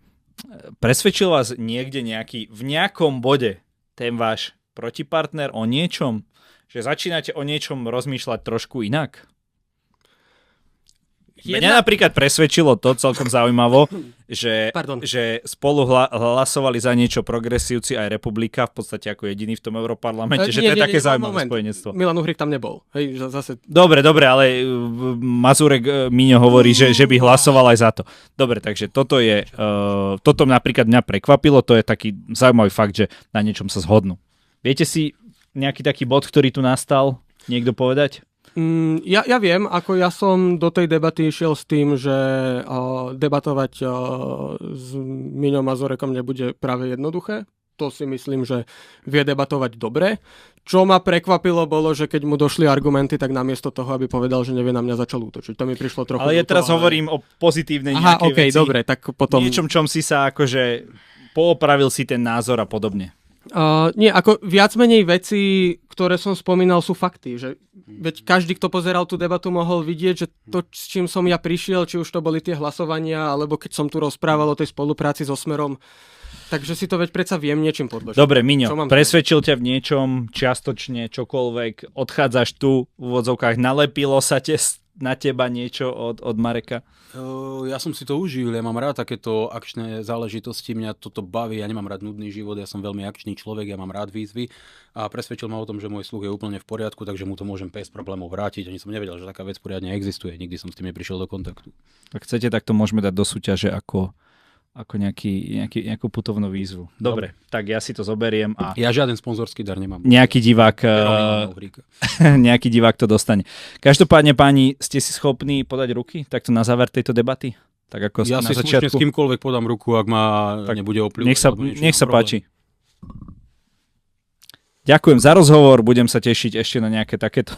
presvedčil vás niekde v nejakom bode ten váš protipartner o niečom, že začínate o niečom rozmýšľať trošku inak? Mňa napríklad presvedčilo to celkom zaujímavo, že spolu hlasovali za niečo progresívci aj Republika, v podstate ako jediný v tom Europarlamente, že to je také zaujímavé spojenectvo. Milan Uhrík tam nebol. Hej, zase... Dobre, ale Mazurek Miňo hovorí, že by hlasoval aj za to. Dobre, takže toto napríklad mňa prekvapilo, to je taký zaujímavý fakt, že na niečom sa zhodnú. Viete si nejaký taký bod, ktorý tu nastal, niekto povedať? Ja viem, ako ja som do tej debaty išiel s tým, že debatovať s Miňom Mazurekom nebude práve jednoduché. To si myslím, že vie debatovať dobre. Čo ma prekvapilo bolo, že keď mu došli argumenty, tak namiesto toho, aby povedal, že nevie, na mňa začal útočiť. To mi prišlo trochu... Ale ja teraz hovorím o pozitívnej nejakej veci. Dobre, tak potom... Niečom, čom si sa akože poopravil si ten názor a podobne. Nie, ako viac menej veci, ktoré som spomínal, sú fakty. Že, veď každý, kto pozeral tú debatu, mohol vidieť, že to, s čím som ja prišiel, či už to boli tie hlasovania, alebo keď som tu rozprával o tej spolupráci so Smerom, takže si to veď predsa viem niečím podložiť. Dobre, Miňo, presvedčil ťa v niečom, čiastočne, čokoľvek, odchádzaš tu, v úvodzovkách, nalepilo sa na teba niečo od Mareka? Ja som si to užil, ja mám rád takéto akčné záležitosti, mňa toto baví, ja nemám rád nudný život, ja som veľmi akčný človek, ja mám rád výzvy a presvedčil ma o tom, že môj sluch je úplne v poriadku, takže mu to môžem bez problémov vrátiť. Ani som nevedel, že taká vec poriadne existuje, nikdy som s tým neprišiel do kontaktu. Ak chcete, tak to môžeme dať do súťaže ako nejakú putovnú výzvu. Dobre, tak ja si to zoberiem a... Ja žiaden sponzorský dar nemám. Nejaký divák to dostane. Každopádne, páni, ste si schopní podať ruky takto na záver tejto debaty? Tak ako ja na si začiatku? S kýmkoľvek podám ruku, ak ma nebude opľúvať. Nech sa páči. Ďakujem za rozhovor, budem sa tešiť ešte na nejaké takéto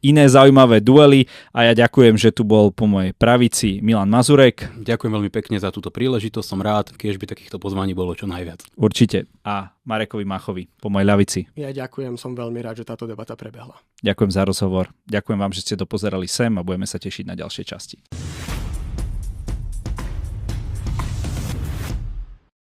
iné zaujímavé duely a ja ďakujem, že tu bol po mojej pravici Milan Mazurek. Ďakujem veľmi pekne za túto príležitosť, som rád, keď by takýchto pozvaní bolo čo najviac. Určite. A Marekovi Machovi po mojej ľavici. Ja ďakujem, som veľmi rád, že táto debata prebehla. Ďakujem za rozhovor, ďakujem vám, že ste dopozerali sem a budeme sa tešiť na ďalšie časti.